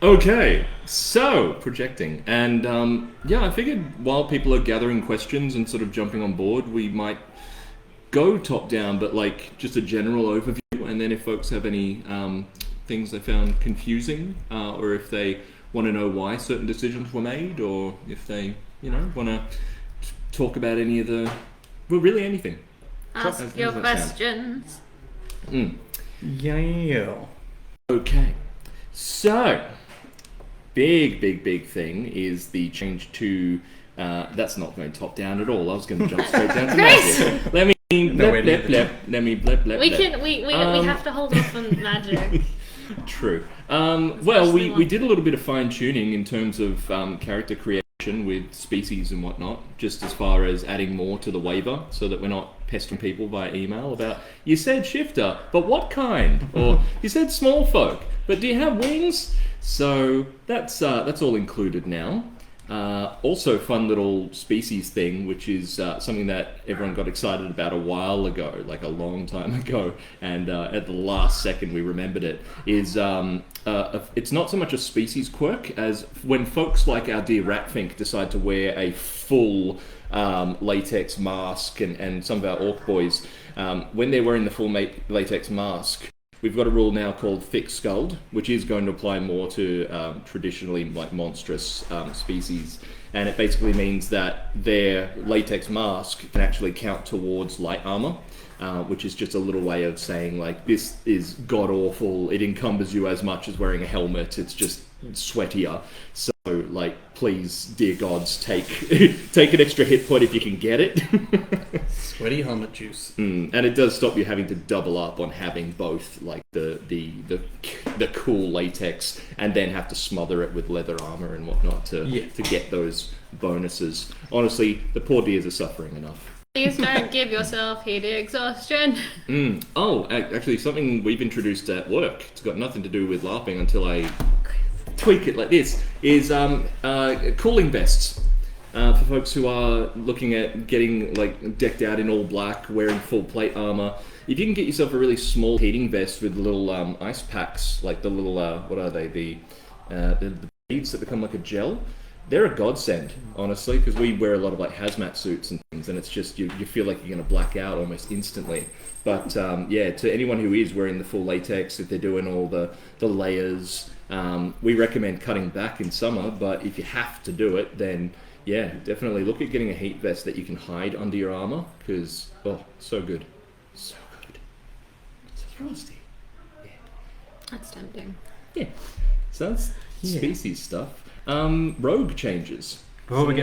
Okay, so projecting, and I figured while people are gathering questions and sort of jumping on board, we might go top down, but like just a general overview, and then if folks have any things they found confusing, or if they want to know why certain decisions were made, or if they, want to talk about any of the, well, really anything. Ask your questions. Yeah. Okay, so big thing is the change to. That's not going top down at all. I was going to jump straight down to magic. Let me blep. We have to hold off on magic. True. Well, we did a little bit of fine tuning in terms of character creation with species and whatnot, just as far as adding more to the waiver, so that we're not pestering people via email about, you said shifter, but what kind? Or you said small folk, but do you have wings? So that's all included now. Also, fun little species thing, which is something that everyone got excited about a while ago, like a long time ago, and at the last second we remembered it, is it's not so much a species quirk as when folks like our dear Ratfink decide to wear a full latex mask, and some of our orc boys, when they're wearing the full latex mask, we've got a rule now called thick-skulled, which is going to apply more to traditionally like monstrous species, and it basically means that their latex mask can actually count towards light armor, which is just a little way of saying like, this is god-awful, it encumbers you as much as wearing a helmet, it's just sweatier. So like, please, dear gods, take an extra hit point if you can get it. Sweaty helmet juice. And it does stop you having to double up on having both, like the cool latex, and then have to smother it with leather armor and whatnot to get those bonuses. Honestly, the poor dears are suffering enough. Please don't give yourself heat exhaustion. Oh, actually, something we've introduced at work, it's got nothing to do with LARPing until I tweak it like this, is cooling vests. For folks who are looking at getting like decked out in all black, wearing full plate armor, if you can get yourself a really small heating vest with little ice packs, like the little, what are they, the beads that become like a gel, they're a godsend, honestly, because we wear a lot of like hazmat suits and things, and it's just, you feel like you're going to black out almost instantly. But to anyone who is wearing the full latex, if they're doing all the layers, we recommend cutting back in summer, but if you have to do it, then yeah, definitely look at getting a heat vest that you can hide under your armor, because, so good. So good. It's frosty. Yeah. That's tempting. Yeah. So that's species stuff. Rogue changes. Before we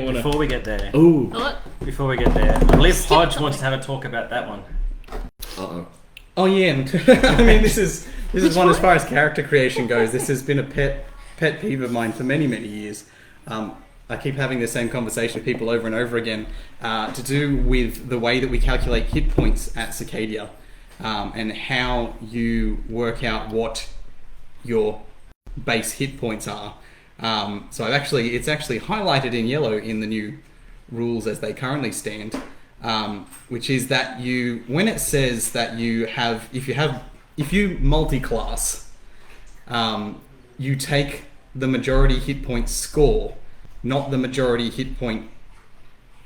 get there. Ooh. What? Before we get there, I believe Hodge wants to have a talk about that one. Uh-oh. Oh yeah, I mean this is one as far as character creation goes. This has been a pet peeve of mine for many years. I keep having the same conversation with people over and over again, to do with the way that we calculate hit points at Scy'kadia, and how you work out what your base hit points are. So it's actually highlighted in yellow in the new rules as they currently stand, which is that when it says that if you multi-class, you take the majority hit point score, not the majority hit point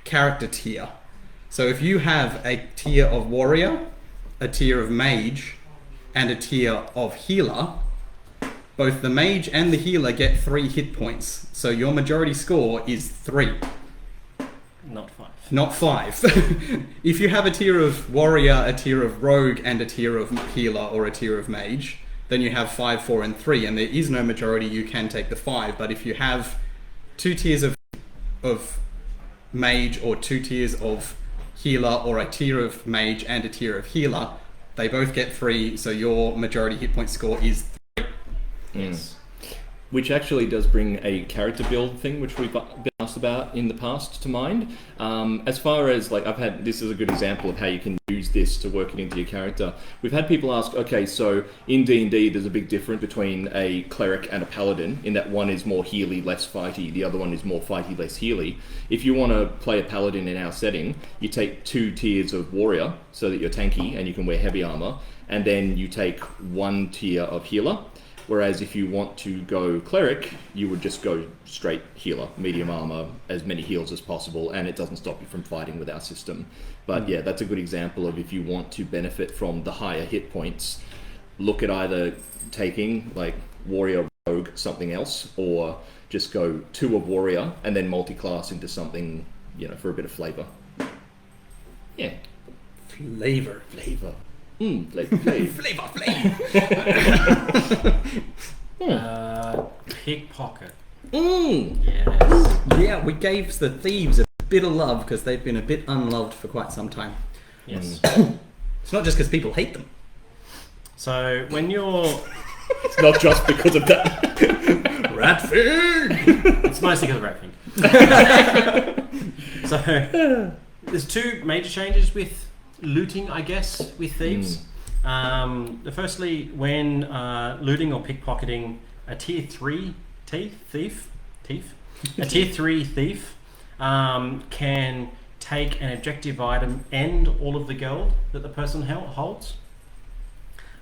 character tier. So if you have a tier of warrior, a tier of mage, and a tier of healer, both the mage and the healer get 3 hit points. So your majority score is 3. Not 5. If you have a tier of warrior, a tier of rogue, and a tier of healer or a tier of mage, then you have 5, 4, and 3, and there is no majority, you can take the 5. But if you have 2 tiers of mage, or 2 tiers of healer, or a tier of mage and a tier of healer, they both get 3, so your majority hit point score is 3. Yes. Which actually does bring a character build thing, which we've been asked about in the past, to mind. As far as, like, this is a good example of how you can use this to work it into your character. We've had people ask, okay, so in D&D there's a big difference between a cleric and a paladin, in that one is more healy, less fighty, the other one is more fighty, less healy. If you want to play a paladin in our setting, you take 2 tiers of warrior, so that you're tanky and you can wear heavy armor, and then you take 1 tier of healer. Whereas if you want to go cleric, you would just go straight healer, medium armor, as many heals as possible, and it doesn't stop you from fighting with our system. But yeah, that's a good example of if you want to benefit from the higher hit points, look at either taking like warrior, rogue, something else, or just go 2 of warrior and then multi-class into something, for a bit of flavor. Yeah. Flavor. Flavor. Pickpocket. Yes. Yeah, we gave the thieves a bit of love because they've been a bit unloved for quite some time. Yes. It's not just because people hate them. So when you're... It's not just because of that. Rat Fig! It's mostly because of rat thing. So there's 2 major changes with looting, I guess, with thieves. Firstly, when looting or pickpocketing a tier 3 thief, a tier 3 thief can take an objective item and all of the gold that the person holds.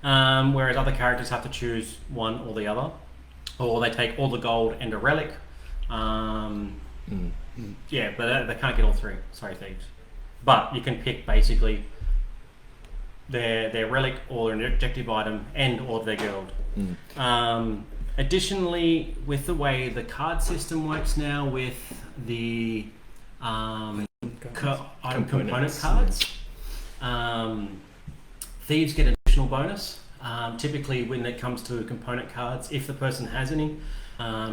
Whereas other characters have to choose one or the other, or they take all the gold and a relic. Yeah, but they can't get all 3. Sorry, thieves. But you can pick basically their relic or an objective item and all of their gold. Additionally, with the way the card system works now with the component cards, thieves get an additional bonus. Typically when it comes to component cards, if the person has any,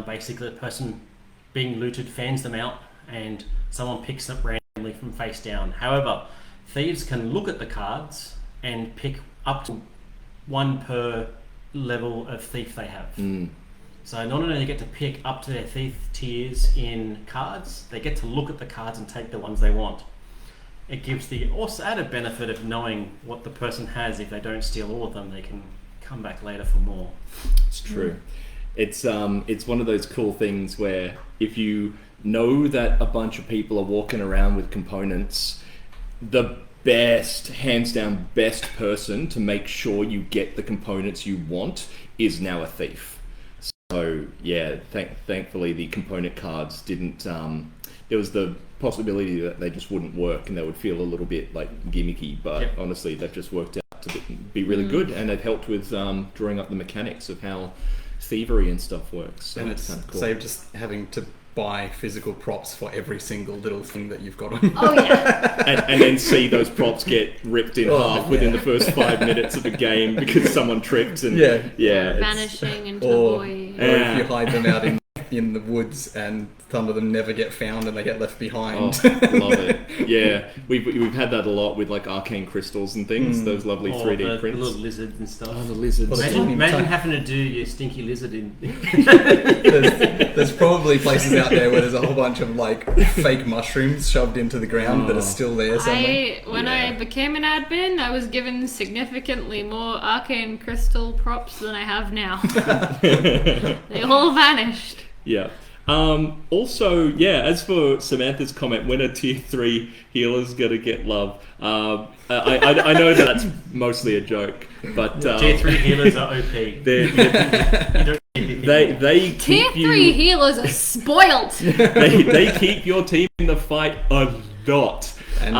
basically the person being looted fans them out and someone picks them randomly from face down. However, thieves can look at the cards and pick up to 1 per level of thief they have. So not only do they get to pick up to their thief tiers in cards, they get to look at the cards and take the ones they want. It gives the also added benefit of knowing what the person has. If they don't steal all of them, they can come back later for more. It's true. It's one of those cool things where if you know that a bunch of people are walking around with components, the hands down best person to make sure you get the components you want is now a thief. So yeah, thankfully the component cards didn't, there was the possibility that they just wouldn't work and they would feel a little bit like gimmicky, but honestly they've just worked out to be really good, and they've helped with drawing up the mechanics of how thievery and stuff works. So and it's kind of cool. saved just having to buy physical props for every single little thing that you've got on. Oh yeah. and then see those props get ripped in half within the first 5 minutes of the game because someone tripped and Or vanishing into the void. Or if you hide them out in the woods and some of them never get found and they get left behind. Love it. Yeah, we've had that a lot with like arcane crystals and things. Those lovely 3D prints. The little lizards and stuff. Oh, the lizards. Imagine having to do your stinky lizard in. There's probably places out there where there's a whole bunch of like fake mushrooms shoved into the ground that are still there somewhere. When I became an admin, I was given significantly more arcane crystal props than I have now. They all vanished. Yeah. Also, as for Samantha's comment, when a tier 3 healer's gonna get love, I know that's mostly a joke, but tier 3 healers are OP. They keep Tier 3 healers are spoilt. they keep your team in the fight a lot. And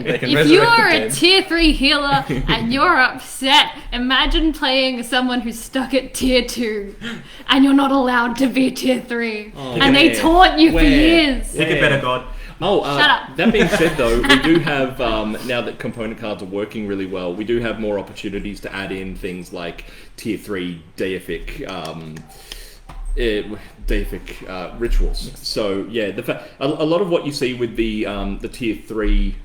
if you are a tier 3 healer and you're upset, imagine playing someone who's stuck at tier 2 and you're not allowed to be tier 3 and they taunt you for years. Pick a better god. Shut up. That being said, though, we do have, now that component cards are working really well, we do have more opportunities to add in things like tier 3 deific rituals. So yeah, a lot of what you see with the tier 3,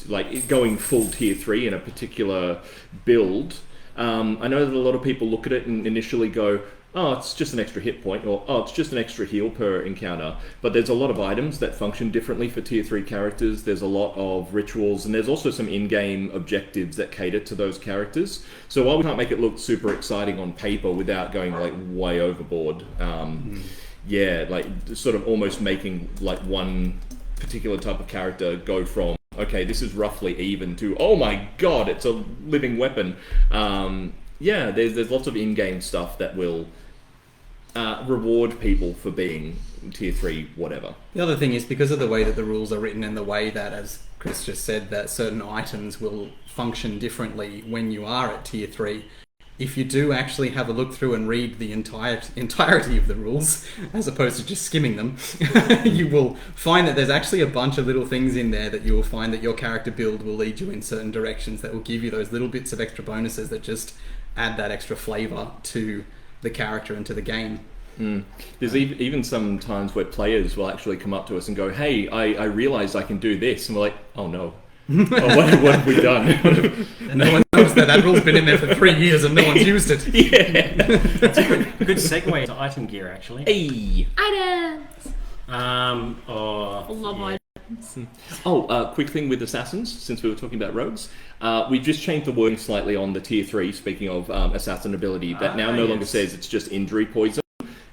like going full tier 3 in a particular build, I know that a lot of people look at it and initially go, oh, it's just an extra hit point, or oh, it's just an extra heal per encounter. But there's a lot of items that function differently for tier 3 characters. There's a lot of rituals, and there's also some in-game objectives that cater to those characters. So while we can't make it look super exciting on paper without going like way overboard, like sort of almost making like one particular type of character go from, okay, this is roughly even to, oh my god, it's a living weapon. Yeah, there's lots of in-game stuff that will reward people for being tier 3 whatever. The other thing is, because of the way that the rules are written and the way that, as Chris just said, that certain items will function differently when you are at tier 3, if you do actually have a look through and read the entirety of the rules, as opposed to just skimming them, you will find that there's actually a bunch of little things in there that you will find that your character build will lead you in certain directions that will give you those little bits of extra bonuses that just add that extra flavour to the character and to the game. There's even some times where players will actually come up to us and go, hey, I realised I can do this, and we're like, oh no. What have we done? And no one knows that rule's been in there for 3 years and no one's used it. Yeah. That's a good segue to item gear, actually. Hey. Items! Love items. Quick thing with assassins, since we were talking about rogues. We just changed the wording slightly on the tier 3, speaking of assassin ability, that now no longer says it's just injury poison,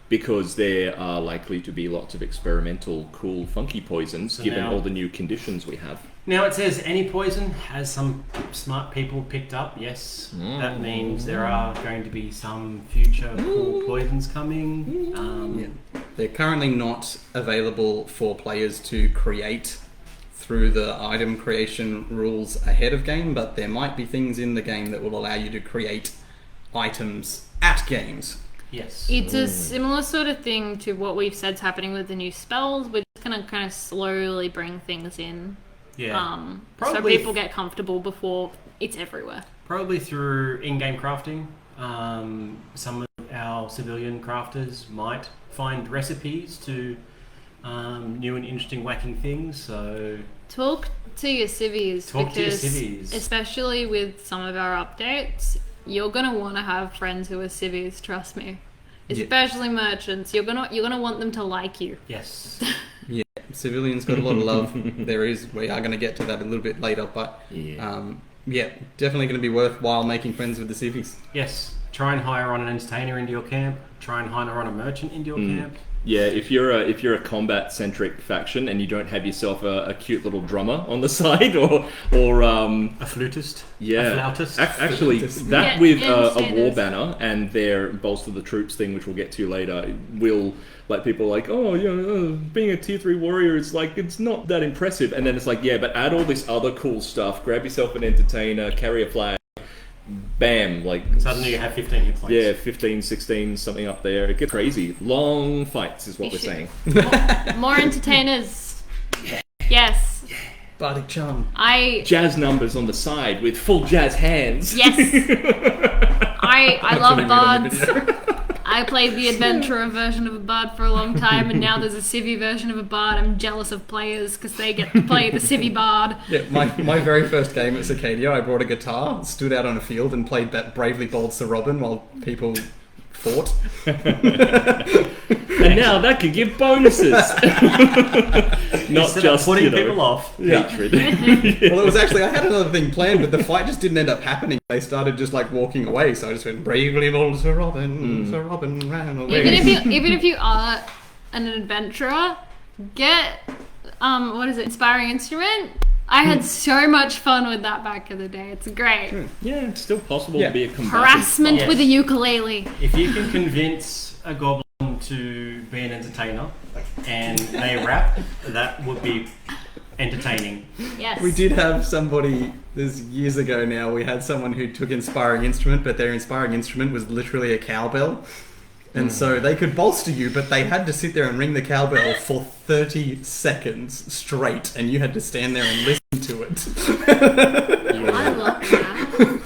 because there are likely to be lots of experimental, cool, funky poisons, given all the new conditions we have. Now it says any poison, has some smart people picked up. Yes, that means there are going to be some future cool poisons coming. They're currently not available for players to create through the item creation rules ahead of game, but there might be things in the game that will allow you to create items at games. Yes. It's a similar sort of thing to what we've said's happening with the new spells. We're just going to kind of slowly bring things in. Yeah. So people get comfortable before it's everywhere. Probably through in-game crafting. Some of our civilian crafters might find recipes to new and interesting whacking things. So talk to your civvies, because especially with some of our updates, you're gonna want to have friends who are civvies. Trust me, especially merchants. You're gonna want them to like you. Yes. Yeah, civilians got a lot of love. We are going to get to that a little bit later, but definitely going to be worthwhile making friends with the civvies. Yes, try and hire on an entertainer into your camp. Try and hire on a merchant into your camp. Yeah, if you're a combat centric faction and you don't have yourself a cute little drummer on the side or a flutist, a flautist. Actually, that with a war banner and their bolster the troops thing, which we'll get to later, will like people like, being a tier 3 warrior is like, it's not that impressive, and then it's like, yeah, but add all this other cool stuff. Grab yourself an entertainer, carry a flag. Bam, like suddenly you have 15 hit points. Yeah, 15, 16, something up there. It gets crazy. Long fights is what we're saying. More entertainers. Yes. Bardic charm. Jazz numbers on the side with full jazz hands. Yes. I love bards. I played the adventurer version of a bard for a long time, and now there's a civvy version of a bard. I'm jealous of players because they get to play the civvy bard. Yeah, my very first game at Scy'kadia, I brought a guitar, stood out on a field, and played that Bravely Bold Sir Robin while people fought. And now that could give bonuses. Not just putting people off. Hatred. Well, it was actually, I had another thing planned, but the fight just didn't end up happening. They started just like walking away, so I just went, Bravely Bold Sir Robin, Sir Robin ran away. Even if you are an adventurer, get Inspiring Instrument. I had so much fun with that back in the day. It's great. Yeah, it's still possible to be a combatant. Harassment with a ukulele. If you can convince a goblin to be an entertainer and they rap, that would be entertaining. Yes. We did have somebody, this years ago now, we had someone who took Inspiring Instrument, but their Inspiring Instrument was literally a cowbell. And so they could bolster you, but they had to sit there and ring the cowbell for 30 seconds straight, and you had to stand there and listen to it. I love that.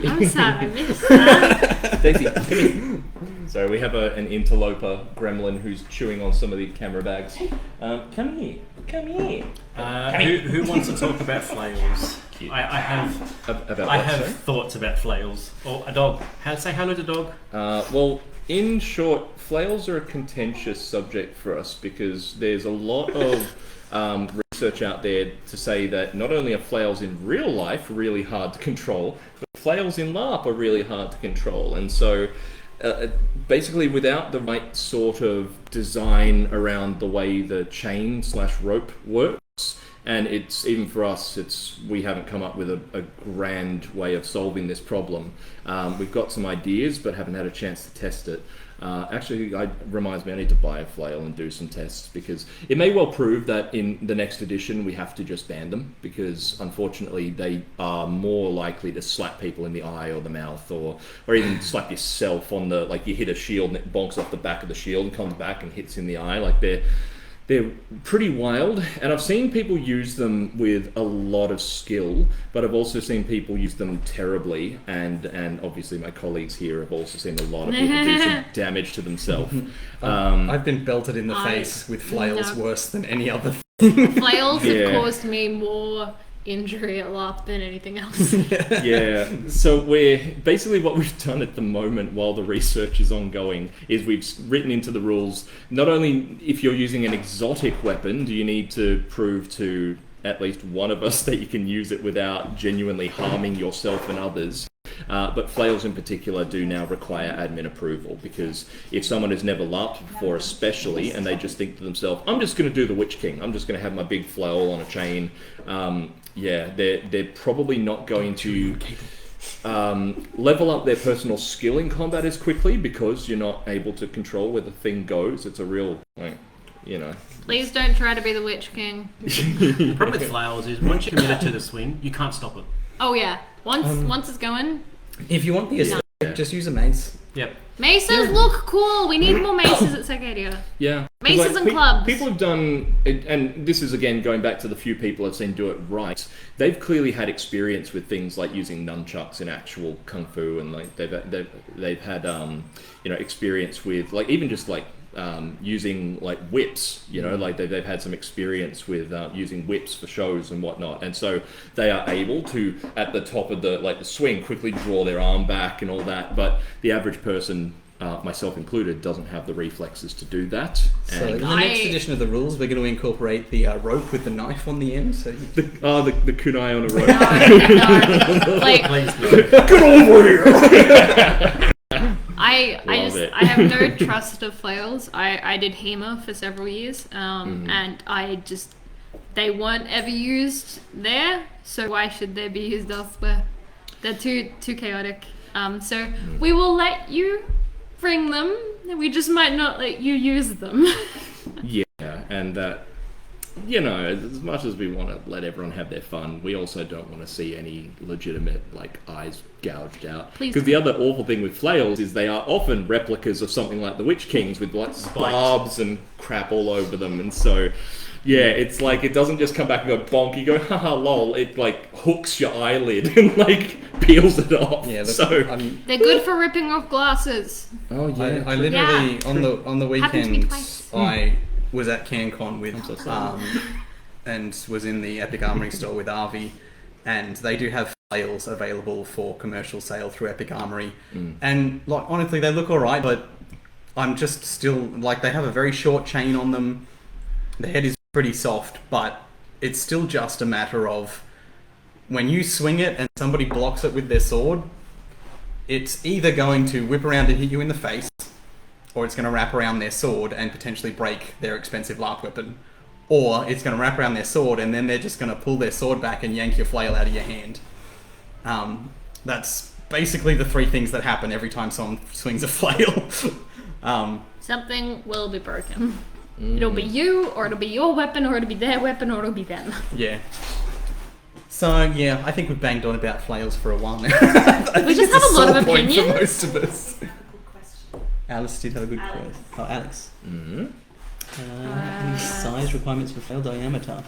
I'm sad I missed that. Daisy, come here. So we have an interloper gremlin who's chewing on some of the camera bags. Come here. Who wants to talk about flails? I have thoughts about flails. Or a dog. Say hello to dog. Well, in short, flails are a contentious subject for us because there's a lot of research out there to say that not only are flails in real life really hard to control, but flails in LARP are really hard to control. And so basically without the right sort of design around the way the chain/rope works And it's even for us, we haven't come up with a grand way of solving this problem. We've got some ideas, but haven't had a chance to test it. Actually, it reminds me I need to buy a flail and do some tests, because it may well prove that in the next edition we have to just ban them, because unfortunately they are more likely to slap people in the eye or the mouth, or even slap yourself on the, like you hit a shield and it bonks off the back of the shield and comes back and hits in the eye. Like they're pretty wild, and I've seen people use them with a lot of skill, but I've also seen people use them terribly, and obviously my colleagues here have also seen a lot of people do some damage to themselves. I've been belted in the face with flails worse than any other thing. Flails have caused me more injury at LARP than anything else. Yeah, so what we've done at the moment while the research is ongoing is we've written into the rules, not only if you're using an exotic weapon do you need to prove to at least one of us that you can use it without genuinely harming yourself and others, but flails in particular do now require admin approval, because if someone has never LARPed before especially, and they just think to themselves, I'm just going to do the Witch King, I'm just going to have my big flail on a chain, they're probably not going to level up their personal skill in combat as quickly, because you're not able to control where the thing goes. It's a real, Please don't try to be the Witch King. The problem with flails is once you're committed to the swing, you can't stop it. Oh yeah, once it's going. If you want the aesthetic, just use a mace. Yep. Maces look cool. We need more maces at Scy'kadia. Yeah. Maces and clubs. People have done, and this is again going back to the few people I've seen do it right. They've clearly had experience with things like using nunchucks in actual kung fu, and like they've had experience with like even just like using like whips. Like they've had some experience with using whips for shows and whatnot, and so they are able to at the top of the swing quickly draw their arm back and all that. But the average person, myself included, doesn't have the reflexes to do that. So in the next edition of the rules, we're going to incorporate the rope with the knife on the end. So the kunai on a rope. No. Like, get over here. I have no trust of flails. I did HEMA for several years, and they weren't ever used there, so why should they be used elsewhere? They're too chaotic. So we will let you bring them, we just might not let you use them. Yeah, and that, as much as we want to let everyone have their fun, we also don't want to see any legitimate eyes gouged out. Because the other awful thing with flails is they are often replicas of something like the Witch Kings with barbs and crap all over them, and so it's like it doesn't just come back and go bonk. You go haha lol. It hooks your eyelid and peels it off. Yeah, they're good for ripping off glasses. Oh yeah, I literally on the weekend I was at CanCon with and was in the Epic Armory store with Arvi, and they do have flails available for commercial sale through Epic Armory, and honestly they look alright, but I'm just still they have a very short chain on them. The head is pretty soft, but it's still just a matter of when you swing it and somebody blocks it with their sword, it's either going to whip around and hit you in the face, or it's going to wrap around their sword and potentially break their expensive LARP weapon, or it's going to wrap around their sword and then they're just going to pull their sword back and yank your flail out of your hand. That's basically the three things that happen every time someone swings a flail. Something will be broken. It'll be you, or it'll be your weapon, or it'll be their weapon, or it'll be them. Yeah. So, yeah, I think we've banged on about flails for a while now. We just have a lot of opinions. For most of us. Alice did have a good question. Oh, Alex. Any size requirements for flail diameter?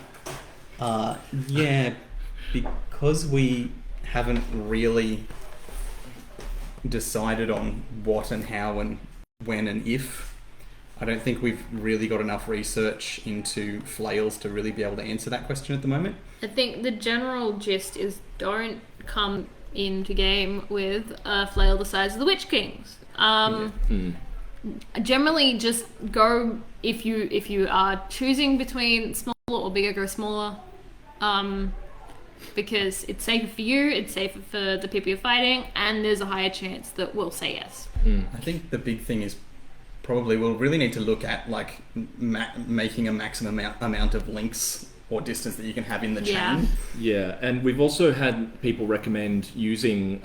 Because we haven't really decided on what and how and when and if, I don't think we've really got enough research into flails to really be able to answer that question at the moment. I think the general gist is don't come into game with a flail the size of the Witch Kings. Generally, just go if you are choosing between smaller or bigger, go smaller, because it's safer for you, it's safer for the people you're fighting, and there's a higher chance that we'll say yes. I think the big thing is probably we'll really need to look at making a maximum amount of links or distance that you can have in the Yeah. chain. Yeah, and we've also had people recommend using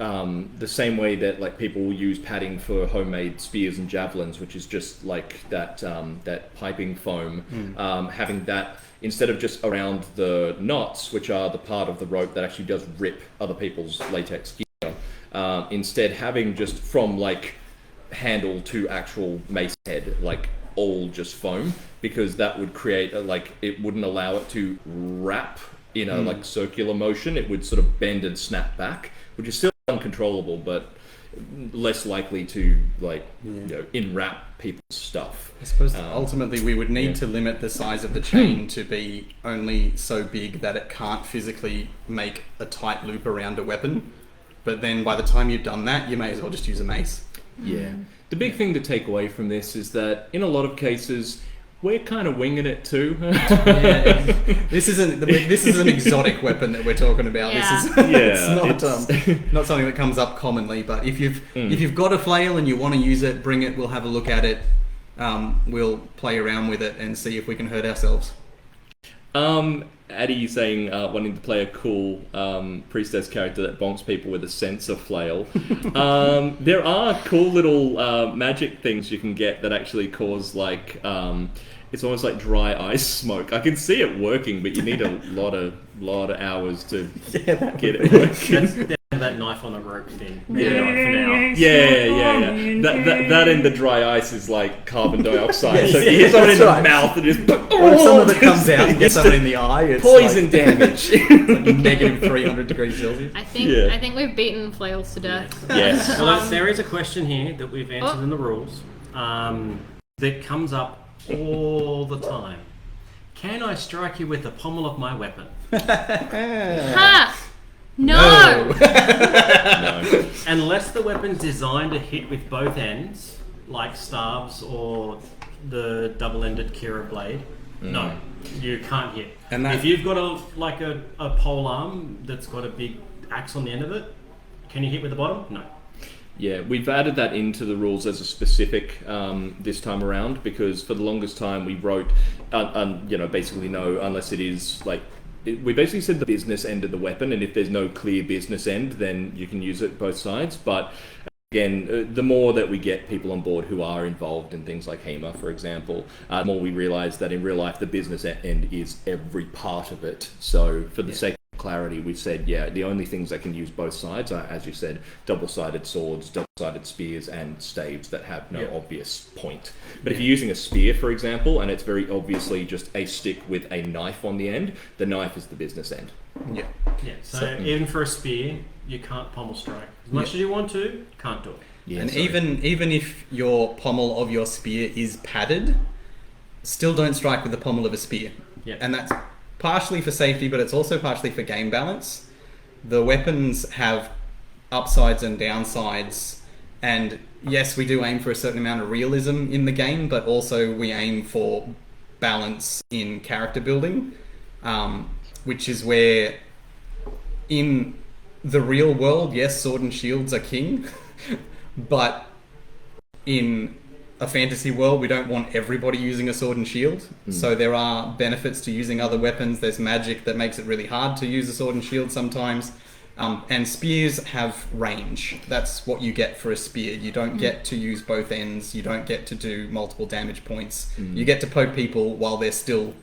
the same way that like people will use padding for homemade spears and javelins, which is just like that piping foam, having that instead of just around the knots, which are the part of the rope that actually does rip other people's latex gear. Instead, having just from like handle to actual mace head, like all just foam, because that would create it wouldn't allow it to wrap in a like circular motion. It would sort of bend and snap back, which is still uncontrollable, but less likely to enwrap people's stuff. I suppose ultimately we would need to limit the size of the chain to be only so big that it can't physically make a tight loop around a weapon. But then by the time you've done that, you may as well just use a mace. Yeah. The big thing to take away from this is that in a lot of cases, we're kind of winging it too. This is an exotic weapon that we're talking about. Yeah. It's not something that comes up commonly. But if you've got a flail and you want to use it, bring it. We'll have a look at it. We'll play around with it and see if we can hurt ourselves. Addie saying wanting to play a cool priestess character that bonks people with a sensor flail. There are cool little magic things you can get that actually cause it's almost like dry ice smoke. I can see it working, but you need a lot of hours to get it working. That knife on the rope thing. For now. Yeah. That in the dry ice is like carbon dioxide. So you hit someone in the mouth and just... Or if some of it comes out and gets someone in the eye, it's poison damage. like negative 300 degrees Celsius. I think we've beaten flails to death. Yes. Well, there is a question here that we've answered in the rules that comes up all the time. Can I strike you with the pommel of my weapon? Ha! No! No. Unless the weapon's designed to hit with both ends, like staves or the double-ended Kira blade, no, you can't hit. And that- if you've got a pole arm that's got a big axe on the end of it, can you hit with the bottom? No. Yeah, we've added that into the rules as a specific this time around, because for the longest time we wrote, basically no, unless it is we basically said the business end of the weapon, and if there's no clear business end, then you can use it both sides. But again, the more that we get people on board who are involved in things like HEMA, for example, the more we realise that in real life the business end is every part of it. So for the sake of clarity, we've said, the only things that can use both sides are, as you said, double-sided swords, double-sided spears, and staves that have no obvious point. But if you're using a spear, for example, and it's very obviously just a stick with a knife on the end, the knife is the business end. Yeah. So even for a spear, you can't pommel strike. As much as you want to, can't do it. Yeah, And even if your pommel of your spear is padded, still don't strike with the pommel of a spear. Yeah. And that's partially for safety, but it's also partially for game balance. The weapons have upsides and downsides, and yes, we do aim for a certain amount of realism in the game, but also we aim for balance in character building, which is where in the real world, yes, sword and shields are king, but in a fantasy world, we don't want everybody using a sword and shield. So there are benefits to using other weapons. There's magic that makes it really hard to use a sword and shield sometimes. And spears have range. That's what you get for a spear. You don't get to use both ends. You don't get to do multiple damage points. You get to poke people while they're still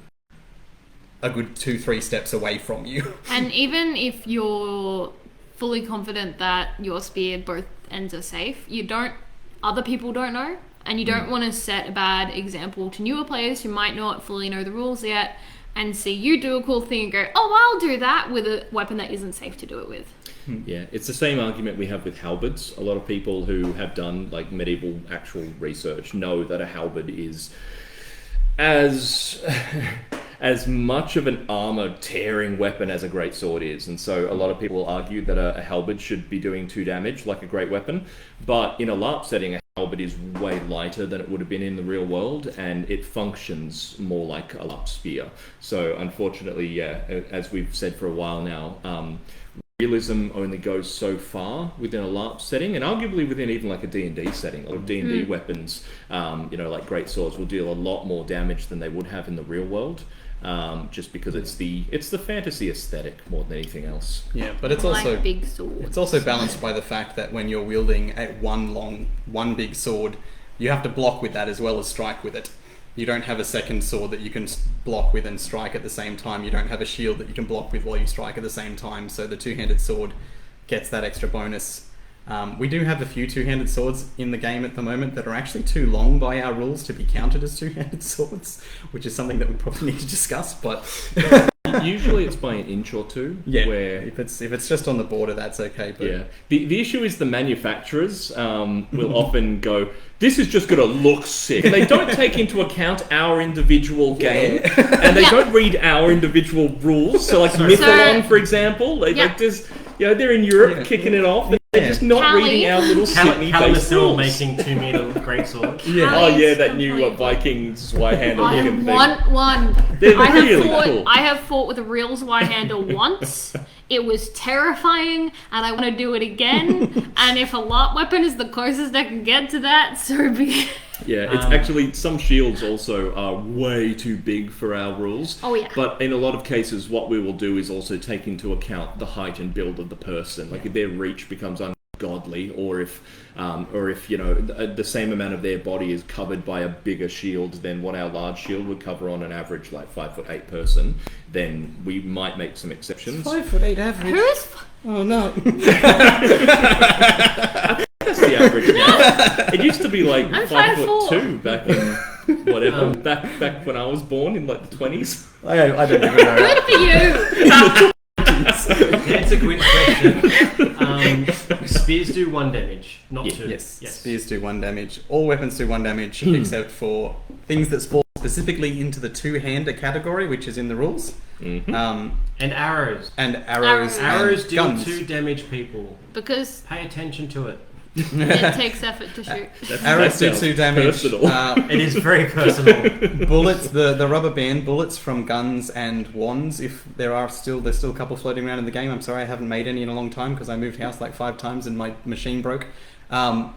a good 2-3 steps away from you. And even if you're fully confident that your spear both ends are safe, other people don't know. And you don't want to set a bad example to newer players who might not fully know the rules yet and see you do a cool thing and go, oh, I'll do that with a weapon that isn't safe to do it with. Yeah, it's the same argument we have with halberds. A lot of people who have done medieval actual research know that a halberd is as much of an armor tearing weapon as a great sword is, and so a lot of people will argue that a halberd should be doing 2 damage like a great weapon, but in a LARP setting, a halberd is way lighter than it would have been in the real world, and it functions more like a LARP spear. So unfortunately, as we've said for a while now, realism only goes so far within a LARP setting, and arguably within even like a D&D setting. A lot of D&D weapons, like great swords, will deal a lot more damage than they would have in the real world. just because it's the fantasy aesthetic more than anything else. Yeah, but it's I also like big swords. it's also balanced by the fact that when you're wielding one big sword, you have to block with that as well as strike with it. You don't have a second sword that you can block with and strike at the same time. You don't have a shield that you can block with while you strike at the same time. So the two-handed sword gets that extra bonus. We do have a few two-handed swords in the game at the moment that are actually too long by our rules to be counted as two-handed swords, which is something that we probably need to discuss. But Usually it's by an inch or two. yeah, Where if it's just on the border, that's okay. But yeah, the issue is the manufacturers will often go, this is just going to look sick. They don't take into account our individual game, and they don't read our individual rules. So like Mythalon, for example, like there's, they're in Europe kicking it off. They're just not reading our little Sydney-based rules. Making 2 meter great swords. yeah. Oh yeah, that new Vikings Zweihander I looking thing. want one. They're I have really fought. cool. I have fought with a real Zweihander once. It was terrifying, and I want to do it again. And if a LARP weapon is the closest I can get to that, so be it. Yeah, it's actually, some shields also are way too big for our rules. Oh, yeah. But in a lot of cases, what we will do is also take into account the height and build of the person. Like if their reach becomes ungodly, or if the same amount of their body is covered by a bigger shield than what our large shield would cover on an average like 5'8" person, then we might make some exceptions. 5'8" average. Who's? Oh no. That's the average now. It used to be like I'm 5'2" back in whatever, back when I was born in like the 20s. I don't even know. Good for you. That's a good question. Spears do 1 damage, not 2. Yes, spears do 1 damage. All weapons do 1 damage, except for things that fall specifically into the two-hander category, which is in the rules. Mm-hmm. And arrows. Arrows deal guns. 2 damage, people. Because Pay attention to it. it takes effort to shoot. Arrows do 2 damage. It is very personal. Bullets, the rubber band bullets from guns and wands, if there's still a couple floating around in the game. I'm sorry I haven't made any in a long time because I moved house like 5 times and my machine broke. Anything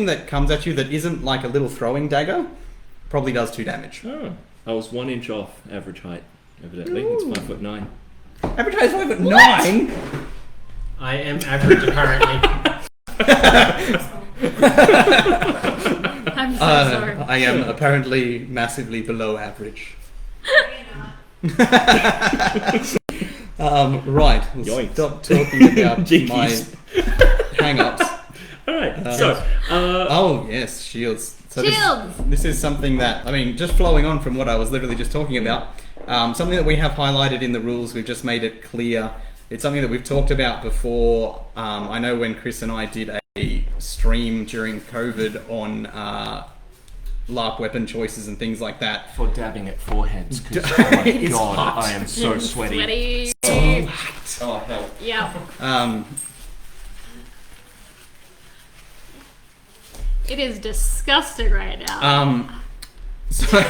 that comes at you that isn't like a little throwing dagger probably does 2 damage. Oh, I was 1 inch off average height, evidently. It's 5'9". Average height is 5'9". I am average, apparently. I'm so sorry. I am apparently massively below average. Right, we'll Yoinks. stop talking about my Jeez. hang-ups. Alright, Yes, shields. So Shields! This is something that, just flowing on from what I was literally just talking about, something that we have highlighted in the rules, we've just made it clear. It's something that we've talked about before. I know when Chris and I did a stream during COVID on LARP weapon choices and things like that. for dabbing at foreheads, because oh my It's god, hot. I am so sweaty. Sweaty. Oh hell. Yeah. It is disgusting right now. So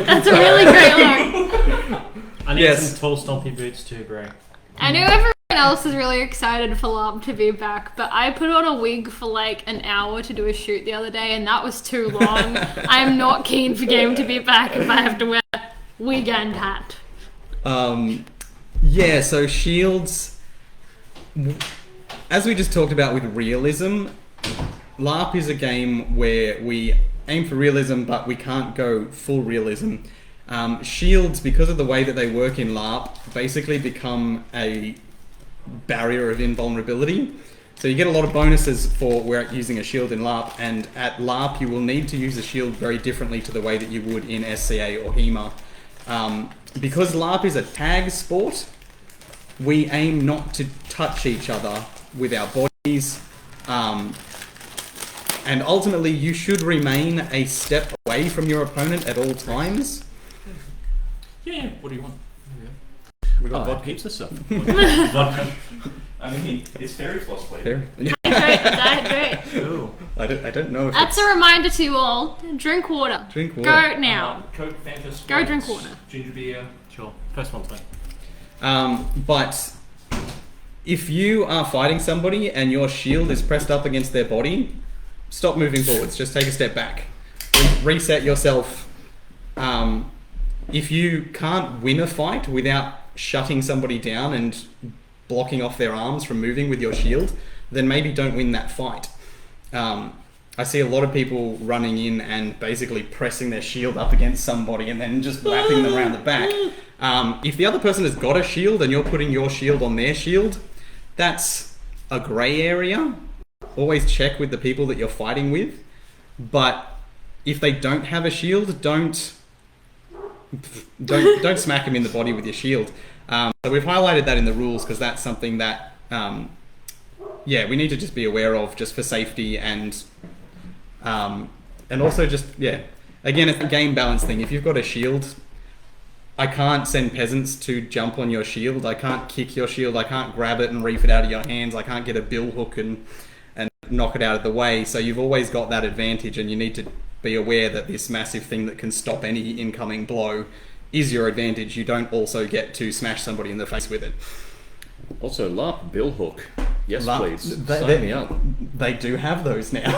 That's a really great look. I need Yes. some tall, stompy boots too, Gray. I know everyone else is really excited for LARP to be back, but I put on a wig for like an hour to do a shoot the other day, and that was too long. I'm not keen for game to be back if I have to wear wig and hat. so shields, as we just talked about with realism, LARP is a game where we aim for realism, but we can't go full realism. Shields, because of the way that they work in LARP, basically become a barrier of invulnerability. So you get a lot of bonuses for using a shield in LARP, and at LARP you will need to use a shield very differently to the way that you would in SCA or HEMA. Because LARP is a tag sport, we aim not to touch each other with our bodies, and ultimately you should remain a step away from your opponent at all times. Yeah, what do you want? We got vodka. Heaps of stuff. Vodka. I mean, it's fairy floss flavour. there. Hydrate. Ooh. I don't know if That's a reminder to you all. Drink water. Drink water. Go now. Coke, Fanta, Go Sprite, drink water. Ginger beer. Sure. First one's fine. But if you are fighting somebody and your shield is pressed up against their body, stop moving forwards. Just take a step back. Reset yourself. If you can't win a fight without shutting somebody down and blocking off their arms from moving with your shield, then maybe don't win that fight. I see a lot of people running in and basically pressing their shield up against somebody and then just whapping them around the back. If the other person has got a shield and you're putting your shield on their shield, that's a grey area. Always check with the people that you're fighting with. But if they don't have a shield, don't smack them in the body with your shield. So we've highlighted that in the rules because that's something that we need to just be aware of, just for safety and also just again, it's a game balance thing. If you've got a shield, I can't send peasants to jump on your shield. I can't kick your shield. I can't grab it and reef it out of your hands. I can't get a bill hook and knock it out of the way. So you've always got that advantage, and you need to be aware that this massive thing that can stop any incoming blow is your advantage. You don't also get to smash somebody in the face with it. Also, LARP bill hook. Yes, please. Sign me up. They do have those now.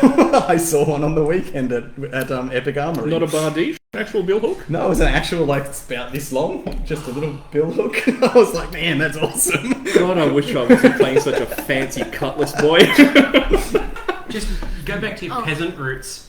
I saw one on the weekend at Epic Armory. Not a bardiche? Actual bill hook? No, it was an actual, it's about this long. Just a little bill hook. I was like, man, that's awesome. God, I wish I wasn't playing such a fancy cutlass boy. Just go back to your peasant roots.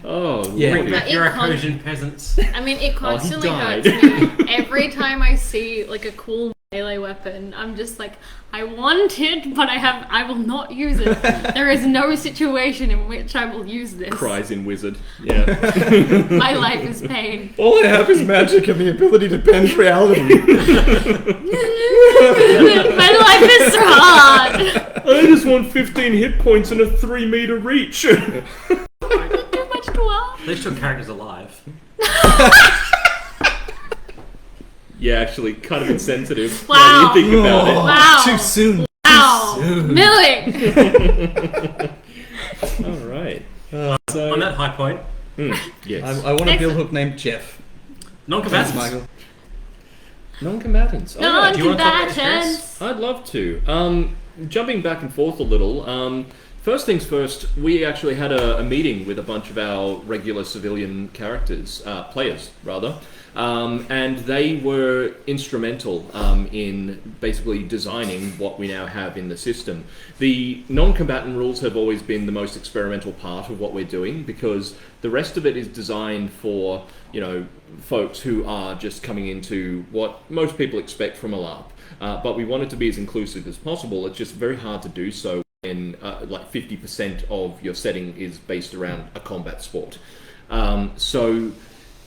Oh, yeah. Bring back your Persian peasants. I mean, it constantly hurts me. Every time I see a cool melee weapon, I'm just like, I want it, but I will not use it. There is no situation in which I will use this. Cries in wizard. Yeah. My life is pain. All I have is magic and the ability to bend reality. My life is so hard. I just want 15 hit points and a 3-meter reach. Too much to ask. At least your character's alive. Yeah, actually, kind of insensitive. Wow. Now that you think about it. Wow. Too soon. Wow. Milling. All right. On that high point, Yes. I want a bill hook named Jeff. non-combatants. Thanks, Michael. Non-combatants. Oh, do you want to talk about your Non-combatants. I'd love to. Jumping back and forth a little. First things first, we actually had a meeting with a bunch of our regular civilian players rather, and they were instrumental in basically designing what we now have in the system. The non-combatant rules have always been the most experimental part of what we're doing, because the rest of it is designed for, folks who are just coming into what most people expect from a LARP. But we want it to be as inclusive as possible. It's just very hard to do so when 50% of your setting is based around a combat sport.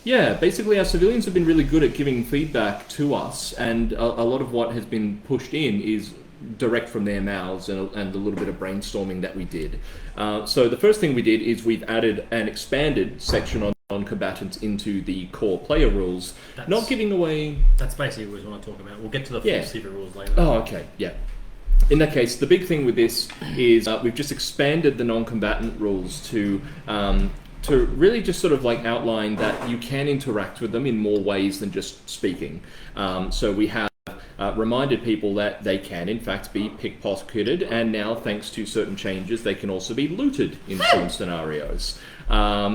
Basically our civilians have been really good at giving feedback to us, and a lot of what has been pushed in is direct from their mouths and a little bit of brainstorming that we did. So the first thing we did is we've added an expanded section on non-combatants into the core player rules, not giving away... That's basically what we want to talk about. We'll get to the full secret rules later. Oh, okay, yeah. In that case, the big thing with this is we've just expanded the non-combatant rules to really just sort of outline that you can interact with them in more ways than just speaking. So we have reminded people that they can in fact be pickpocketed, and now thanks to certain changes they can also be looted in some scenarios,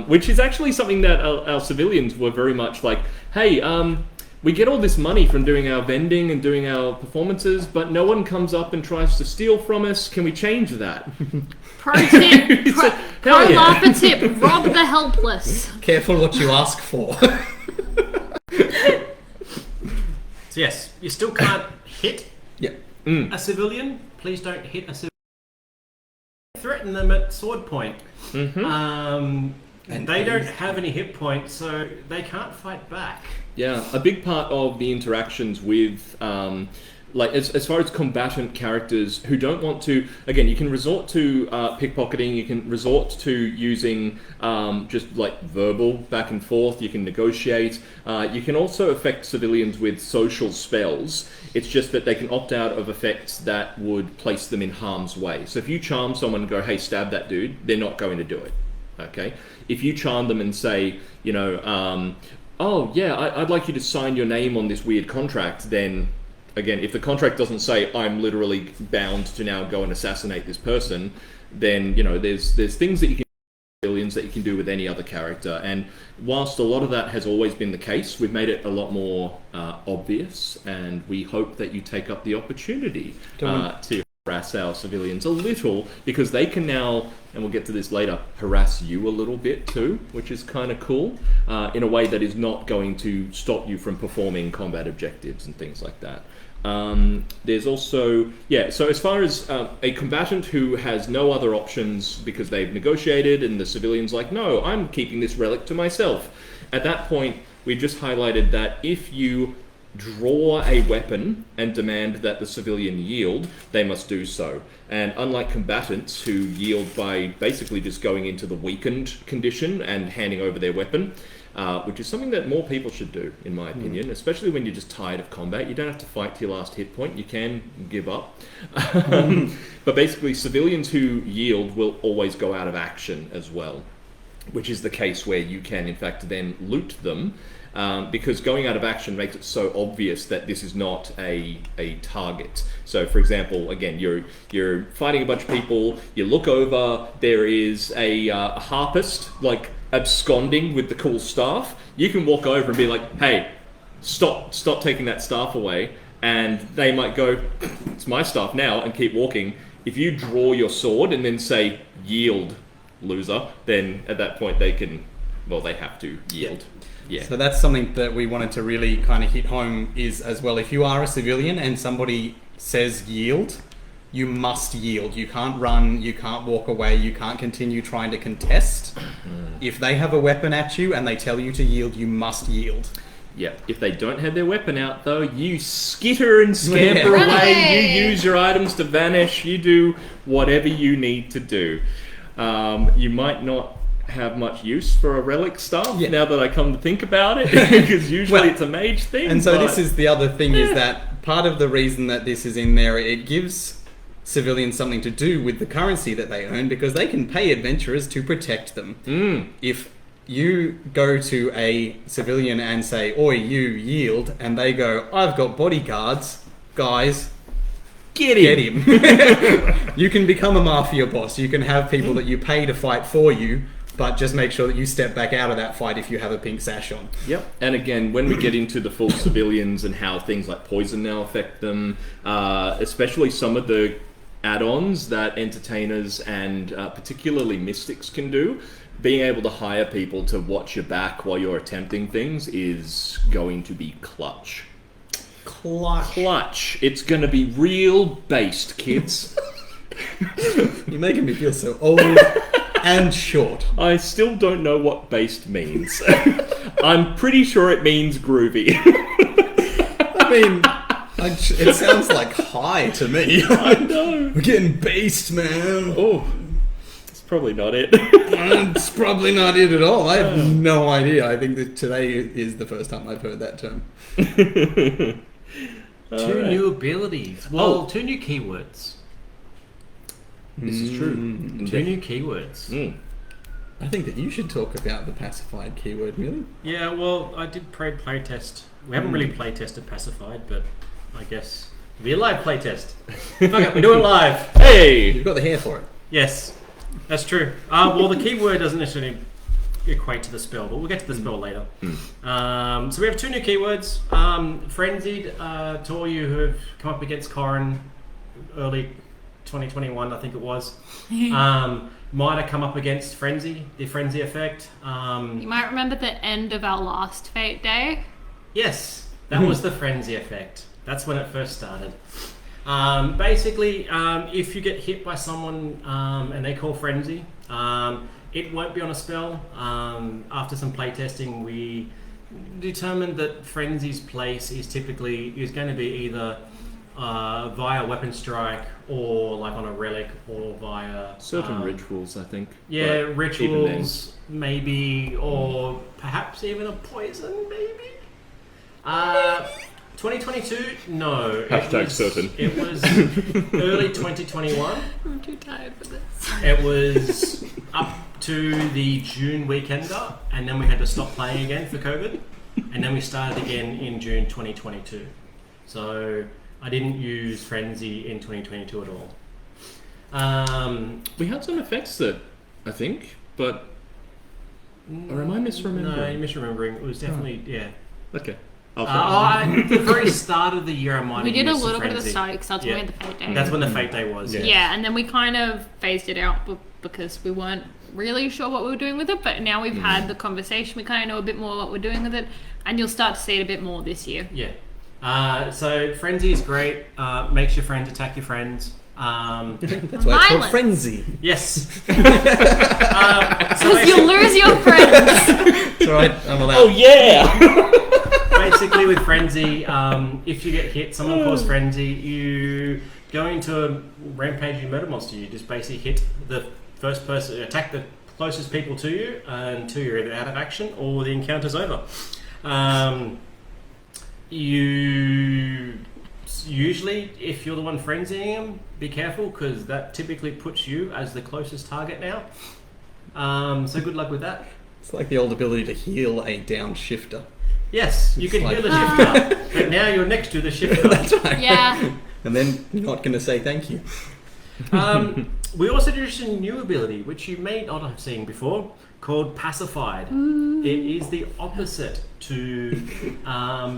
which is actually something that our civilians were very much like, hey, we get all this money from doing our vending and doing our performances, but no one comes up and tries to steal from us. Can we change that? Pro tip. Pro yeah. LARPer tip. Rob the helpless. Careful what you ask for. So yes, you still can't hit a civilian. Please don't hit a civilian. Threaten them at sword point. Mm-hmm. And they don't have any hit points, so they can't fight back. Yeah, a big part of the interactions with, as far as combatant characters who don't want to, again, you can resort to pickpocketing, you can resort to using just verbal back and forth, you can negotiate, you can also affect civilians with social spells. It's just that they can opt out of effects that would place them in harm's way. So if you charm someone and go, hey, stab that dude, they're not going to do it. Okay? If you charm them and say, oh yeah, I'd like you to sign your name on this weird contract, then again, if the contract doesn't say I'm literally bound to now go and assassinate this person, then there's things that you can do with civilians that you can do with any other character. And whilst a lot of that has always been the case, we've made it a lot more obvious, and we hope that you take up the opportunity to harass our civilians a little, because they can now, and we'll get to this later, harass you a little bit too, which is kind of cool, in a way that is not going to stop you from performing combat objectives and things like that. There's also, so as far as a combatant who has no other options because they've negotiated and the civilian's like, no, I'm keeping this relic to myself. At that point, we've just highlighted that if you draw a weapon and demand that the civilian yield, they must do so. And unlike combatants who yield by basically just going into the weakened condition and handing over their weapon, which is something that more people should do, in my opinion, especially when you're just tired of combat. You don't have to fight to your last hit point. You can give up. But basically, civilians who yield will always go out of action as well, which is the case where you can, in fact, then loot them. Because going out of action makes it so obvious that this is not a target. So, for example, again, you're fighting a bunch of people. You look over, there is a harpist absconding with the cool staff. You can walk over and be like, "Hey, stop taking that staff away," and they might go, "It's my staff now," and keep walking. If you draw your sword and then say, "Yield, loser," then at that point they have to yield. Yeah. So that's something that we wanted to really kind of hit home is as well. If you are a civilian and somebody says yield, you must yield. You can't run, you can't walk away, you can't continue trying to contest. If they have a weapon at you and they tell you to yield, you must yield. Yeah. If they don't have their weapon out, though, you skitter and scamper away. You use your items to vanish. You do whatever you need to do. You might not have much use for a relic staff now that I come to think about it, because usually it's a mage thing. And so this is the other thing, is that part of the reason that this is in there, it gives civilians something to do with the currency that they earn, because they can pay adventurers to protect them. If you go to a civilian and say, "Oi, you yield," and they go, "I've got bodyguards, guys, get him." You can become a mafia boss. You can have people that you pay to fight for you, but just make sure that you step back out of that fight if you have a pink sash on. Yep. And again, when we get into the full civilians and how things like poison now affect them, especially some of the add-ons that entertainers and particularly mystics can do, being able to hire people to watch your back while you're attempting things is going to be clutch. Clutch. It's going to be real based, kids. You're making me feel so old and short. I still don't know what based means. I'm pretty sure it means groovy. I mean, it sounds like high to me. I know. We're getting based, man. Oh, it's probably not it. It's probably not it at all. I have no idea. I think that today is the first time I've heard that term. Two new abilities. Well, two new keywords. This is true. Two new keywords. I think that you should talk about the pacified keyword, really. Yeah, well, I did playtest. We haven't really playtested pacified, but I guess it'll be a live playtest. Fuck it, we do it live. Hey! You've got the hair for it. Yes, that's true. Well, the keyword doesn't necessarily equate to the spell, but we'll get to the spell later. So we have two new keywords. Frenzied, to all you who have come up against Corrin early 2021, I think it was, might have come up against Frenzy, the Frenzy effect. You might remember the end of our last Fate Day. Yes, that was the Frenzy effect. That's when it first started. Basically, if you get hit by someone and they call Frenzy, it won't be on a spell. After some playtesting, we determined that Frenzy's place is going to be either via weapon strike or like on a relic or via certain rituals, I think. Yeah, rituals maybe, or perhaps even a poison maybe. 2022? No. Certain. It was early 2021. I'm too tired for this. It was up to the June weekender, and then we had to stop playing again for COVID, and then we started again in June 2022. So I didn't use Frenzy in 2022 at all. We had some effects that, I think, but... Or am I misremembering? No, you're misremembering. It was definitely, yeah. Okay. The very start of the year, I might We have did a used little bit of the Frenzy. start because that's when we had the fate day. That's when the fate day was. Yeah, and then we kind of phased it out because we weren't really sure what we were doing with it, but now we've had the conversation, we kind of know a bit more what we're doing with it, and you'll start to see it a bit more this year. Yeah. So Frenzy is great. Makes your friends attack your friends. That's why it's called Violence. Frenzy. Yes. Because you'll lose your friends. That's right, I'm allowed. Oh, yeah! Basically, with Frenzy, if you get hit, someone calls Frenzy, you go into a rampaging murder monster. You just basically hit the first person, attack the closest people to you until you're either out of action or the encounter's over. You usually, if you're the one frenzying them, be careful because that typically puts you as the closest target now. So good luck with that. It's like the old ability to heal a down shifter. Yes, you can heal the shifter, but now you're next to the shifter. That's right. Yeah. And then you're not going to say thank you. We also introduced a new ability, which you may not have seen before, called Pacified. It is the opposite to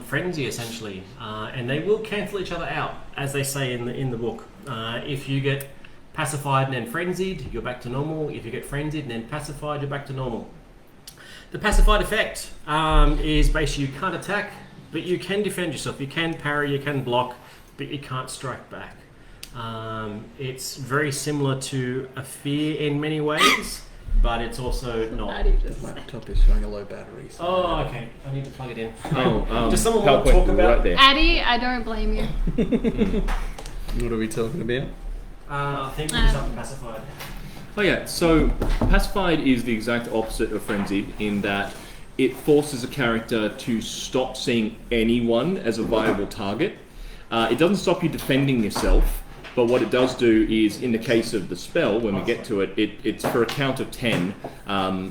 Frenzy, essentially, and they will cancel each other out, as they say in the book. If you get pacified and then frenzied, you're back to normal. If you get frenzied and then pacified, you're back to normal. The pacified effect is basically you can't attack, but you can defend yourself. You can parry, you can block, but you can't strike back. It's very similar to a fear in many ways, but it's also not. The laptop is showing a low battery. So Oh, okay. I need to plug it in. Does someone want to talk about- right there. Addie, I don't blame you. what are we talking about? I think we'll something pacified. Oh yeah, so Pacified is the exact opposite of Frenzied in that it forces a character to stop seeing anyone as a viable target. It doesn't stop you defending yourself, but what it does do is, in the case of the spell, when we get to it, it's for a count of 10.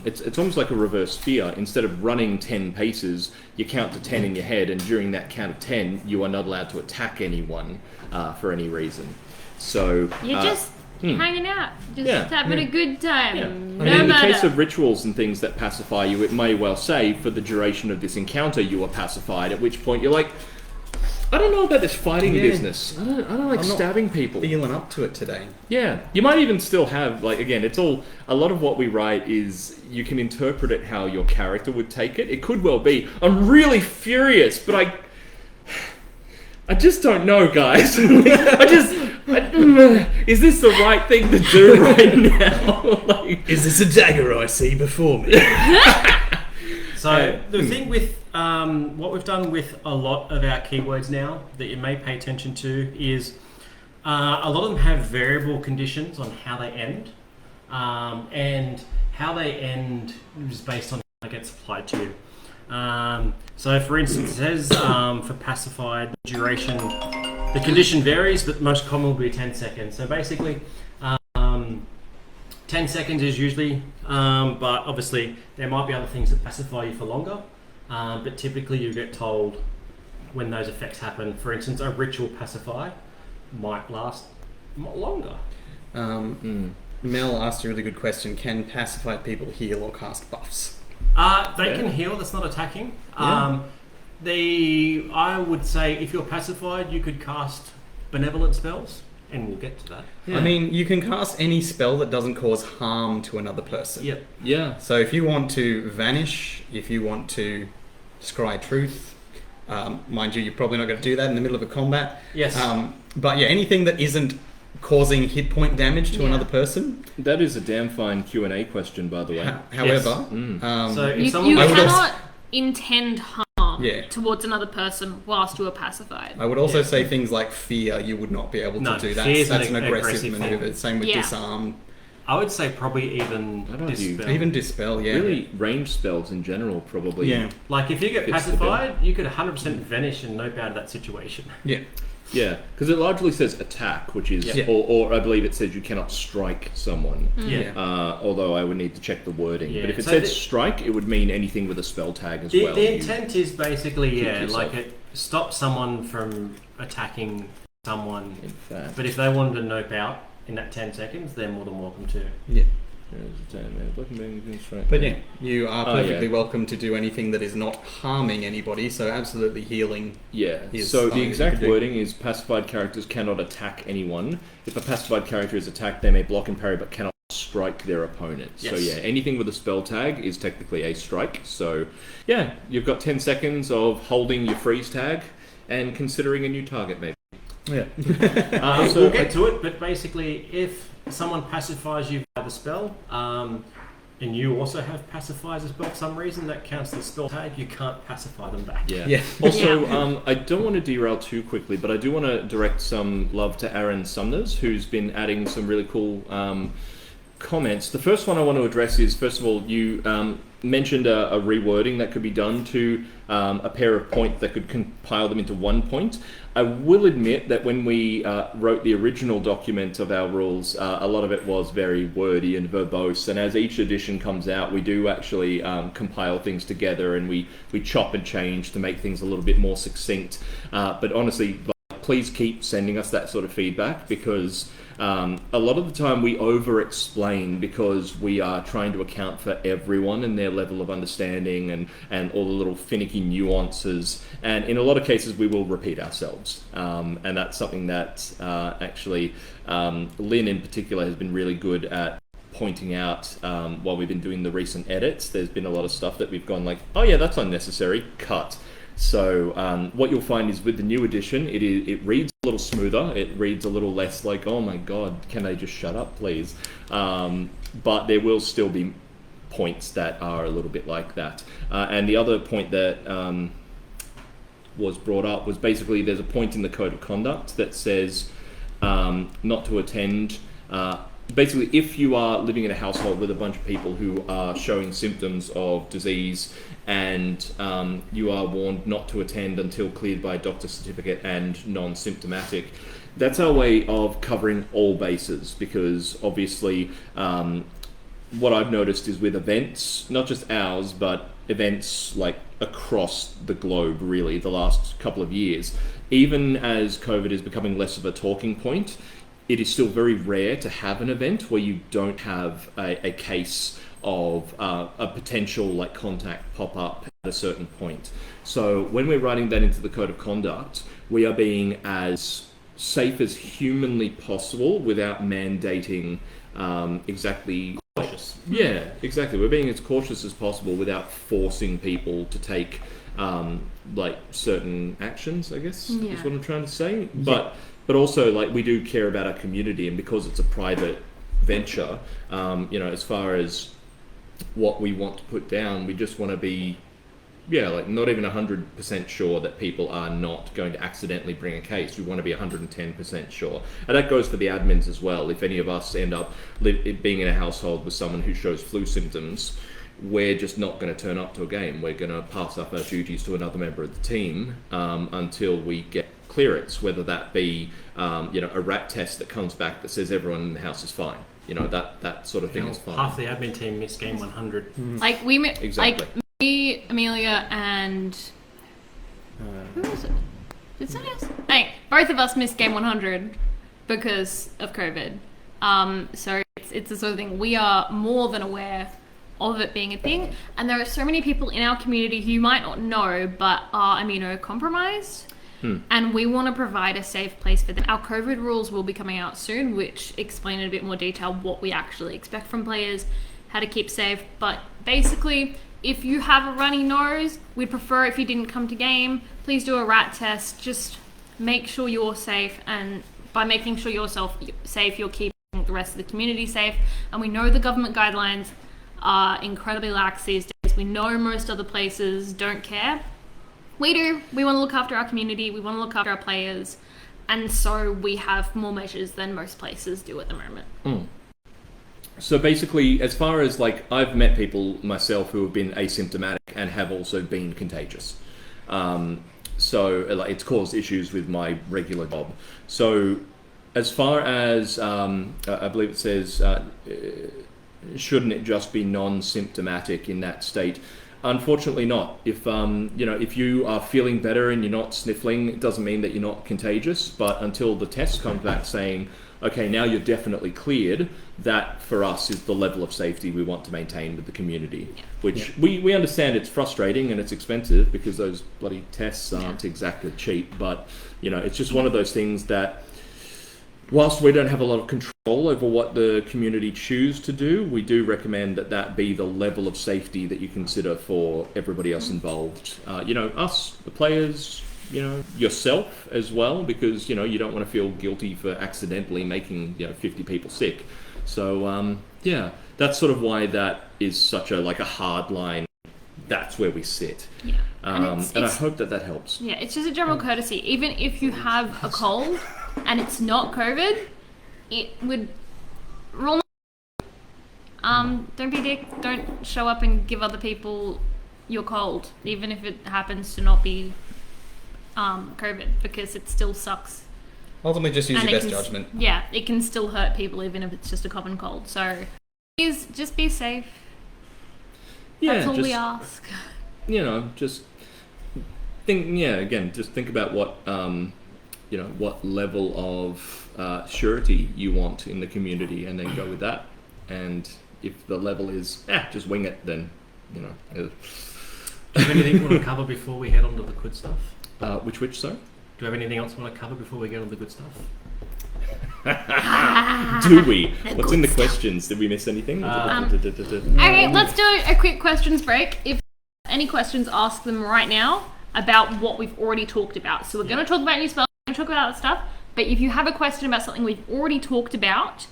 It's almost like a reverse fear. Instead of running 10 paces, you count to 10 in your head, and during that count of 10, you are not allowed to attack anyone for any reason. So You're just hanging out, just having a good time. Yeah. No And in the matter. case of rituals and things that pacify you, it may well say for the duration of this encounter you are pacified, at which point you're like, I don't know about this fighting business. I don't like I'm not stabbing people. Feeling up to it today. Yeah. You might even still have, like, again, it's all, a lot of what we write is, you can interpret it how your character would take it. It could well be, I'm really furious, but I just don't know, guys. Is this the right thing to do right now? Like, Is this a dagger I see before me? So the thing with what we've done with a lot of our keywords now that you may pay attention to is a lot of them have variable conditions on how they end, and how they end is based on how it gets applied to you. So for instance, it says for pacified, the duration, the condition varies, but most common will be 10 seconds. So basically 10 seconds is usually, but obviously there might be other things that pacify you for longer, but typically you get told when those effects happen. For instance, a ritual pacify might last longer. Mel asked a really good question. Can pacified people heal or cast buffs? They can heal, that's not attacking. I would say if you're pacified, you could cast benevolent spells, and we'll get to that. Yeah. I mean, you can cast any spell that doesn't cause harm to another person. Yep. yeah. So if you want to vanish, if you want to scry truth, mind you, you're probably not going to do that in the middle of a combat. Yes. But yeah, anything that isn't causing hit point damage to another person. That is a damn fine Q&A question, by the way. However, So if You someone cannot intend harm towards another person whilst you are pacified. I would also say things like fear, you would not be able to do that. fear's That's an an aggressive aggressive maneuver. thing. Same with Yeah. disarm. I would say probably even I don't know if you- dispel. Even dispel, yeah. Really, range spells in general probably. Yeah. Like if you get Fits the pacified, you could 100% vanish and nope out of that situation. Yeah. Yeah, because it largely says attack, which is, Yeah. or I believe it says you cannot strike someone. Yeah. Although I would need to check the wording. Yeah, But if it so said the- strike, it would mean anything with a spell tag as The, well. the You- intent is basically, keep yeah, yourself. like it stops someone from attacking someone. in fact. But if they wanted to nope out in that 10 seconds, they're more than welcome to. Yeah. But But yeah, you are perfectly welcome to do anything that is not harming anybody, so absolutely healing. Yeah, is so the something that you exact can do. wording is pacified characters cannot attack anyone. If a pacified character is attacked, they may block and parry but cannot strike their opponent. Yes. So yeah, anything with a spell tag is technically a strike. So yeah, you've got 10 seconds of holding your freeze tag and considering a new target maybe. Yeah. So We'll get to it, but basically, if someone pacifies you by the spell, and you also have pacify as a spell for some reason, that counts as spell tag, you can't pacify them back. Yeah. Yeah. Also, I don't want to derail too quickly, but I do want to direct some love to Aaron Sumners, who's been adding some really cool comments. The first one I want to address is, first of all, you mentioned a rewording that could be done to a pair of points that could compile them into one point. I will admit that when we wrote the original document of our rules, a lot of it was very wordy and verbose, and as each edition comes out, we do actually compile things together, and we chop and change to make things a little bit more succinct. But honestly, please keep sending us that sort of feedback, because a lot of the time we over-explain because we are trying to account for everyone and their level of understanding and all the little finicky nuances. And in a lot of cases, we will repeat ourselves. And that's something that actually Lynn in particular has been really good at pointing out while we've been doing the recent edits. There's been a lot of stuff that we've gone like, oh yeah, that's unnecessary, cut. So what you'll find is with the new edition, it reads a little smoother. It reads a little less like, oh my god, can they just shut up, please? But there will still be points that are a little bit like that. And the other point that was brought up was basically there's a point in the Code of Conduct that says not to attend. Basically, if you are living in a household with a bunch of people who are showing symptoms of disease and you are warned not to attend until cleared by a doctor's certificate and non-symptomatic, that's our way of covering all bases, because obviously what I've noticed is with events, not just ours, but events like across the globe really the last couple of years, even as COVID is becoming less of a talking point, it is still very rare to have an event where you don't have a case of a potential like contact pop up at a certain point. So when we're writing that into the Code of Conduct, we are being as safe as humanly possible without mandating exactly... Cautious. Yeah, exactly. We're being as cautious as possible without forcing people to take like certain actions, I guess, is what I'm trying to say. But also, like, we do care about our community, and because it's a private venture, as far as what we want to put down, we just want to be, not even 100% sure that people are not going to accidentally bring a case. We want to be 110% sure. And that goes for the admins as well. If any of us end up being in a household with someone who shows flu symptoms, we're just not going to turn up to a game. We're going to pass up our duties to another member of the team until we get clearance, whether that be a rat test that comes back that says everyone in the house is fine. That sort of thing is fine. Half the admin team missed game 100. Like we Exactly. like me, Amelia, and who was it? Did someone else? Hey, both of us missed game 100 because of COVID. So it's the sort of thing, we are more than aware of it being a thing, and there are so many people in our community who you might not know but are immunocompromised. And we want to provide a safe place for them. Our COVID rules will be coming out soon, which explain in a bit more detail what we actually expect from players, how to keep safe. But basically, if you have a runny nose, we'd prefer if you didn't come to game. Please do a rat test. Just make sure you're safe, and by making sure yourself safe, you're keeping the rest of the community safe. And we know the government guidelines are incredibly lax these days. We know most other places don't care. We do. We want to look after our community. We want to look after our players. And so we have more measures than most places do at the moment. So basically, as far as like, I've met people myself who have been asymptomatic and have also been contagious. So like, it's caused issues with my regular job. So as far as, I believe it says, shouldn't it just be non-symptomatic in that state? Unfortunately not. If if you are feeling better and you're not sniffling, it doesn't mean that you're not contagious. But until the test comes back saying, okay, now you're definitely cleared. That for us is the level of safety we want to maintain with the community, which we understand it's frustrating and it's expensive because those bloody tests aren't exactly cheap, but it's just one of those things that whilst we don't have a lot of control over what the community choose to do, we do recommend that be the level of safety that you consider for everybody else involved. Us, the players, yourself as well, because, you don't want to feel guilty for accidentally making, 50 people sick. So, that's sort of why that is such a hard line. That's where we sit. Yeah. And I hope that helps. Yeah, it's just a general courtesy. Even if you have a cold and it's not COVID, it would rule. Don't be a dick. Don't show up and give other people your cold, even if it happens to not be COVID, because it still sucks. Ultimately, just use your best judgment. Yeah, it can still hurt people even if it's just a common cold. So, please just be safe. Yeah, that's all we ask. Just think. Yeah, again, just think about what what level of surety you want in the community, and then go with that. And if the level is just wing it, then Do you have anything you want to cover before we head on to the good stuff? Which, sorry? Do you have anything else you want to cover before we get on to the good stuff? Do we? What's in the questions? Did we miss anything? Okay, let's do a quick questions break. If any questions, ask them right now about what we've already talked about. So we're going to talk about new spells, we're going to talk about other stuff, but if you have a question about something we've already talked about,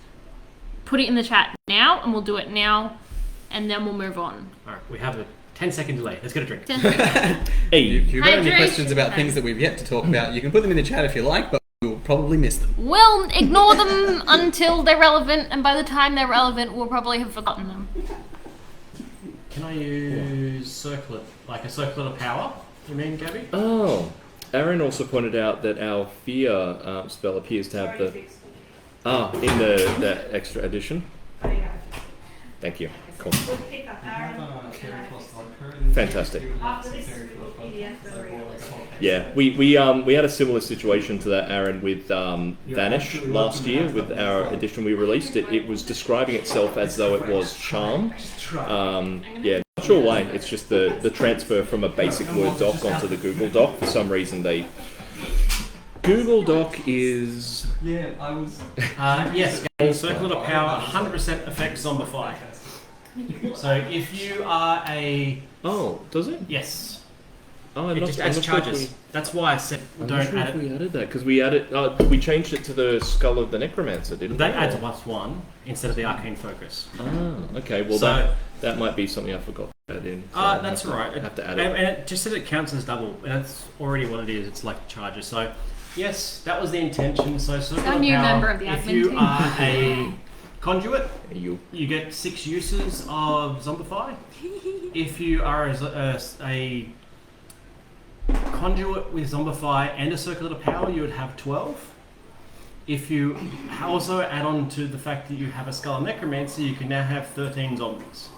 put it in the chat now, and we'll do it now, and then we'll move on. Alright, we have a 10-second delay. Let's get a drink. Hey, if you've got any questions about things that we've yet to talk about, you can put them in the chat if you like, but we'll probably miss them. We'll ignore them until they're relevant, and by the time they're relevant, we'll probably have forgotten them. Can I use circlet, like a circlet of power? You mean, Gabby? Oh, Aaron also pointed out that our fear spell appears to have in the extra edition. Thank you. Cool. Fantastic. Yeah, we had a similar situation to that, Aaron, with Vanish last year with our edition we released. It was describing itself as though it was Charm. Not sure why. It's just the transfer from a basic Word doc onto the Google Doc. For some reason, Google Doc is... Yeah, I was... yes, Circle of Power 100% affects Zombify. So if you are a... Oh, does it? Yes. Oh, it just adds charges. That's why I said don't add it. We added that because we changed it to the Skull of the Necromancer, didn't we? That adds +1 instead of the Arcane Focus. Ah, okay. Well, that might be something I forgot to add in. So that's right. I have to add it. And it just said it counts as double, and that's already what it is. It's like charges. So yes, that was the intention. So a new member of the admin if you team. are a conduit, you get 6 uses of Zombify. If you are a conduit with Zombify and a Circlet of Power, you would have 12. If you also add on to the fact that you have a Skull of Necromancer, you can now have 13 zombies.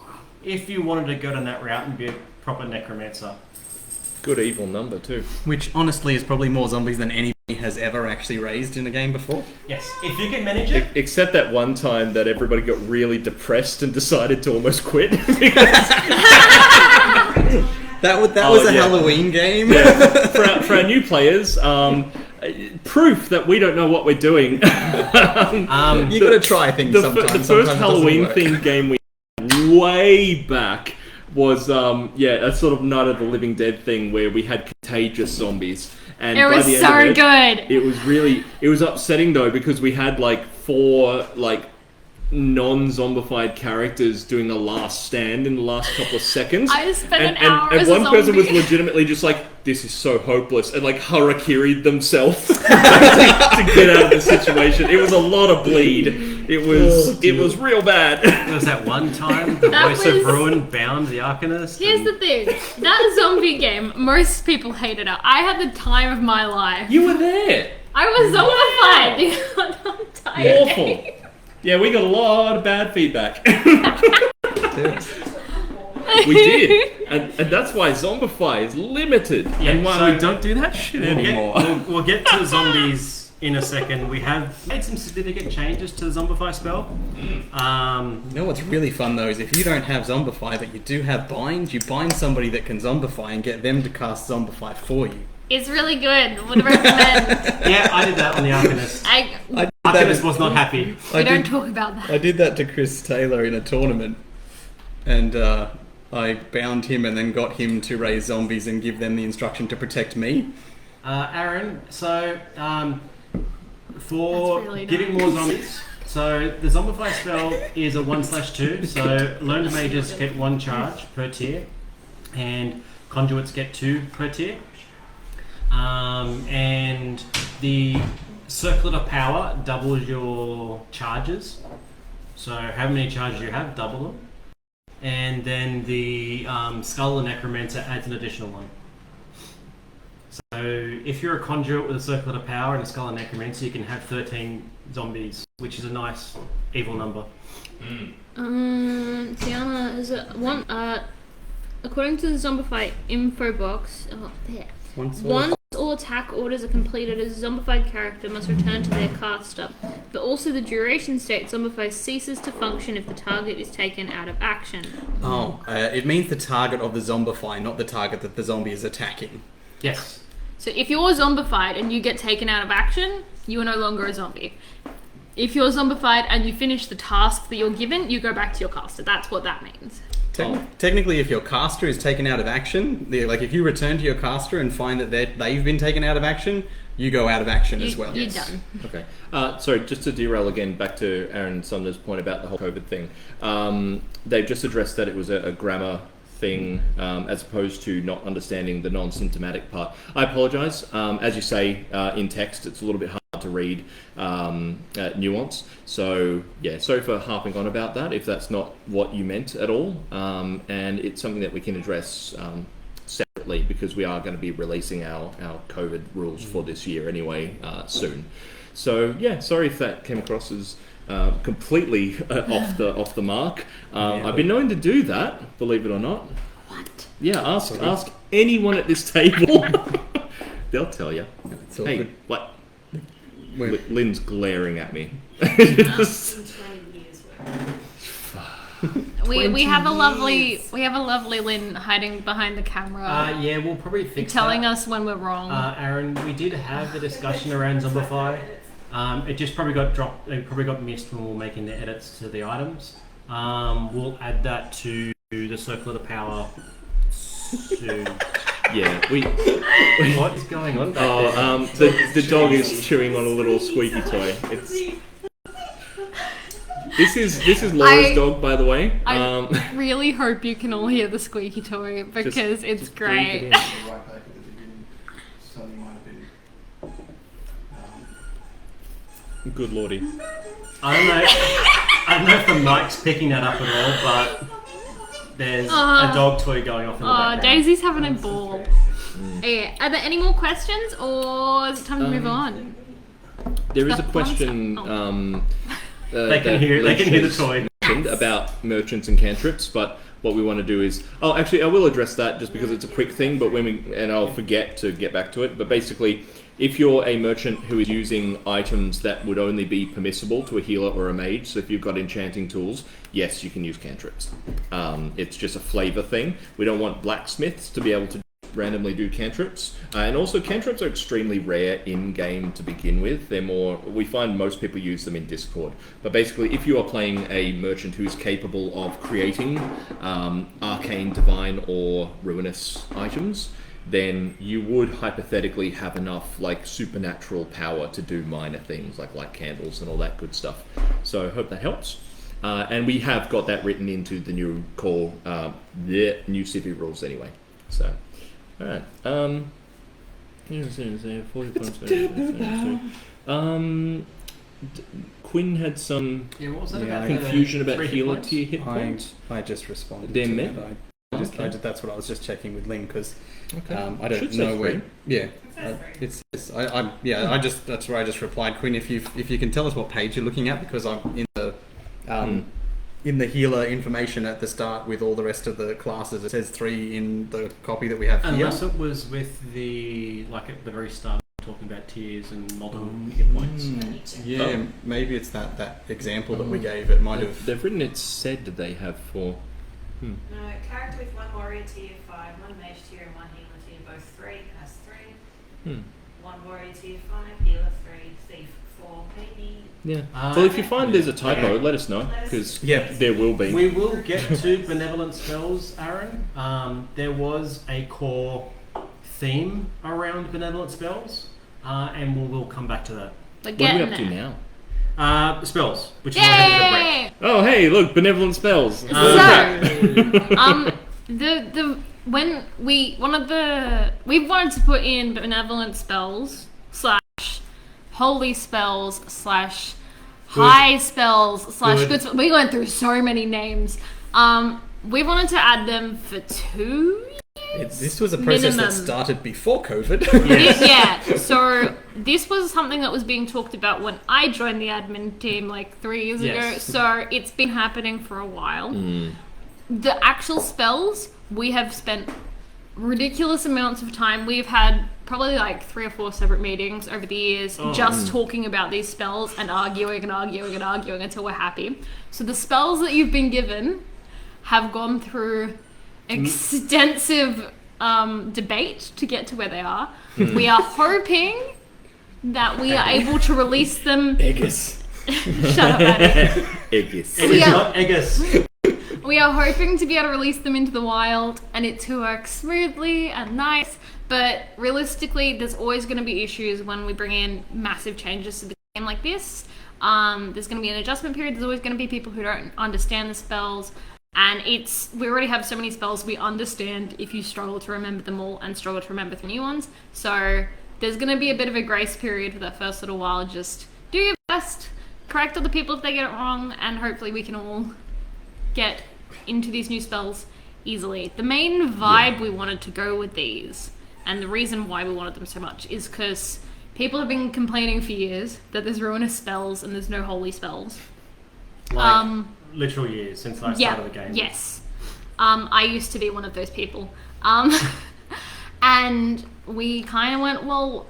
If you wanted to go down that route and be a proper Necromancer. Good evil number too. Which honestly is probably more zombies than anybody has ever actually raised in a game before. Yes, if you can manage it. Except that one time that everybody got really depressed and decided to almost quit. That was a Halloween game. Yeah. For our new players, proof that we don't know what we're doing. You got to try things sometimes. The first Halloween-themed game we had way back was a sort of Night of the Living Dead thing where we had contagious zombies. And it was so good. It was upsetting though because we had 4 non-zombified characters doing a last stand in the last couple of seconds. I spent an hour as and one a person was zombie. legitimately just this is so hopeless, and harakiri'd themselves to get out of the situation. It was a lot of bleed. It was real bad. There was that one time the voice of ruin bound the Arcanist. Here's the thing. That zombie game, most people hated it. I had the time of my life. You were there. I was zombified the entire Awful. game. Yeah, we got a lot of bad feedback. We did, and that's why Zombify is limited, Yeah, and why so we don't do that shit anymore. We'll get to zombies in a second. We have made some significant changes to the Zombify spell. You know what's really fun though is if you don't have Zombify but you do have Bind, you bind somebody that can Zombify and get them to cast Zombify for you. It's really good. Would recommend. Yeah, I did that on the Arcanist. Arcanist was not happy. We don't talk about that. I did that to Chris Taylor in a tournament, and I bound him and then got him to raise zombies and give them the instruction to protect me. Aaron, so for really giving more zombies, so the Zombify spell is a 1/2, so learned mages get 1 charge per tier, and conduits get 2 per tier. And the Circlet of Power doubles your charges. So how many charges you have, double them. And then the Skull of Necromancer adds an additional 1. So if you're a conduit with a Circlet of Power and a Skull of Necromancer, you can have 13 zombies, which is a nice evil number. Tiana, is it one? According to the Zombify info box, once all attack orders are completed, a zombified character must return to their caster. But also the duration state Zombify ceases to function if the target is taken out of action. It means the target of the Zombify, not the target that the zombie is attacking. Yes. So if you're zombified and you get taken out of action, you are no longer a zombie. If you're zombified and you finish the task that you're given, you go back to your caster. That's what that means. Technically, if your caster is taken out of action, like if you return to your caster and find that they've been taken out of action, you go out of action as well. You're done. Okay. Sorry, just to derail again back to Aaron Sumner's point about the whole COVID thing. They've just addressed that it was a grammar thing as opposed to not understanding the non-symptomatic part. I apologise. As you say, in text, it's a little bit hard to read nuance. So, yeah, sorry for harping on about that if that's not what you meant at all. And it's something that we can address separately because we are going to be releasing our COVID rules for this year anyway soon. So, yeah, sorry if that came across as completely off the mark. I've been known to do that, believe it or not. What? Yeah, ask anyone at this table. They'll tell you. Hey, good. what? Lynn's glaring at me. We have a lovely Lynn hiding behind the camera. Yeah, we'll probably fix telling that. us when we're wrong. Aaron, we did have the discussion around Zombify. It just probably got dropped. It probably got missed when we were making the edits to the items. We'll add that to the Circle of the Power soon. Yeah, What is going on? The dog is chewing on a little squeaky toy. This is Laura's dog, by the way. I really hope you can all hear the squeaky toy because it's great. Good lordy. I don't know if the mic's picking that up at all, but there's a dog toy going off in the background. Daisy's having a ball. Yeah. Are there any more questions, or is it time to move on? There is a question. They can hear the toy about merchants and cantrips, but what we want to do is actually I will address that just because it's a quick thing, but I'll forget to get back to it. But basically, if you're a merchant who is using items that would only be permissible to a healer or a mage, so if you've got enchanting tools, yes, you can use cantrips. It's just a flavor thing. We don't want blacksmiths to be able to randomly do cantrips, and also cantrips are extremely rare in game to begin with. We find most people use them in Discord, but basically if you are playing a merchant who is capable of creating arcane, divine or ruinous items, then you would hypothetically have enough like supernatural power to do minor things like light candles and all that good stuff. So I hope that helps. And we have got that written into the new core, the new city rules anyway. So alright. Quinn had some confusion about healer tier hit points. I just responded They're to met? that. That's what I was just checking with Lynn because I don't Should know say where. free. Yeah, that's where I just replied, Quinn. If you can tell us what page you're looking at, because I'm in the healer information at the start with all the rest of the classes. It says 3 in the copy that we have here. Unless it was with at the very start talking about tiers and multiple hit points. Yeah, maybe it's that example that we gave. It might have. They've written it said they have for. No, character with 1 warrior tier 5, 1 mage tier, and 1 healer tier, both 3, has 3. 1 warrior tier 5, healer 3, thief 4, maybe. Yeah. Well, if you find there's a typo, let us know, because there will be. We will get to benevolent spells, Aaron. There was a core theme around benevolent spells, and we'll come back to that. What are we up to now? Spells, which is what Oh, hey, look, benevolent spells. We've wanted to put in benevolent spells / holy spells / high spells / good spells. We went through so many names. We wanted to add them for 2 years. This was a process minimum. that started before COVID. So this was something that was being talked about when I joined the admin team like 3 years ago. So it's been happening for a while. The actual spells, we have spent ridiculous amounts of time. We've had probably like 3 or 4 separate meetings over the years just talking about these spells and arguing until we're happy. So the spells that you've been given have gone through extensive debate to get to where they are. We are hoping that we are able to release them. Eggers. Shut up, Addy. Eggers. It is not Eggers. We are hoping to be able to release them into the wild and it to work smoothly and nice, but realistically there's always going to be issues when we bring in massive changes to the game like this. There's going to be an adjustment period. There's always going to be people who don't understand the spells, and we already have so many spells. We understand if you struggle to remember them all and struggle to remember the new ones. So there's going to be a bit of a grace period for that first little while. Just do your best, correct other people if they get it wrong, and hopefully we can all get into these new spells easily. The main vibe we wanted to go with these, and the reason why we wanted them so much, is because people have been complaining for years that there's ruinous spells and there's no holy spells. Literal years since I started the game. Yes. I used to be one of those people. And we kind of went, well...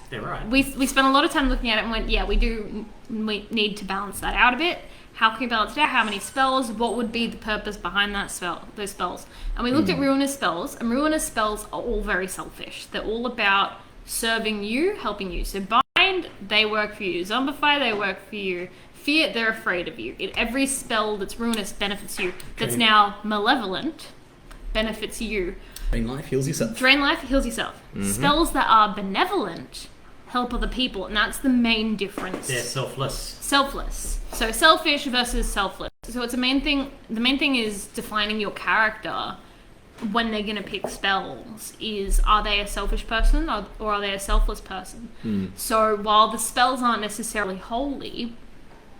They're right. We spent a lot of time looking at it and went, we need to balance that out a bit. How can we balance it out? How many spells? What would be the purpose behind those spells? And we looked at ruinous spells, and ruinous spells are all very selfish. They're all about serving you, helping you. So bind, they work for you. Zombify, they work for you. Fear, they're afraid of you. Every spell that's ruinous benefits you. That's now malevolent benefits you. Drain life, heals yourself. Drain life, heals yourself. Spells that are benevolent help other people, and that's the main difference. They're selfless. Selfless. So selfish versus selfless. So it's the main thing is defining your character when they're going to pick spells. Are they a selfish person or are they a selfless person? So while the spells aren't necessarily holy,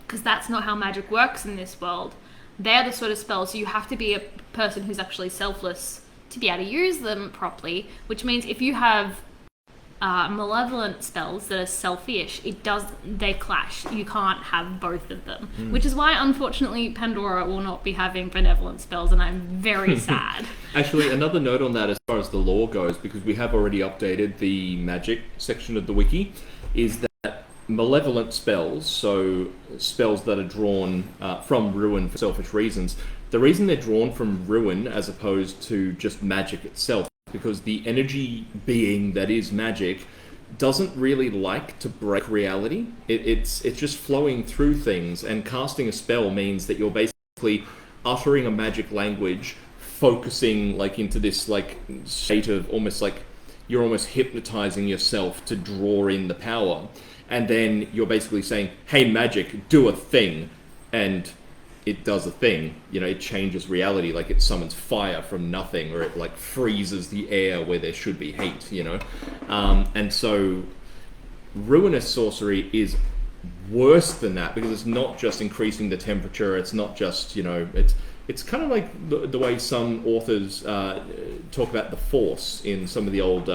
because that's not how magic works in this world, they're the sort of spells you have to be a person who's actually selfless to be able to use them properly, which means if you have malevolent spells that are selfish, they clash. You can't have both of them, which is why unfortunately Pandora will not be having benevolent spells, and I'm very sad. Actually, another note on that as far as the lore goes, because we have already updated the magic section of the wiki, is that malevolent spells, so spells that are drawn from ruin for selfish reasons, the reason they're drawn from ruin as opposed to just magic itself, because the energy being that is magic doesn't really like to break reality. It's just flowing through things, and casting a spell means that you're basically uttering a magic language, focusing like into this like state of almost like you're almost hypnotizing yourself to draw in the power, and then you're basically saying, hey magic, do a thing, and it does a thing. It changes reality, like it summons fire from nothing, or it like freezes the air where there should be heat, and so ruinous sorcery is worse than that, because it's not just increasing the temperature, it's not just, it's kind of like the way some authors talk about the Force in some of the old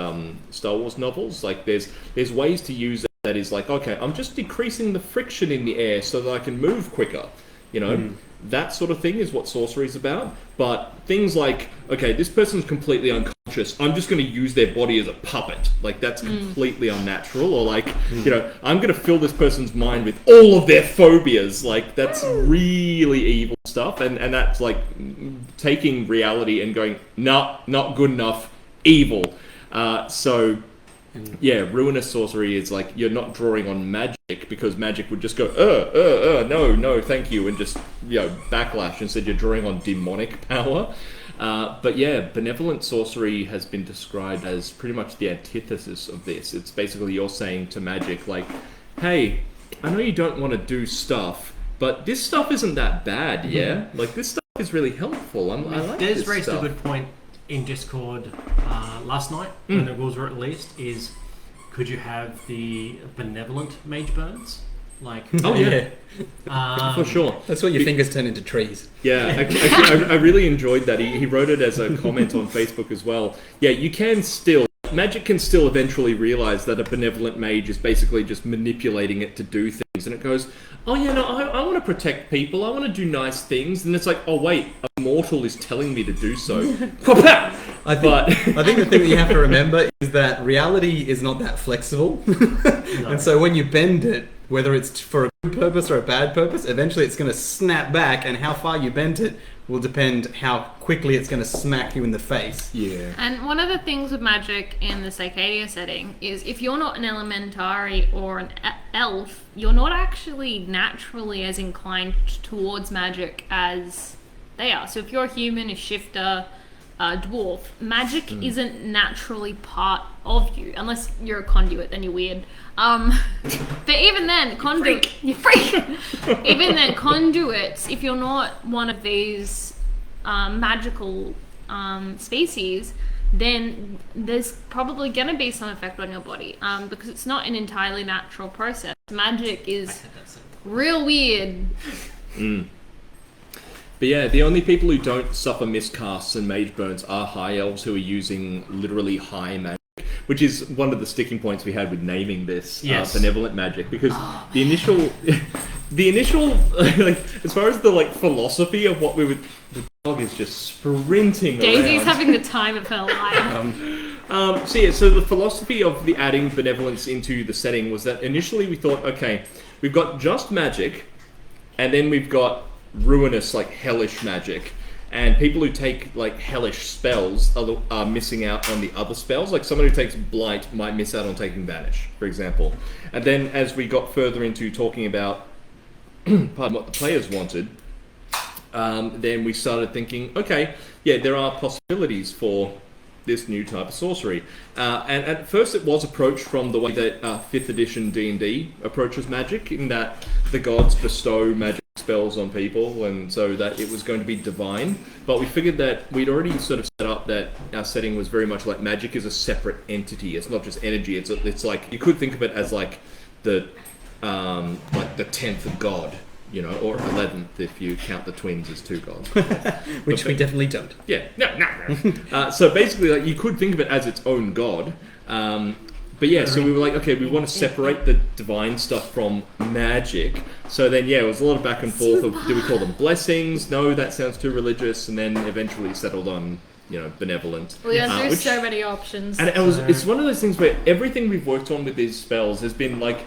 Star Wars novels. Like there's ways to use it that is like, okay, I'm just decreasing the friction in the air so that I can move quicker. That sort of thing is what sorcery is about. But things like, okay, this person's completely unconscious conscious, I'm just going to use their body as a puppet. Like, that's completely unnatural. Or like, you know, I'm going to fill this person's mind with all of their phobias. Like, that's really evil stuff. And that's like taking reality and going, nah, not good enough, evil. So yeah, ruinous sorcery is like, you're not drawing on magic, because magic would just go, no, thank you, and just, you know, backlash. Instead, you're drawing on demonic power. But yeah, benevolent sorcery has been described as pretty much the antithesis of this. It's basically you're saying to magic, like, hey, I know you don't want to do stuff, but this stuff isn't that bad, yeah? Like, this stuff is really helpful. I like Des this raised stuff. a good point in Discord last night, when the rules were released, is could you have the benevolent mage burns? Like, Oh yeah, for sure. That's what your fingers turn into trees. Yeah, I really enjoyed that. He wrote it as a comment on Facebook as well. Yeah, you can still... Magic can still eventually realize that a benevolent mage is basically just manipulating it to do things. And it goes, oh yeah, no, I want to protect people. I want to do nice things. And it's like, oh wait, a mortal is telling me to do so. I think the thing that you have to remember is that reality is not that flexible. And so when you bend it, whether it's for a good purpose or a bad purpose, eventually it's going to snap back, and how far you bent it will depend how quickly it's going to smack you in the face. Yeah. And one of the things with magic in the Scy'kadia setting is if you're not an elementary or an elf, you're not actually naturally as inclined towards magic as they are. So if you're a human, a shifter, a dwarf, magic isn't naturally part of you, unless you're a conduit, then you're weird. But even then, you're freak. Even then, conduits, if you're not one of these magical species, then there's probably going to be some effect on your body, because it's not an entirely natural process. Magic is real weird. But yeah, the only people who don't suffer miscasts and mage burns are high elves who are using literally high magic, which is one of the sticking points we had with naming this benevolent magic, because the initial like, as far as the like philosophy of what we would, the dog is just sprinting Daisy's around. having the time of her life. So the philosophy of the adding benevolence into the setting was that initially we thought, okay, we've got just magic, and then we've got ruinous, like hellish magic, and people who take like hellish spells are missing out on the other spells. Like someone who takes blight might miss out on taking banish, for example. And then as we got further into talking about what the players wanted, then we started thinking, okay, yeah, there are possibilities for this new type of sorcery. And at first it was approached from the way that 5th edition D&D approaches magic, in that the gods bestow magic spells on people, and so that it was going to be divine. But we figured that we'd already sort of set up that our setting was very much like magic is a separate entity. It's not just energy. It's like, you could think of it as like the 10th god, you know, or 11th if you count the twins as two gods. Which we definitely don't. Yeah, no. So basically, like, you could think of it as its own god. But yeah, so we were like, okay, we want to separate the divine stuff from magic. So then, yeah, it was a lot of back and forth of, do we call them blessings? No, that sounds too religious. And then eventually settled on, you know, benevolent. Well, yeah, there's so many options. And it's one of those things where everything we've worked on with these spells has been like...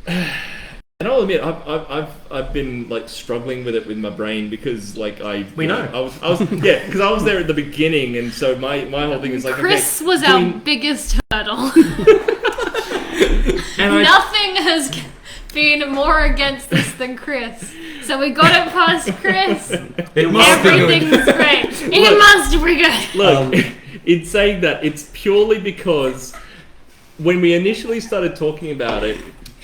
And I'll admit, I've been like struggling with it with my brain, because like I was because I was there at the beginning, and so my whole thing is like, Chris was our biggest hurdle. And nothing has been more against this than Chris. So we got it past Chris. Everything's great. It must be good. Look, in saying that, it's purely because when we initially started talking about it,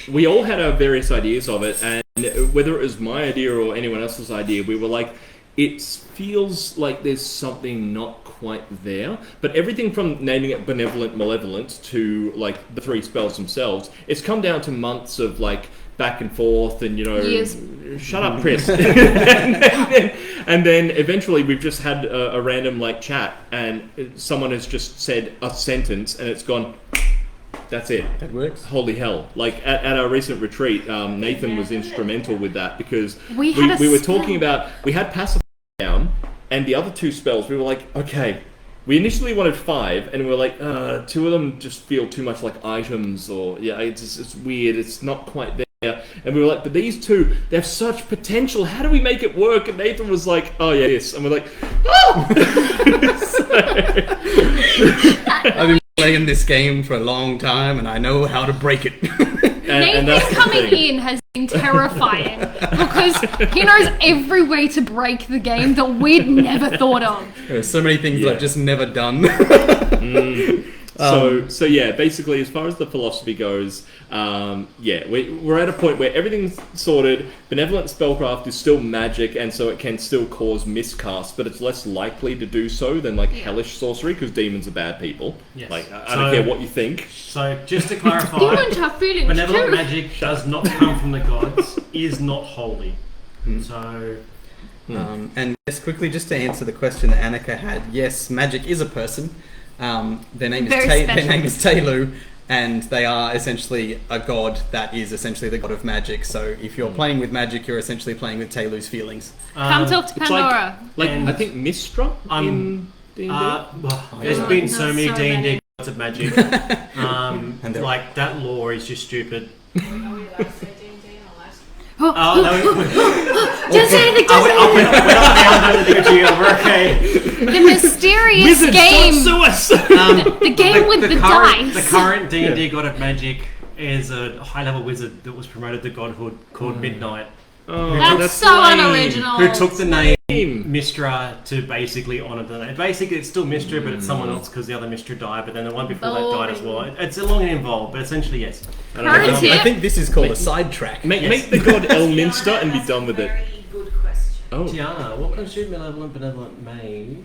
we all had our various ideas of it, and whether it was my idea or anyone else's idea, we were like, it feels like there's something not quite there. But everything from naming it benevolent, malevolent to like the 3 spells themselves, it's come down to months of like back and forth, and you know, years. Shut up, Chris. and then eventually we've just had a random like chat, and someone has just said a sentence, and it's gone. That's it. That works. Holy hell. Like, at our recent retreat, Nathan was instrumental with that, because we were talking about, we had Pacify down, and the other 2 spells, we were like, okay, we initially wanted 5, and we were like, 2 of them just feel too much like items, or it's weird. It's not quite there. And we were like, but these 2, they have such potential. How do we make it work? And Nathan was like, oh yeah, this. And we're like, oh! I've been playing this game for a long time, and I know how to break it. Nathan coming in has been terrifying because he knows every way to break the game that we'd never thought of. There's so many things I've just never done. So yeah, basically, as far as the philosophy goes, we're at a point where everything's sorted. Benevolent spellcraft is still magic, and so it can still cause miscast, but it's less likely to do so than like hellish sorcery, because demons are bad people. Yes. Like I don't care what you think. So just to clarify, demons have feelings benevolent too. magic does not come from the gods, is not holy. So. And just quickly, just to answer the question that Annika had, yes, magic is a person. Their name is Telu, and they are essentially a god that is essentially the god of magic. So if you're playing with magic, you're essentially playing with Telu's feelings. Come talk to Pandora. Like I think Mistra in D&D. There's been so many D&D gods of magic. And like that lore is just stupid. Are we allowed to say D&D or less? Don't say anything, We're okay. The mysterious game. The game with the dice. The current D&D god of magic is a high-level wizard that was promoted to godhood called Midnight. Oh, that's so unoriginal. Who took the name Mistra to basically honour the name. Basically, it's still Mistra, but it's someone else because the other Mistra died, but then the one before that died as well. It's a long and involved, but essentially, yes. I think this is called a sidetrack. Make the god Elminster and be done with it. Very good question. Oh. Tiana, what constitutes benevolent mage?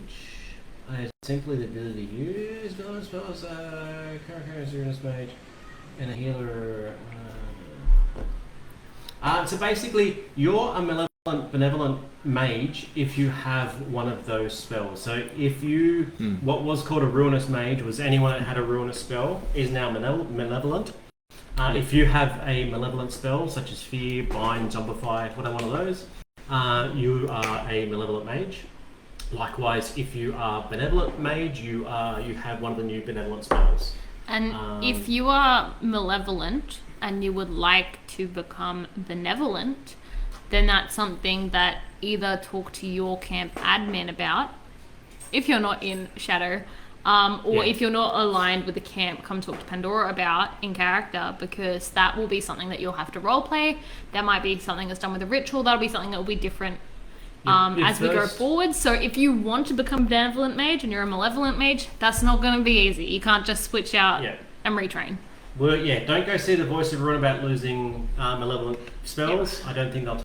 I simply the ability to use bonus spells, current mage, and a healer. So basically, you're a benevolent mage if you have one of those spells. So if you, what was called a ruinous mage was anyone that had a ruinous spell is now malevolent. If you have a malevolent spell such as fear, bind, zombify, whatever one of those, you are a malevolent mage. Likewise, if you are benevolent mage, you have one of the new benevolent spells. And if you are malevolent and you would like to become benevolent, then that's something that either talk to your camp admin about, if you're not in Shadow, or if you're not aligned with the camp, come talk to Pandora about in character, because that will be something that you'll have to roleplay. That might be something that's done with a ritual. That'll be something that will be different as we go forward. So if you want to become benevolent mage and you're a malevolent mage, that's not going to be easy. You can't just switch out and retrain. Well, don't go see the Voice of Ruin about losing malevolent spells. I don't think they'll.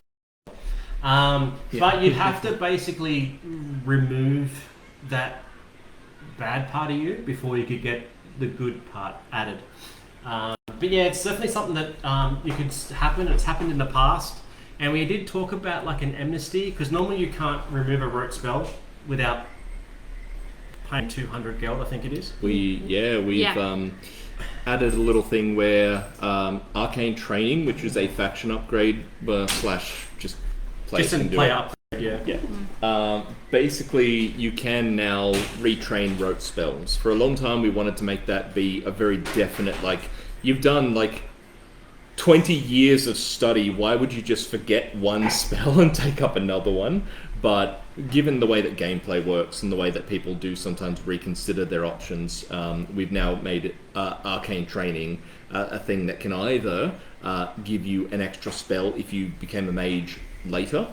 But you'd have to basically remove that bad part of you before you could get the good part added. But yeah, it's definitely something that you could happen. It's happened in the past, and we did talk about like an amnesty, because normally you can't remove a rote spell without paying 200 geld, I think it is. We've added a little thing where arcane training, which is a faction upgrade slash just players can do play it. Upgrade, Basically, you can now retrain rote spells. For a long time, we wanted to make that be a very definite, like, you've done, like, 20 years of study, why would you just forget one spell and take up another one? But given the way that gameplay works and the way that people do sometimes reconsider their options, we've now made it, arcane training a thing that can either give you an extra spell if you became a mage later,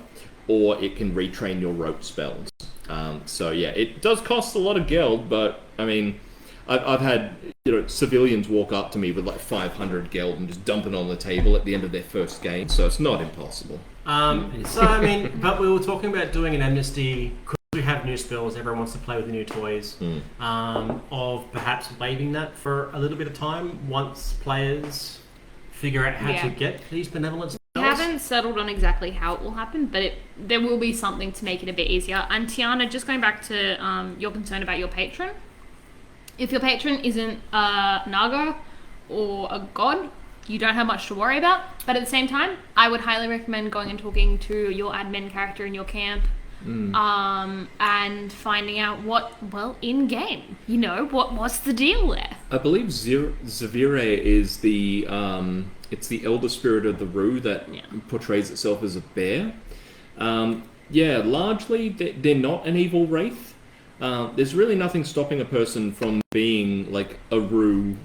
or it can retrain your rote spells. So yeah, it does cost a lot of geld, but I mean, I've had civilians walk up to me with like 500 geld and just dump it on the table at the end of their first game, so it's not impossible. So I mean, but we were talking about doing an amnesty because we have new spells, everyone wants to play with the new toys, of perhaps waiving that for a little bit of time once players figure out how to get these benevolent spells. We haven't settled on exactly how it will happen, but there will be something to make it a bit easier. And Tiana, just going back to your concern about your patron, if your patron isn't a Naga or a god, you don't have much to worry about. But at the same time, I would highly recommend going and talking to your admin character in your camp and finding out in game, what's the deal there. I believe Zavire is it's the elder spirit of the Rue that portrays itself as a bear. Largely they're not an evil wraith. There's really nothing stopping a person from being like a Rue,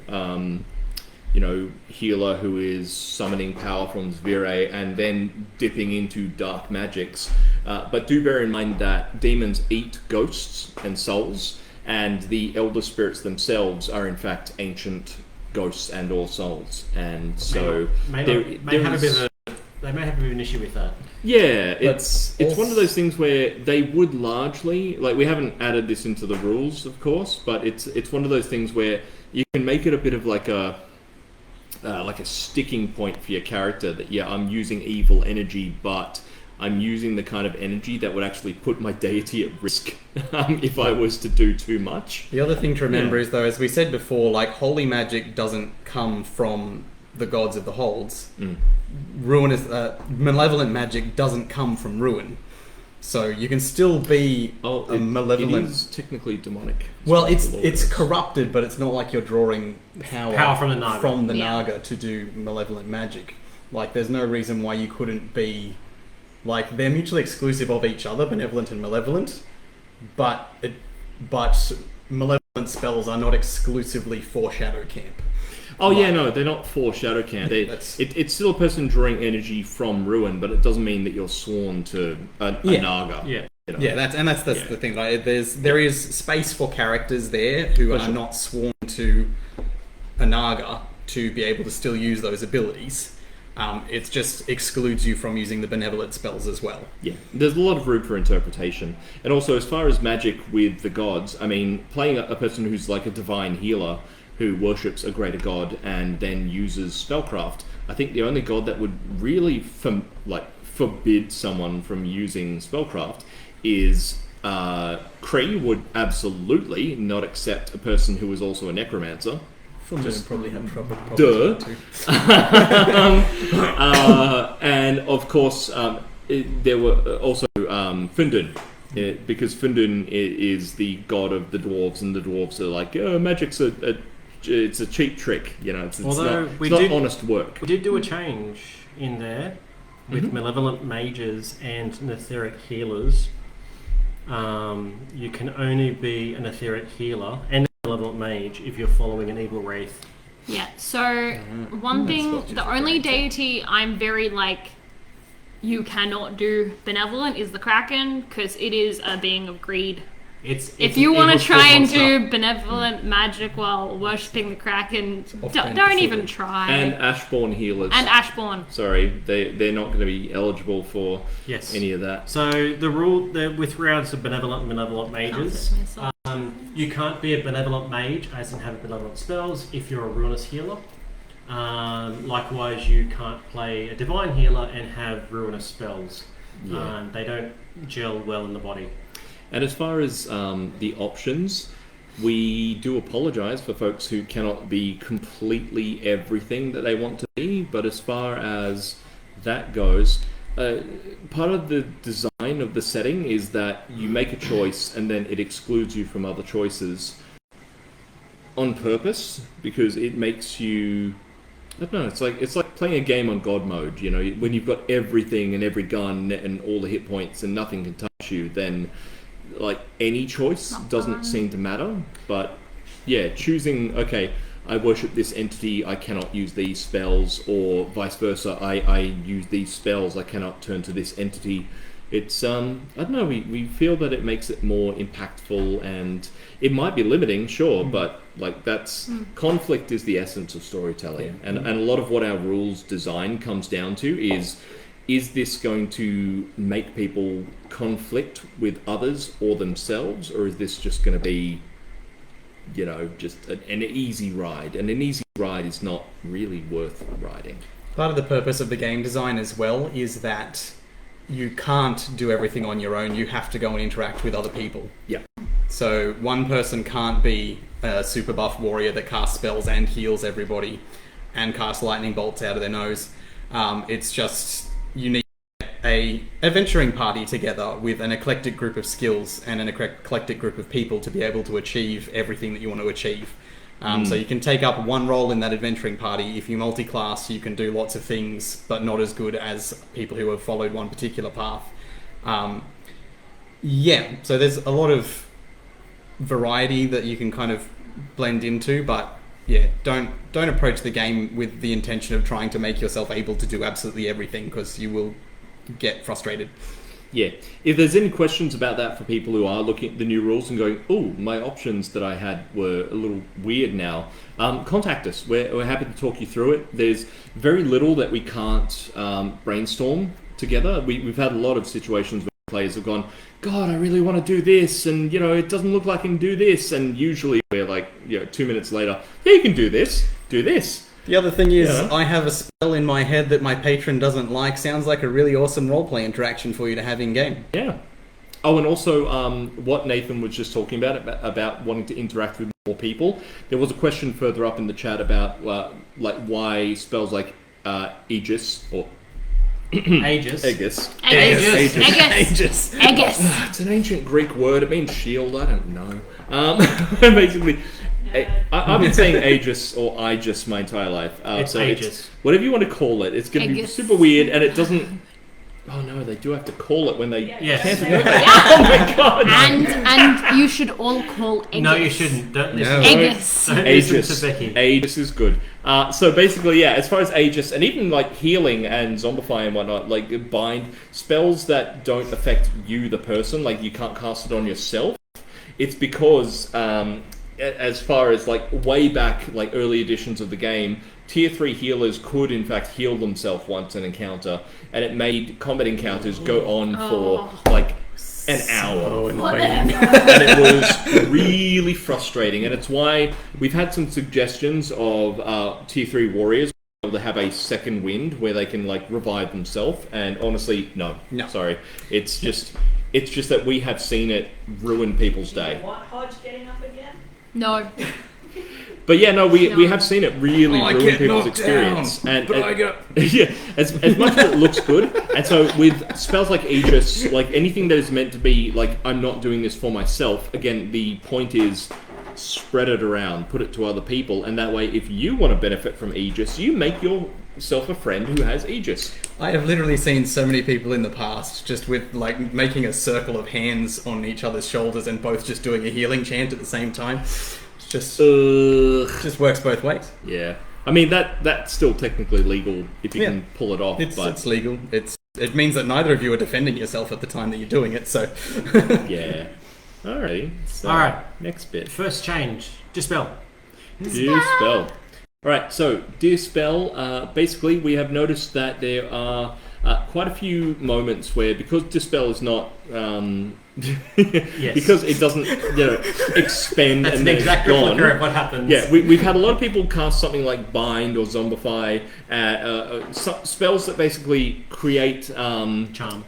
healer who is summoning power from Zavire and then dipping into dark magics. But do bear in mind that demons eat ghosts and souls, and the elder spirits themselves are in fact ancient ghosts and or souls. And so they may have a bit of an issue with that. Yeah, it's one of those things where they would largely, like, we haven't added this into the rules, of course, but it's one of those things where you can make it a bit of like a sticking point for your character that, I'm using evil energy, but I'm using the kind of energy that would actually put my deity at risk if I was to do too much. The other thing to remember is, though, as we said before, like, holy magic doesn't come from the gods of the holds. Malevolent magic doesn't come from ruin. So you can still be a malevolent... It is technically demonic. Well, it's corrupted, but it's not like you're drawing power from the Naga to do malevolent magic. Like, there's no reason why you couldn't be... Like, they're mutually exclusive of each other, benevolent and malevolent, but malevolent spells are not exclusively for Shadow Camp. They're not for Shadow Camp. It's still a person drawing energy from ruin, but it doesn't mean that you're sworn to a Naga. Yeah. That's the thing. Right? There is space for characters there who are not sworn to a Naga to be able to still use those abilities. It just excludes you from using the benevolent spells as well. Yeah, there's a lot of room for interpretation. And also, as far as magic with the gods, I mean, playing a person who's like a divine healer who worships a greater god and then uses spellcraft, I think the only god that would really forbid someone from using spellcraft is Kree would absolutely not accept a person who is also a necromancer. Just probably have trouble. Duh. And of course, there were also Fundun, because Fundun is the god of the dwarves, and the dwarves are like, magic's it's a cheap trick, it's not honest work. We did do a change in there with malevolent mages and etheric healers. You can only be an etheric healer and malevolent mage if you're following an evil wraith. Yeah, so one thing, the only deity I'm very you cannot do benevolent is the Kraken, because it is a being of greed. If you want to try and do benevolent magic while worshipping the Kraken, don't even try. And Ashbourne healers. Sorry, they're not going to be eligible for any of that. So the rule with regards to benevolent mages, you can't be a benevolent mage, as in have benevolent spells, if you're a ruinous healer. Likewise, you can't play a divine healer and have ruinous spells. They don't gel well in the body. And as far as the options, we do apologise for folks who cannot be completely everything that they want to be, but as far as that goes, part of the design of the setting is that you make a choice and then it excludes you from other choices on purpose, because it makes you... I don't know, it's like playing a game on God mode, when you've got everything and every gun and all the hit points and nothing can touch you, then... any choice doesn't seem to matter, but choosing, I worship this entity, I cannot use these spells, or vice versa, I use these spells, I cannot turn to this entity. It's, I don't know, we feel that it makes it more impactful, and it might be limiting, sure, but conflict is the essence of storytelling, and a lot of what our rules design comes down to is this going to make people conflict with others or themselves, or is this just going to be, just an easy ride? And an easy ride is not really worth riding. Part of the purpose of the game design as well is that you can't do everything on your own. You have to go and interact with other people. Yeah. So one person can't be a super buff warrior that casts spells and heals everybody and casts lightning bolts out of their nose. It's just... you need a adventuring party together with an eclectic group of skills and an eclectic group of people to be able to achieve everything that you want to achieve. So you can take up one role in that adventuring party. If you multi-class, you can do lots of things, but not as good as people who have followed one particular path. So there's a lot of variety that you can kind of blend into, but don't approach the game with the intention of trying to make yourself able to do absolutely everything, because you will get frustrated. Yeah. If there's any questions about that for people who are looking at the new rules and going, oh, my options that I had were a little weird now, contact us. We're happy to talk you through it. There's very little that we can't brainstorm together. We've had a lot of situations where players have gone, God, I really want to do this, and it doesn't look like I can do this, and usually we're like, 2 minutes later, yeah, you can do this. The other thing is, I have a spell in my head that my patron doesn't like. Sounds like a really awesome roleplay interaction for you to have in game. Yeah. Oh, and also what Nathan was just talking about wanting to interact with more people. There was a question further up in the chat about why spells like Aegis or Aegis. Aegis. It's an ancient Greek word. It means shield. I don't know. Basically, I've been saying Aegis or Aegis my entire life. It's Aegis. Whatever you want to call it. It's going to be super weird, and it doesn't. Oh no, they do have to call it when they. Yes. Oh my god. And you should all call Aegis. No, you shouldn't. Don't listen. Aegis. Don't Aegis. listen to Becky. Aegis is good. So basically, as far as Aegis, and even like healing and zombify and whatnot, like bind, spells that don't affect you, the person, like you can't cast it on yourself, it's because, as far as like way back, like early editions of the game, Tier 3 healers could in fact heal themselves once an encounter, and it made combat encounters go on for like an hour. And it was really frustrating, and it's why we've had some suggestions of Tier 3 warriors able to have a second wind where they can like revive themselves, and honestly, no. Sorry. It's just that we have seen it ruin people's day. You want Hodge getting up again? No. But we have seen it really ruin people's experience. As much as it looks good, and so with spells like Aegis, like anything that is meant to be like, I'm not doing this for myself, again, the point is spread it around, put it to other people, and that way if you want to benefit from Aegis, you make yourself a friend who has Aegis. I have literally seen so many people in the past just with like making a circle of hands on each other's shoulders and both just doing a healing chant at the same time. Just works both ways. Yeah, I mean that's still technically legal if you can pull it off. It's legal. It means that neither of you are defending yourself at the time that you're doing it. So yeah. Alrighty. So, all right. Next bit. First change. Dispel. Dispel. Alright, so Dispel, basically we have noticed that there are quite a few moments where, because Dispel is not, because it doesn't, expend That's and then an exact it's gone. replica of what happens. Yeah, we've had a lot of people cast something like Bind or Zombify, spells that basically create... Charm.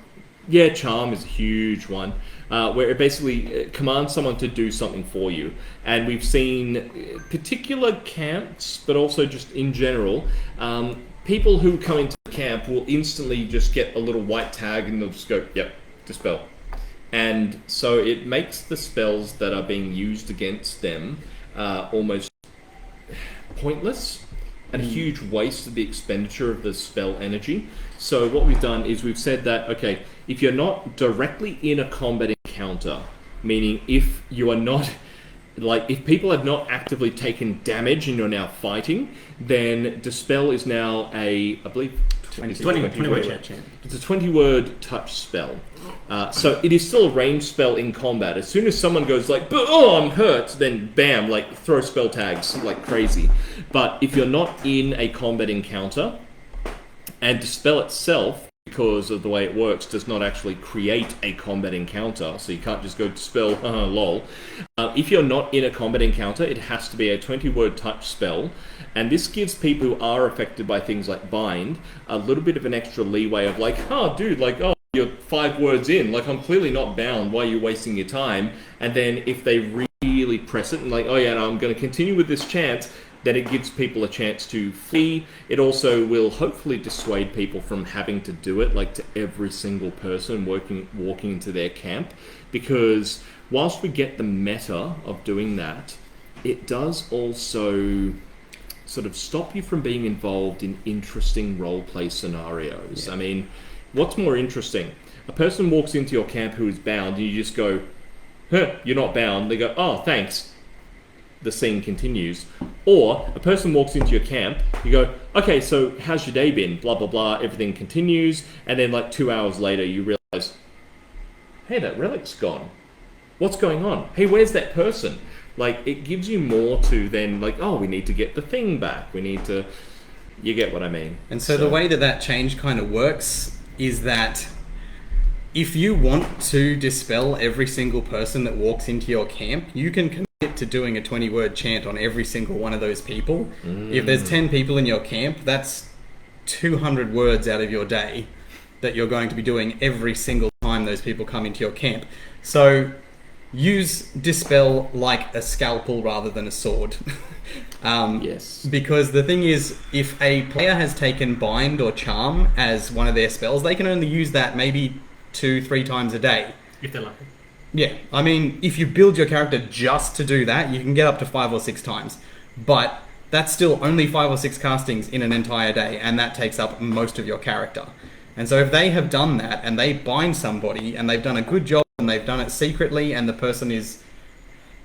Yeah, Charm is a huge one. Where it basically commands someone to do something for you. And we've seen particular camps, but also just in general, people who come into the camp will instantly just get a little white tag and they'll just go, yep, Dispel. And so it makes the spells that are being used against them almost pointless and a huge waste of the expenditure of the spell energy. So what we've done is we've said that, okay, if you're not directly in a combat encounter, meaning if you are not, like, if people have not actively taken damage and you're now fighting, then Dispel is now a, I believe, 20 word chant. It's a 20-word touch spell. So it is still a ranged spell in combat. As soon as someone goes like, oh, I'm hurt, then bam, like throw spell tags like crazy. But if you're not in a combat encounter, and Dispel itself, because of the way it works, does not actually create a combat encounter, so you can't just go Dispel, lol. If you're not in a combat encounter, it has to be a 20-word touch spell, and this gives people who are affected by things like Bind a little bit of an extra leeway of like, oh, dude, like, oh, you're 5 words in, like, I'm clearly not bound, why are you wasting your time? And then if they really press it and like, oh yeah, no, I'm going to continue with this chant, then it gives people a chance to flee. It also will hopefully dissuade people from having to do it, like to every single person walking into their camp. Because whilst we get the meta of doing that, it does also sort of stop you from being involved in interesting roleplay scenarios. I mean, what's more interesting? A person walks into your camp who is bound, and you just go, "Huh, you're not bound." They go, "Oh, thanks." The scene continues. Or a person walks into your camp, you go, "Okay, so how's your day been?" Blah, blah, blah. Everything continues. And then like 2 hours later, you realize, "Hey, that relic's gone. What's going on? Hey, where's that person?" Like, it gives you more to then, like, oh, we need to get the thing back. We need to... You get what I mean. And so the way that change kind of works is that if you want to dispel every single person that walks into your camp, you can commit to doing a 20-word chant on every single one of those people. If there's 10 people in your camp, that's 200 words out of your day that you're going to be doing every single time those people come into your camp. So use dispel like a scalpel rather than a sword. Yes. Because the thing is, if a player has taken bind or charm as one of their spells, they can only use that maybe 2-3 times a day. If they're lucky. Yeah, I mean, if you build your character just to do that, you can get up to 5 or 6 times. But that's still only 5 or 6 castings in an entire day, and that takes up most of your character. And so if they have done that, and they bind somebody, and they've done a good job, and they've done it secretly, and the person is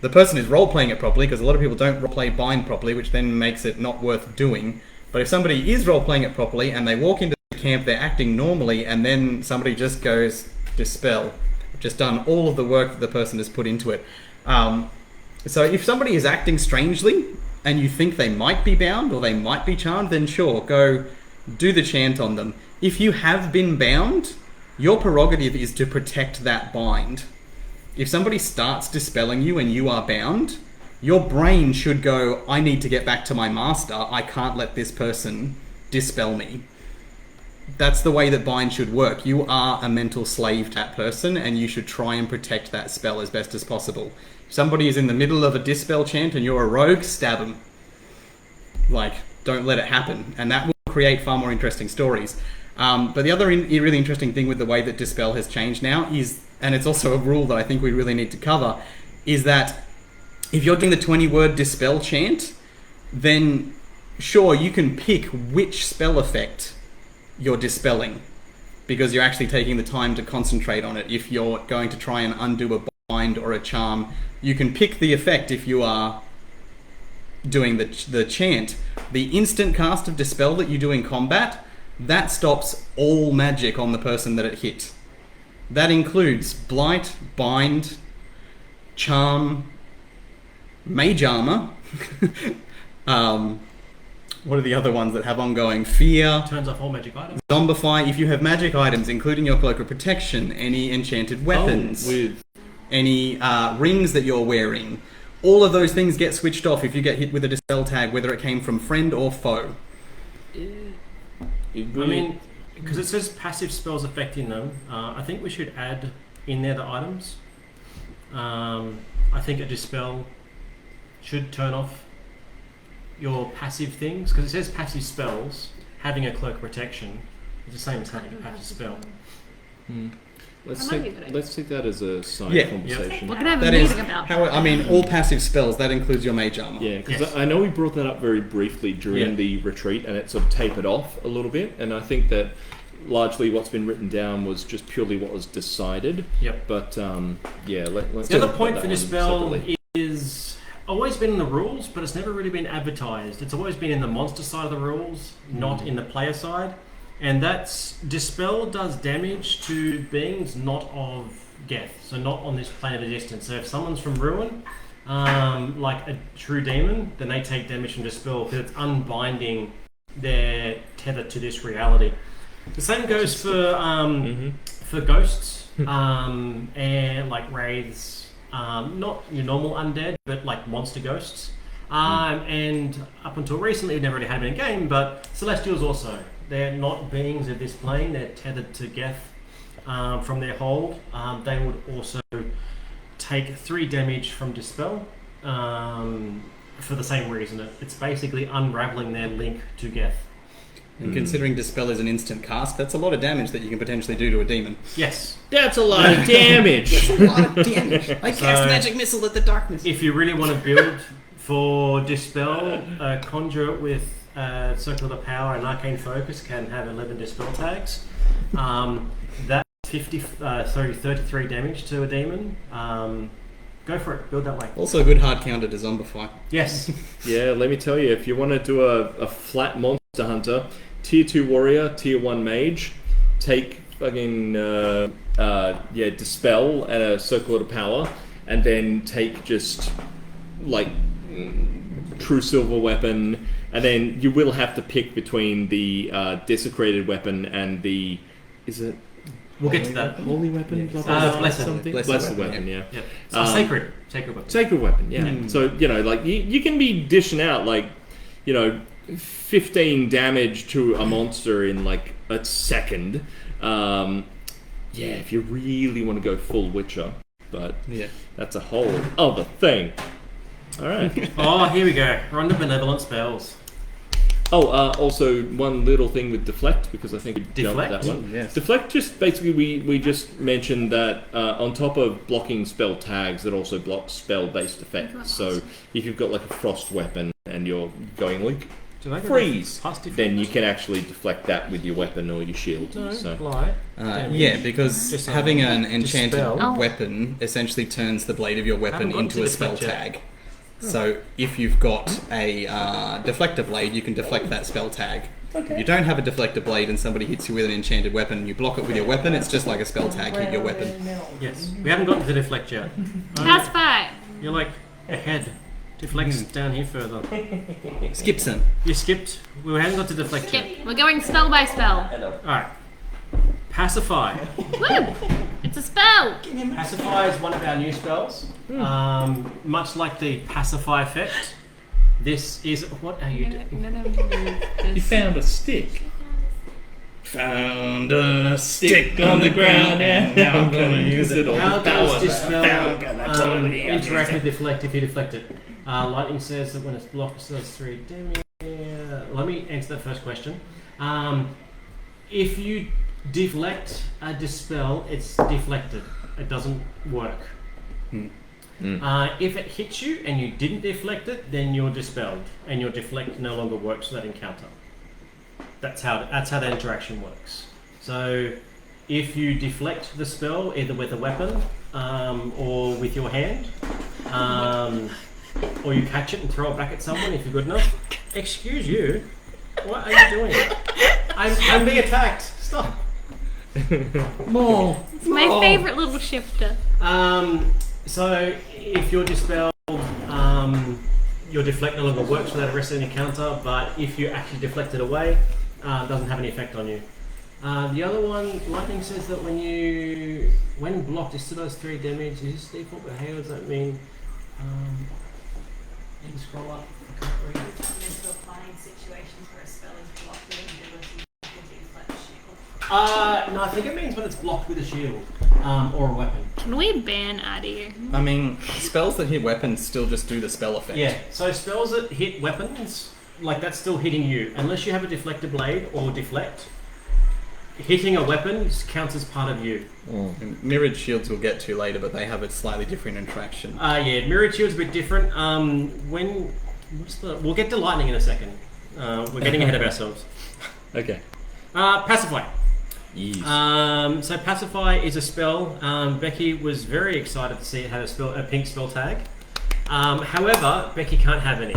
role-playing it properly, because a lot of people don't role-play bind properly, which then makes it not worth doing. But if somebody is role-playing it properly, and they walk into the camp, they're acting normally, and then somebody just goes, dispel. Just done all of the work that the person has put into it. So if somebody is acting strangely and you think they might be bound or they might be charmed, then sure, go do the chant on them. If you have been bound, your prerogative is to protect that bind. If somebody starts dispelling you and you are bound, your brain should go, "I need to get back to my master. I can't let this person dispel me." That's the way that bind should work. You are a mental slave to that person, and you should try and protect that spell as best as possible. If somebody is in the middle of a dispel chant and you're a rogue, stab them. Like, don't let it happen. And that will create far more interesting stories. But the other really interesting thing with the way that dispel has changed now is, and it's also a rule that I think we really need to cover, is that if you're doing the 20-word dispel chant, then sure, you can pick which spell effect you're dispelling, because you're actually taking the time to concentrate on it. If you're going to try and undo a bind or a charm, you can pick the effect if you are doing the chant. The instant cast of dispel that you do in combat, that stops all magic on the person that it hit. That includes blight, bind, charm, mage armor, what are the other ones that have ongoing? Fear. Turns off all magic items. Zombify. If you have magic items, including your cloak of protection, any enchanted weapons, any rings that you're wearing, all of those things get switched off if you get hit with a dispel tag, whether it came from friend or foe. I mean, because it says passive spells affecting them, I think we should add in there the items. I think a dispel should turn off your passive things, because it says passive spells. Having a cloak of protection is the same as having a passive spell. Let's take that as a side conversation. We're going to have That a is meeting about how, I mean, all passive spells, that includes your mage armor. Yeah, because Yes. I know we brought that up very briefly during the retreat, and it sort of tapered off a little bit, and I think that largely what's been written down was just purely what was decided. Yep. But let's The other talk point about for that this one spell separately. is always been in the rules, but it's never really been advertised. It's always been in the monster side of the rules, not in the player side. And that's dispel does damage to beings not of Geth, so not on this plane of existence. So if someone's from Ruin, like a true demon, then they take damage from dispel because it's unbinding their tether to this reality. The same goes for ghosts and like wraiths. Not your normal undead, but like monster ghosts. And up until recently, we've never really had them in a game, but Celestials also. They're not beings of this plane, they're tethered to Geth from their hold. They would also take 3 damage from Dispel. for the same reason. It's basically unraveling their link to Geth. And considering Dispel is an instant cast, that's a lot of damage that you can potentially do to a demon. Yes. That's a lot of damage. That's a lot of damage. I cast Magic Missile at the darkness. If you really want to build for Dispel, Conjure with Circle of Power and Arcane Focus can have 11 Dispel tags. That's 33 damage to a demon. Go for it. Build that way. Also a good hard counter to Zombify. Yes. Yeah, let me tell you, if you want to do a flat monster hunter, tier 2 warrior, tier 1 mage, take fucking Dispel and a Circle of Power, and then take just like True Silver Weapon, and then you will have to pick between the Desecrated Weapon and the... Is it... We'll get to that. Holy Weapon? Yeah. Blessed. Something? Blessed Weapon, yeah. Sacred Weapon. Sacred Weapon, yeah. So, like, you can be dishing out, like, 15 damage to a monster in, like, a second. If you really want to go full Witcher. But that's a whole other thing. All right. Oh, here we go. We're on the benevolent spells. Also one little thing with Deflect, because I think we Deflect? jumped that one. Yes. Deflect, just basically we just mentioned that on top of blocking spell tags, it also blocks spell-based effects. So if you've got like a frost weapon and you're going like freeze, then you can actually deflect that with your weapon or your shield. Because Just having an enchanted Dispel. weapon essentially turns the blade of your weapon Haven't gone into to a spell deflect yet. tag. So if you've got a deflector blade, you can deflect that spell tag. If you don't have a deflector blade and somebody hits you with an enchanted weapon and you block it with your weapon, it's just like a spell tag hit your weapon. Yes. We haven't gotten to deflect yet. Pacify. You're like ahead. Deflect's down here further. Skip some. You skipped. We haven't got to deflect yet. Skip. We're going spell by spell. Alright. Pacify. Woo! It's a spell. Pacify is one of our new spells. Much like the Pacify effect, this is... What are you doing? You found a stick. Found a stick on the ground and now I'm gonna use it all. How does Dispel interact with Deflect if you deflect it? Lightning says that when it's blocked, it does 3 damage. Let me answer that first question. If you deflect a Dispel, it's deflected. It doesn't work. If it hits you and you didn't deflect it, then you're dispelled, and your deflect no longer works for that encounter. That's how that interaction works. So, if you deflect the spell either with a weapon or with your hand, or you catch it and throw it back at someone if you're good enough. Excuse you. What are you doing? I'm being attacked. Stop. More. It's my favourite little shifter. So if you're dispelled, your deflect no longer works for that rest of the encounter, but if you actually deflect it away, it doesn't have any effect on you. The other one, Lightning says that when blocked, it still does 3 damage. Is this default behavior? Does that mean? You can scroll up. I can't read it. Mental applying situations where a spell is blocked with an ability to deflect shield. No, I think it means when it's blocked with a shield or a weapon. Can we ban Addy? I mean, spells that hit weapons still just do the spell effect. Yeah, so spells that hit weapons, like that's still hitting you. Unless you have a deflector blade or deflect, hitting a weapon counts as part of you. And mirrored shields we'll get to later, but they have a slightly different interaction. Yeah, mirrored shield's a bit different. We'll get to lightning in a second. We're getting ahead of ourselves. Okay. Pacify. Yes. So Pacify is a spell. Becky was very excited to see it had a pink spell tag. However, Becky can't have any.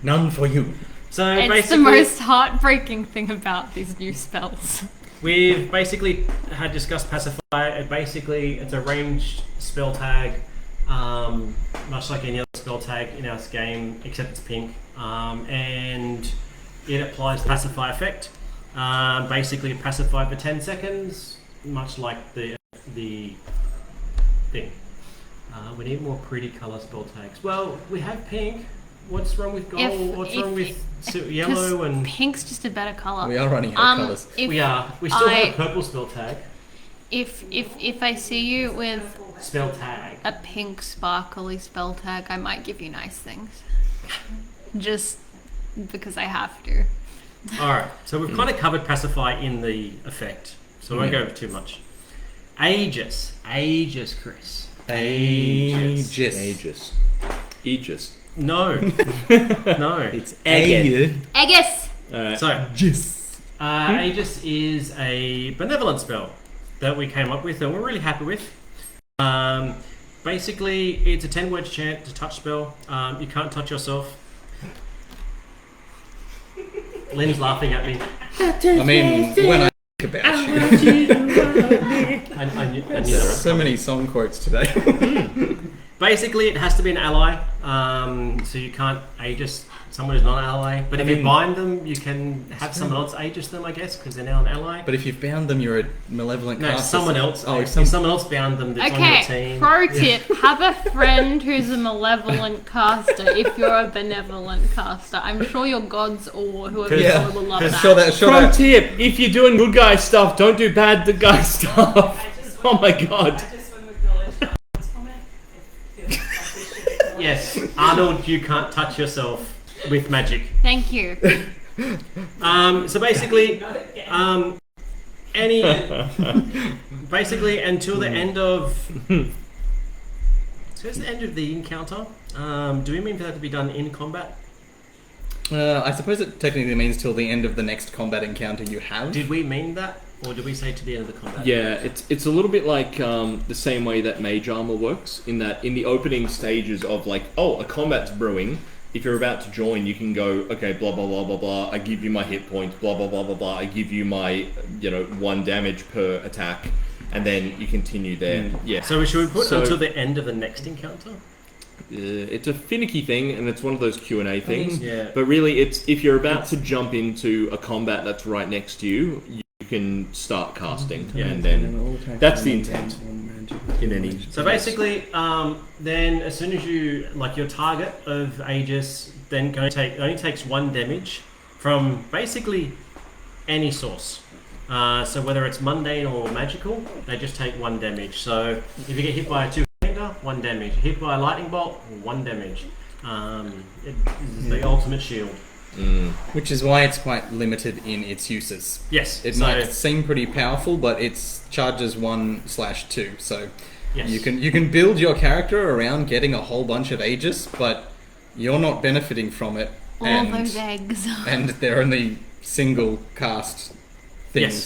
None for you. So It's basically, the most heartbreaking thing about these new spells. we've basically had discussed Pacify. It's a ranged spell tag, much like any other spell tag in our game, except it's pink, and it applies Pacify effect. Basically, pacify for 10 seconds, much like the thing. We need more pretty colour spell tags. Well, we have pink. What's wrong with gold? What's wrong with yellow and... Pink's just a better colour. We are running out of colours. We are. We still have a purple spell tag. If I see you with Spell tag. a pink sparkly spell tag, I might give you nice things. Just because I have to. Alright, so we've kind of covered Pacify in the effect, so I won't go over too much. Aegis, Chris. Aegis. No. No. It's Aegis. Aegis! So, Aegis is a benevolent spell that we came up with and we're really happy with. Basically, it's a 10-word chant, to touch spell. You can't touch yourself. Lynn's laughing at me. I mean, when I think about you, I knew that. so many song quotes today. Basically, it has to be an ally, so you can't Aegis someone who's not an ally. But if you bind them, you can have someone else Aegis them, I guess, because they're now an ally. But if you've bound them, you're a malevolent No, caster. someone else. Oh, If someone else bound them that's on your Okay, team. pro tip, have a friend who's a malevolent caster if you're a benevolent caster. I'm sure your gods or whoever you Yeah. will love Sure that. Pro tip: if you're doing good guy stuff, don't do bad guy stuff. Oh my god. I just want to acknowledge Arnold's comment. It feels like we should acknowledge Yes, Arnold, you can't touch yourself with magic. Thank you. So basically, basically until the end of. So it's the end of the encounter. Do we mean for that to be done in combat? I suppose it technically means till the end of the next combat encounter you have. Did we mean that, or did we say to the end of the combat? Yeah, it's a little bit like the same way that mage armor works, in that in the opening stages of like, oh, a combat's brewing, if you're about to join, you can go, okay, blah blah blah blah blah, I give you my hit points, blah blah blah blah blah, I give you my 1 damage per attack, and then you continue there. Yeah. So should we put until the end of the next encounter? It's a finicky thing, and it's one of those Q&A things. Yeah. But really, it's if you're about to jump into a combat that's right next to you, you can start casting, and then that's the intent in any. So basically, then as soon as you your target of Aegis, then only takes 1 damage from basically any source. So whether it's mundane or magical, they just take 1 damage. So if you get hit by a 2-hander, 1 damage. Hit by a lightning bolt, 1 damage. It is the ultimate shield. Which is why it's quite limited in its uses. Yes. It might seem pretty powerful, but it's charges 1/2. So Yes. you can build your character around getting a whole bunch of Aegis, but you're not benefiting from it. All those eggs. And they're only single cast things. Yes.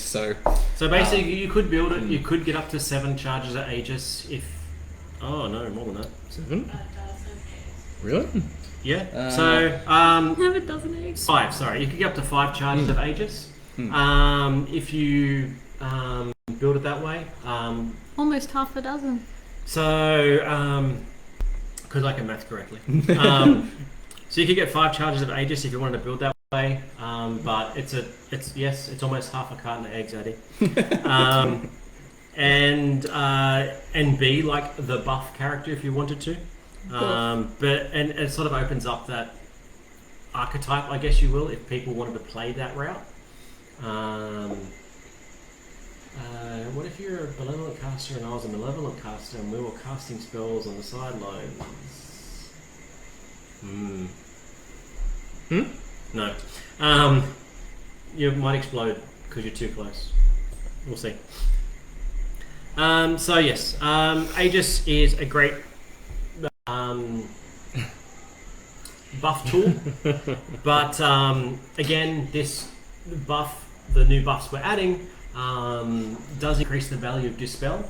So basically, you could build it. You could get up to 7 charges of Aegis if. Oh no, more than that. 7? Really? Yeah. Have a dozen eggs. 5. Sorry, you could get up to 5 charges of Aegis. If you build it that way. Almost half a dozen. So, because I can math correctly. So you could get 5 charges of Aegis if you wanted to build that way. But it's almost half a carton of eggs, Addy. And be like the buff character if you wanted to. But it sort of opens up that archetype, I guess you will, if people wanted to play that route. What if you're a benevolent caster and I was a malevolent caster and we were casting spells on the sidelines? No. You might explode because you're too close. We'll see. So yes, Aegis is a great buff tool, but again, this buff, the new buffs we're adding, does increase the value of Dispel.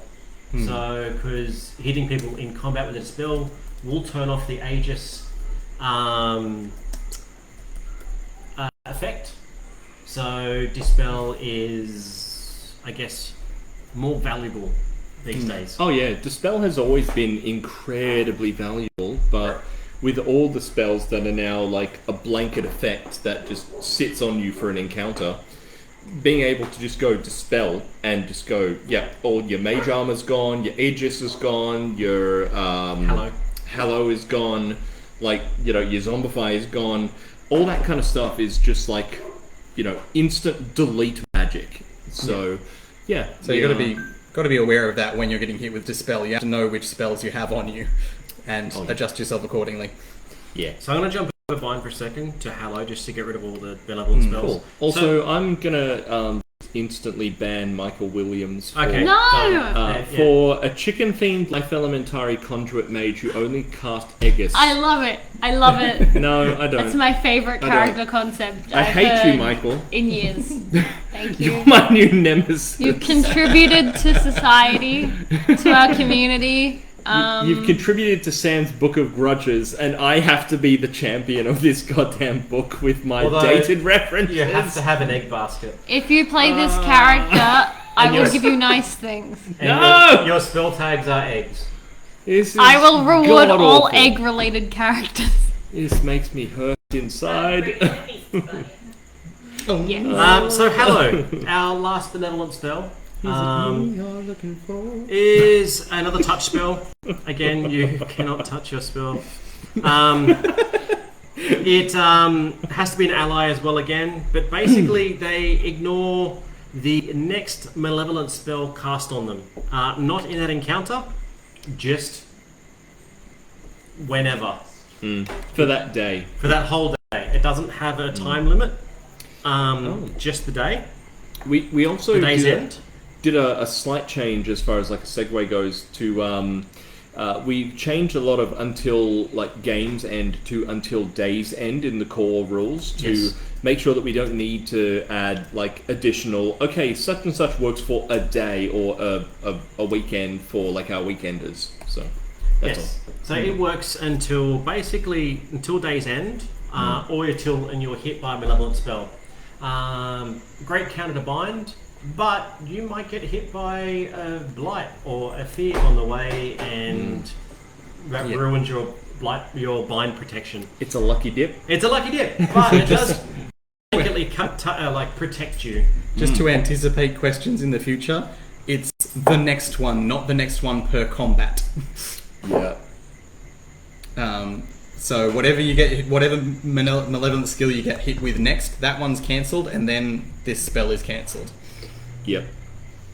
So, because hitting people in combat with a Dispel will turn off the Aegis effect. So, Dispel is, I guess, more valuable these days. Oh yeah, Dispel has always been incredibly valuable, but with all the spells that are now like a blanket effect that just sits on you for an encounter, being able to just go Dispel and just go, yeah, all your mage armor's gone, your Aegis is gone, your Hallow is gone, like, your Zombify is gone, all that kind of stuff is just like, instant delete magic. So, yeah. So you got to be got to be aware of that when you're getting hit with Dispel. You have to know which spells you have on you and adjust yourself accordingly. Yeah. So I'm going to jump over Bind for a second to Hallow just to get rid of all the benevolent spells. Cool. Also, I'm going to instantly ban Michael Williams for, for a chicken-themed Life Elementary Conduit Mage who only cast Aegis. I love it. I love it. No, I don't. That's my favourite character concept. I I've hate heard you, Michael. In years. Thank you. You're my new nemesis. You've contributed to society, to our community. You've contributed to Sam's Book of Grudges, and I have to be the champion of this goddamn book with my dated references. You have to have an egg basket. If you play this character, I will give you nice things. And your spell tags are eggs. I will reward all egg-related characters. This makes me hurt inside. Yes. So Hallow, our last benevolent spell, is another touch spell. Again, you cannot touch your spell. It has to be an ally as well again, but basically they ignore the next malevolent spell cast on them. Not in that encounter, just whenever. For that day. For that whole day. It doesn't have a time limit. Just the day. We also the day's end. Did a slight change as far as like a segue goes to we changed a lot of until like games end to until days end in the core rules to make sure that we don't need to add like additional such and such works for a day or a weekend for like our weekenders. So that's all. So it works until day's end or until you're hit by a malevolent spell. Great counter to bind. But you might get hit by a blight or a fear on the way, and that ruins your bind protection. It's a lucky dip. It's a lucky dip, but it does protect you. Just to anticipate questions in the future, it's the next one, not the next one per combat. Yeah. So whatever you get, whatever malevolent skill you get hit with next, that one's cancelled, and then this spell is cancelled. Yep.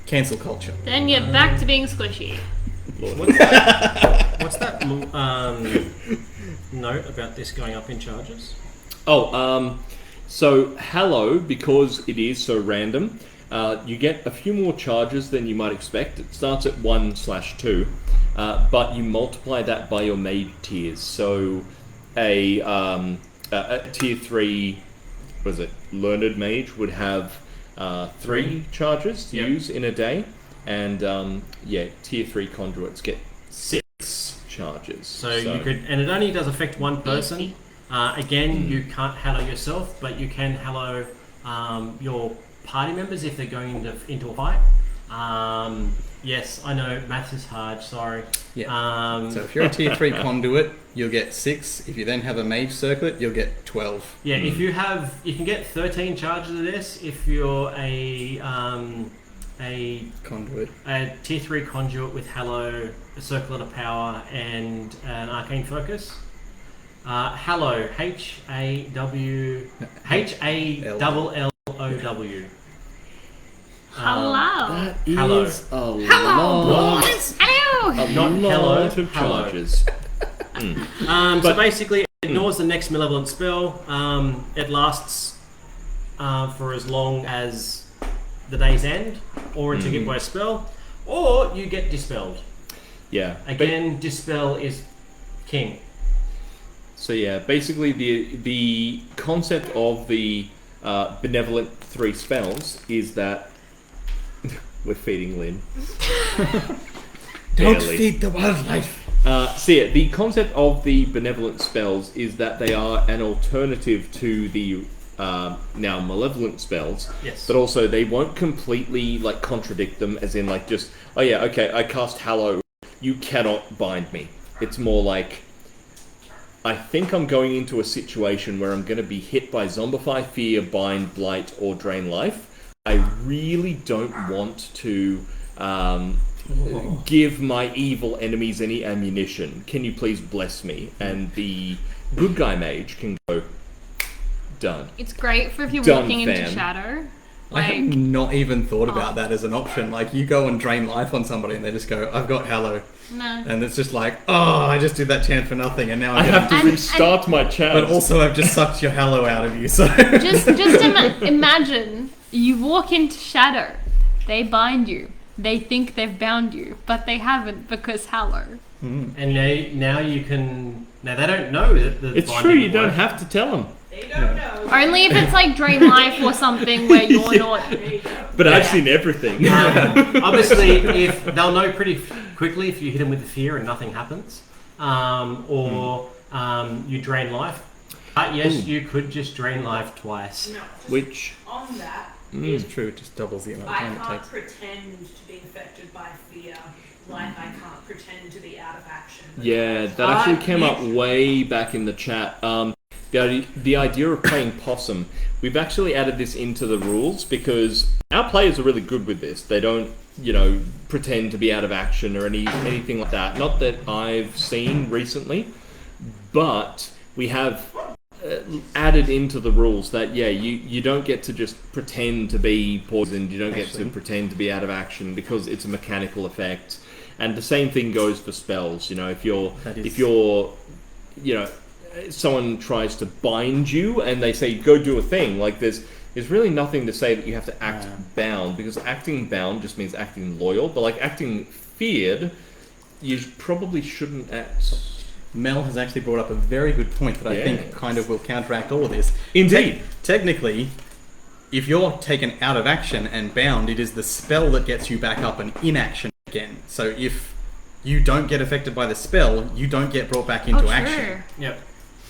Cancel culture. Then you're back to being squishy. What's that note about this going up in charges? So Hallow, because it is so random, you get a few more charges than you might expect. It starts at 1/2, but you multiply that by your mage tiers. So a tier 3, learned mage would have 3 charges to use in a day, and tier 3 conduits get 6 charges. So you could, and it only does affect one person. Again, you can't hallow yourself, but you can hallow your party members if they're going into a fight. Yes, I know maths is hard. Sorry. Yeah. So if you're a tier 3 conduit, you'll get 6. If you then have a mage circlet, you'll get 12. Yeah. If you can get 13 charges of this if you're a conduit, a tier 3 conduit with hallow, a circlet of power, and an arcane focus. Hallow, HALLOW. Hello. That Hello. is a Hello, lot. boys. Hello. Not hello, of hello. charges. So basically, it ignores the next malevolent spell. It lasts for as long as the day's end, or until you get by a spell, or you get dispelled. Yeah. Again, dispel is king. So yeah, basically the concept of the benevolent 3 spells is that we're feeding Lynn. Don't feed the wildlife. The concept of the benevolent spells is that they are an alternative to the now malevolent spells. Yes. But also they won't completely like contradict them, as in like just I cast Hallow, you cannot bind me. It's more like, I think I'm going into a situation where I'm going to be hit by Zombify, Fear, Bind, Blight, or Drain Life. I really don't want to give my evil enemies any ammunition. Can you please bless me? And the good guy mage can go, done. It's great for if you're Done, walking into fam. shadow I have not even thought about that as an option. Like, you go and drain life on somebody and they just go, I've got Hallow. No. And it's just like, oh, I just did that chant for nothing and now I have to restart my chant. But also I've just sucked your Hallow out of you, so... Just imagine, you walk into Shadow, they bind you, they think they've bound you, but they haven't because Hallow. And now you can... Now they don't know that the It's true, you don't have to tell them. They don't know. Only if it's like Drain Life or something where you're not... But I've seen everything. Obviously, if they'll know pretty quickly if you hit them with the fear and nothing happens, or you drain life. But yes, you could just drain life twice. No, Which... on that, It's true, it just doubles the amount of I time it can't takes. pretend to be affected by fear like I can't pretend to be out of action. Yeah, that actually came up way back in the chat. The idea of playing possum, we've actually added this into the rules because our players are really good with this. They don't, pretend to be out of action or anything like that. Not that I've seen recently, but we have added into the rules that, you don't get to just pretend to be poisoned. You don't get to pretend to be out of action because it's a mechanical effect. And the same thing goes for spells. If you're, someone tries to bind you and they say go do a thing, like there's really nothing to say that you have to act bound, because acting bound just means acting loyal, but like acting feared, you probably shouldn't act. Mel has actually brought up a very good point that I think kind of will counteract all of this. Indeed. Technically, if you're taken out of action and bound, it is the spell that gets you back up and in action again. So if you don't get affected by the spell, you don't get brought back into action. Yep.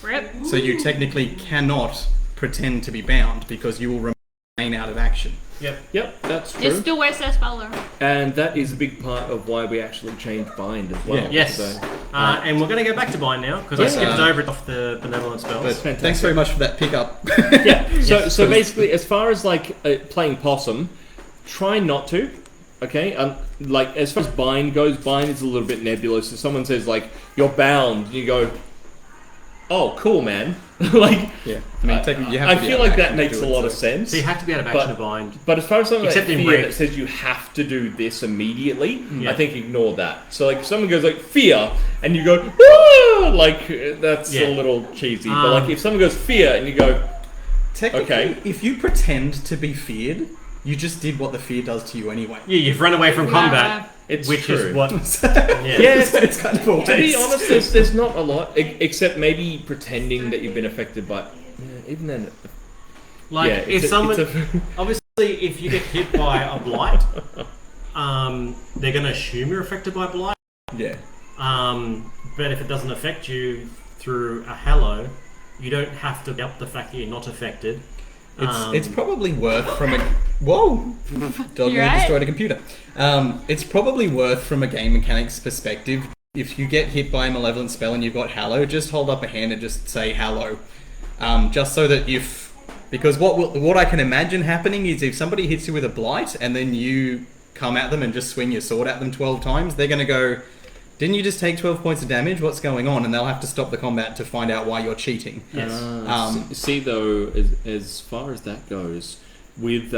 Rip. So you technically cannot pretend to be bound because you will remain out of action. Yep, that's true. Just still wear Speller. And that is a big part of why we actually changed bind as well. Yes. So, and we're going to go back to bind now because I skipped over it off the benevolent But spells. thanks very much for that pickup. So basically, as far as playing possum, try not to. Okay, as far as bind goes, bind is a little bit nebulous. If someone says you're bound, you go, "Oh, cool, man." Technically, you have I to be feel out of like that action to makes do a it, lot of so- sense. So you have to be out of action to bind. But as far as something Except like in fear red. that says you have to do this immediately, I think ignore that. So if someone goes fear and you go, "Ah!" That's a little cheesy. But if someone goes fear and you go, Technically, if you pretend to be feared, you just did what the fear does to you anyway. Yeah, you've run away from combat, it's which true. is what... It's kind of all To be based. honest, there's not a lot, except maybe pretending that you've been affected by... even then... if someone... Obviously, if you get hit by a blight, they're going to assume you're affected by blight. Yeah. But if it doesn't affect you through a Hallow, you don't have to help the fact that you're not affected. It's probably worth from a... Whoa! Dog You nearly right? destroyed a computer. It's probably worth from a game mechanics perspective, if you get hit by a malevolent spell and you've got Hallow, just hold up a hand and just say Hallow. Just so that if... Because what I can imagine happening is if somebody hits you with a blight and then you come at them and just swing your sword at them 12 times, they're going to go, "Didn't you just take 12 points of damage? What's going on?" And they'll have to stop the combat to find out why you're cheating. Yes. See, though, as far as that goes, with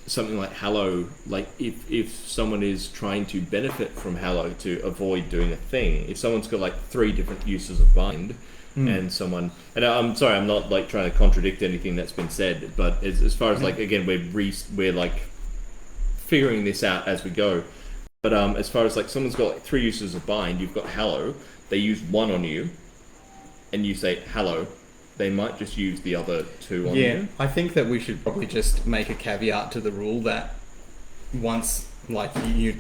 something like Hallow, if someone is trying to benefit from Hallow to avoid doing a thing, if someone's got 3 different uses of bind, and someone... And I'm sorry, I'm not trying to contradict anything that's been said, but as far as again, we're figuring this out as we go. But as far as someone's got 3 uses of bind, you've got Hallow, they use 1 on you, and you say Hallow, they might just use the other 2 on you. I think that we should probably just make a caveat to the rule that once you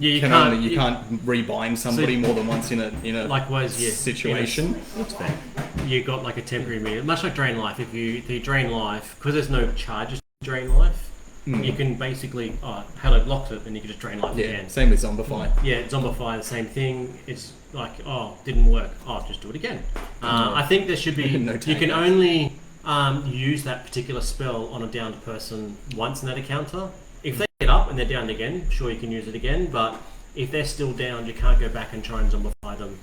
you can't rebind somebody more than once in a likewise, situation. That's fair. You got a temporary meter, much like drain life. If you drain life, because there's no charges to drain life, you can basically Hallow blocks it, and you can just drain life again. Same with Zombify. Yeah, Zombify, the same thing. It's didn't work. Just do it again. I think there should be... No you can only use that particular spell on a downed person once in that encounter. If they get up and they're downed again, sure, you can use it again, but if they're still downed, you can't go back and try and Zombify them.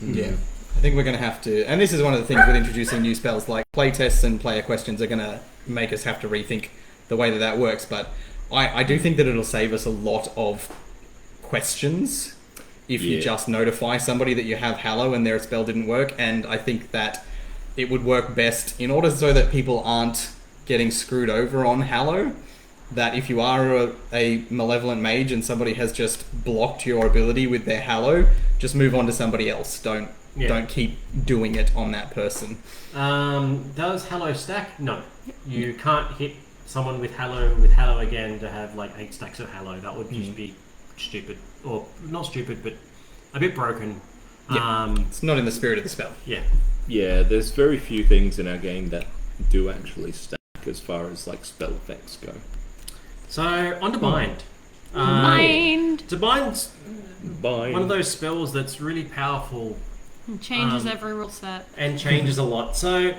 Yeah. I think we're going to have to... And this is one of the things with introducing new spells, playtests and player questions are going to make us have to rethink the way that works. But I do think that it'll save us a lot of questions if you just notify somebody that you have Hallow and their spell didn't work. And I think that it would work best in order so that people aren't getting screwed over on Hallow, that if you are a malevolent mage and somebody has just blocked your ability with their Hallow, just move on to somebody else. Don't keep doing it on that person. Does Hallow stack? No. You can't hit someone with Hallow again to have like 8 stacks of Hallow. That would just be stupid. Or not stupid, but a bit broken. It's not in the spirit of the spell. Yeah, there's very few things in our game that do actually stack as far as like spell effects go. So, on to Bind. Bind! So Bind's one of those spells that's really powerful. It changes every rule set. And changes a lot. So,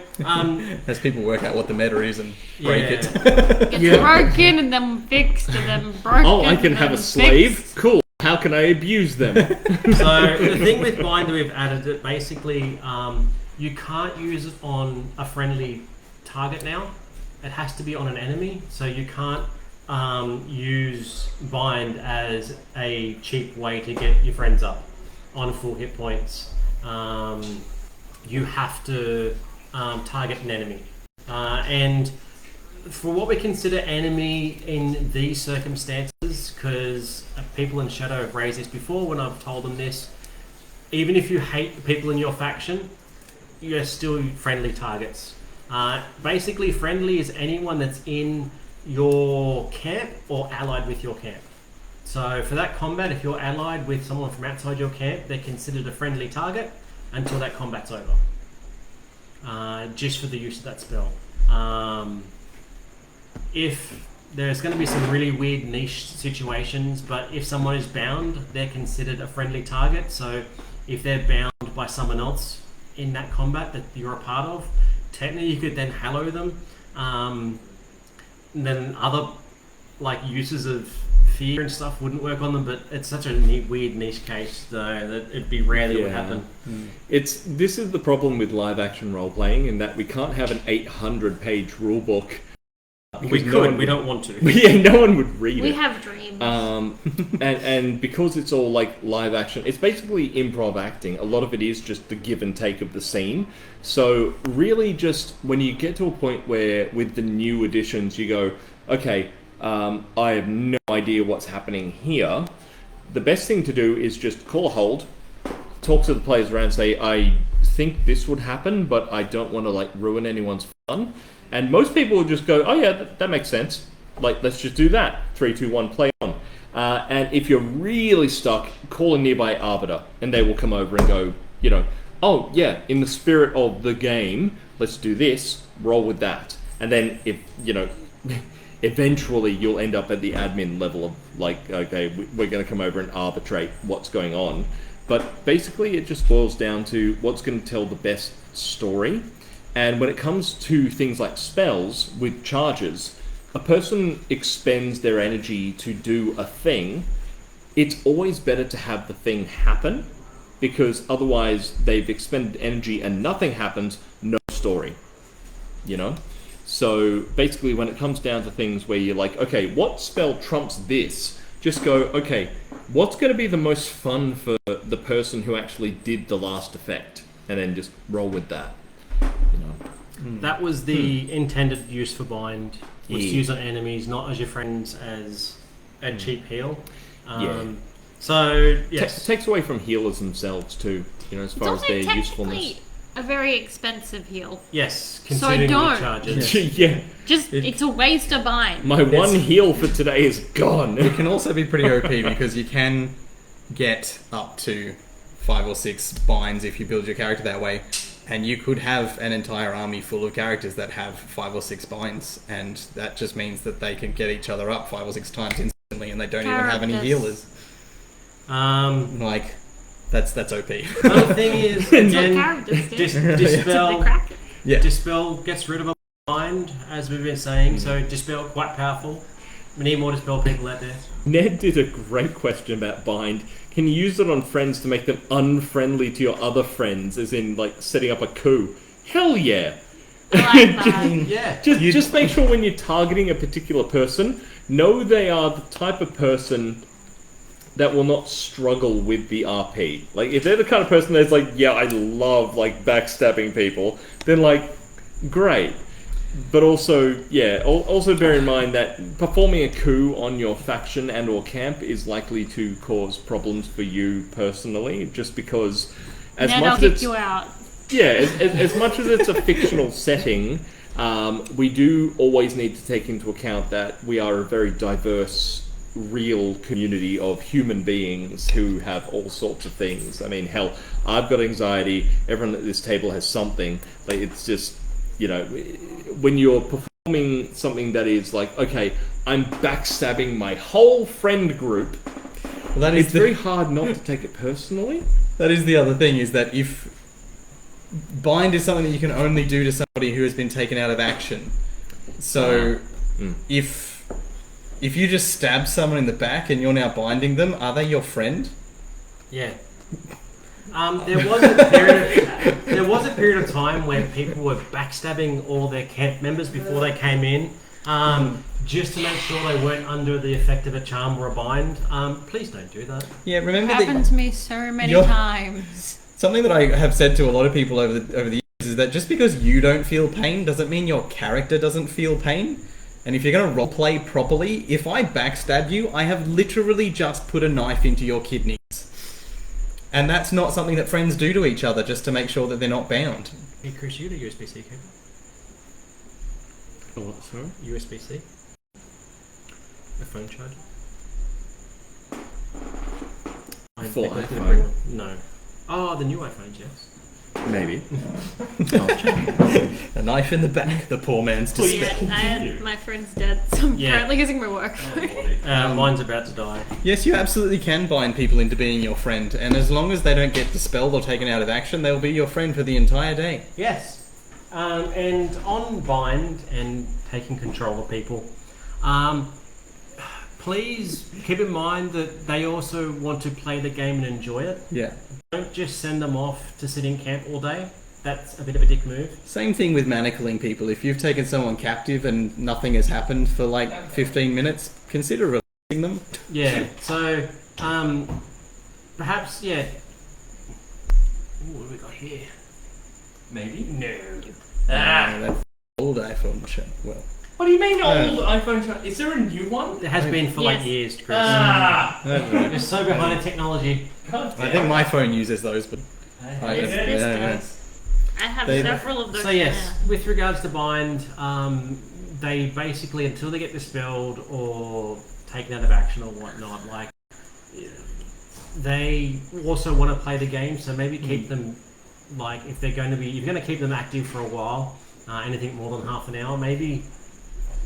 as people work out what the meta is and break it. Gets broken and then fixed and then broken. Oh, I can have a slave? Fixed. Cool. How can I abuse them? So, the thing with Bind that we've added, that basically you can't use it on a friendly target now. It has to be on an enemy. So you can't use Bind as a cheap way to get your friends up on full hit points. You have to target an enemy. And for what we consider enemy in these circumstances, because people in Shadow have raised this before when I've told them this, even if you hate the people in your faction, you're still friendly targets. Basically, friendly is anyone that's in your camp or allied with your camp. So for that combat, if you're allied with someone from outside your camp, they're considered a friendly target until that combat's over. Just for the use of that spell. If there's going to be some really weird niche situations, but if someone is bound, they're considered a friendly target. So if they're bound by someone else in that combat that you're a part of, technically you could then Hallow them. And then other like uses of fear and stuff wouldn't work on them, but it's such a weird niche case though that it'd be rare that it would happen. This is the problem with live action role playing, in that we can't have an 800-page rule book. We could, we don't want to. Yeah, no one would read it. We have dreams. And because it's all like live action, it's basically improv acting. A lot of it is just the give and take of the scene. So really just when you get to a point where with the new editions you go, okay, I have no idea what's happening here. The best thing to do is just call a hold, talk to the players around, say, I think this would happen, but I don't want to like ruin anyone's fun. And most people will just go, oh yeah, that makes sense. Like, let's just do that. 3, 2, 1, play on. And if you're really stuck, call a nearby arbiter, and they will come over and go, you know, oh yeah, in the spirit of the game, let's do this, roll with that. And then if, you know, eventually you'll end up at the admin level of like, okay, we're going to come over and arbitrate what's going on. But basically it just boils down to what's going to tell the best story. And when it comes to things like spells with charges, a person expends their energy to do a thing. It's always better to have the thing happen, because otherwise they've expended energy and nothing happens, no story, you know? So basically when it comes down to things where you're like, okay, what spell trumps this? Just go, okay, what's going to be the most fun for the person who actually did the last effect? And then just roll with that. You know. That was the intended use for Bind, was to use on enemies, not as your friends as a cheap heal. So, yes. Takes away from healers themselves too, you know, as far as their usefulness. A very expensive heal. Yes, So considering the don't. charges. Yeah. Just, it's a waste of Bind. My one heal for today is gone. It can also be pretty OP because you can get up to 5 or 6 binds if you build your character that way. And you could have an entire army full of characters that have 5 or 6 binds, and that just means that they can get each other up 5 or 6 times instantly, and they don't even have any healers. Like, that's OP. Another thing is, again, Dispel. Dispel gets rid of a bind, as we've been saying. So Dispel, quite powerful. We need more Dispel people out there. Ned did a great question about bind. Can you use it on friends to make them unfriendly to your other friends, as in, like, setting up a coup? Hell yeah! I like that. Yeah. Just make sure when you're targeting a particular person, know they are the type of person that will not struggle with the RP. Like, if they're the kind of person that's like, yeah, I love, like, backstabbing people, then, like, great. But also, yeah, also bear in mind that performing a coup on your faction and or camp is likely to cause problems for you personally, just because as And much they'll as kick you out. yeah, as much as it's a fictional setting, we do always need to take into account that we are a very diverse, real community of human beings who have all sorts of things. I mean, hell, I've got anxiety. Everyone at this table has something. Like, it's just, you know, when you're performing something that is like, okay, I'm backstabbing my whole friend group, Well, that is it's very hard not to take it personally. That is the other thing, is that if bind is something that you can only do to somebody who has been taken out of action. So if you just stab someone in the back and you're now binding them, are they your friend? Yeah. There was a period of time where people were backstabbing all their camp members before they came in, just to make sure they weren't under the effect of a charm or a bind. Please don't do that. Yeah, It remember happened to me so many times. something that I have said to a lot of people over the years is that just because you don't feel pain doesn't mean your character doesn't feel pain. And if you're going to roleplay properly, if I backstab you, I have literally just put a knife into your kidneys. And that's not something that friends do to each other just to make sure that they're not bound. Hey Chris, you got a USB-C cable? Oh, what, sorry? USB-C? A phone charger? For think we're gonna iPhone. bring- No. Oh, the new iPhones, yes. Maybe. A knife in the back, the poor man's despair. My friend's dead, so I'm Yeah. currently using my work phone. Mine's about to die. Yes, you absolutely can bind people into being your friend, and as long as they don't get dispelled or taken out of action, they'll be your friend for the entire day. Yes. And on bind and taking control of people, please keep in mind that they also want to play the game and enjoy it. Yeah. Don't just send them off to sit in camp all day. That's a bit of a dick move. Same thing with manacling people. If you've taken someone captive and nothing has happened for like 15 minutes, consider releasing them. Yeah. So, perhaps, yeah. Ooh, what have we got here? Maybe. No. That's old iPhone shit. Well, What do you mean old iPhone? Is there a new one? It has been for like Yes. years, Chris. Ah! You're so behind in technology. I think my phone uses those, but I just, yeah. I have They- several of those. So yes, with regards to bind, they basically, until they get dispelled or taken out of action or whatnot, like they also want to play the game. So maybe keep them, like if they're going to be, if you're going to keep them active for a while, anything more than half an hour, maybe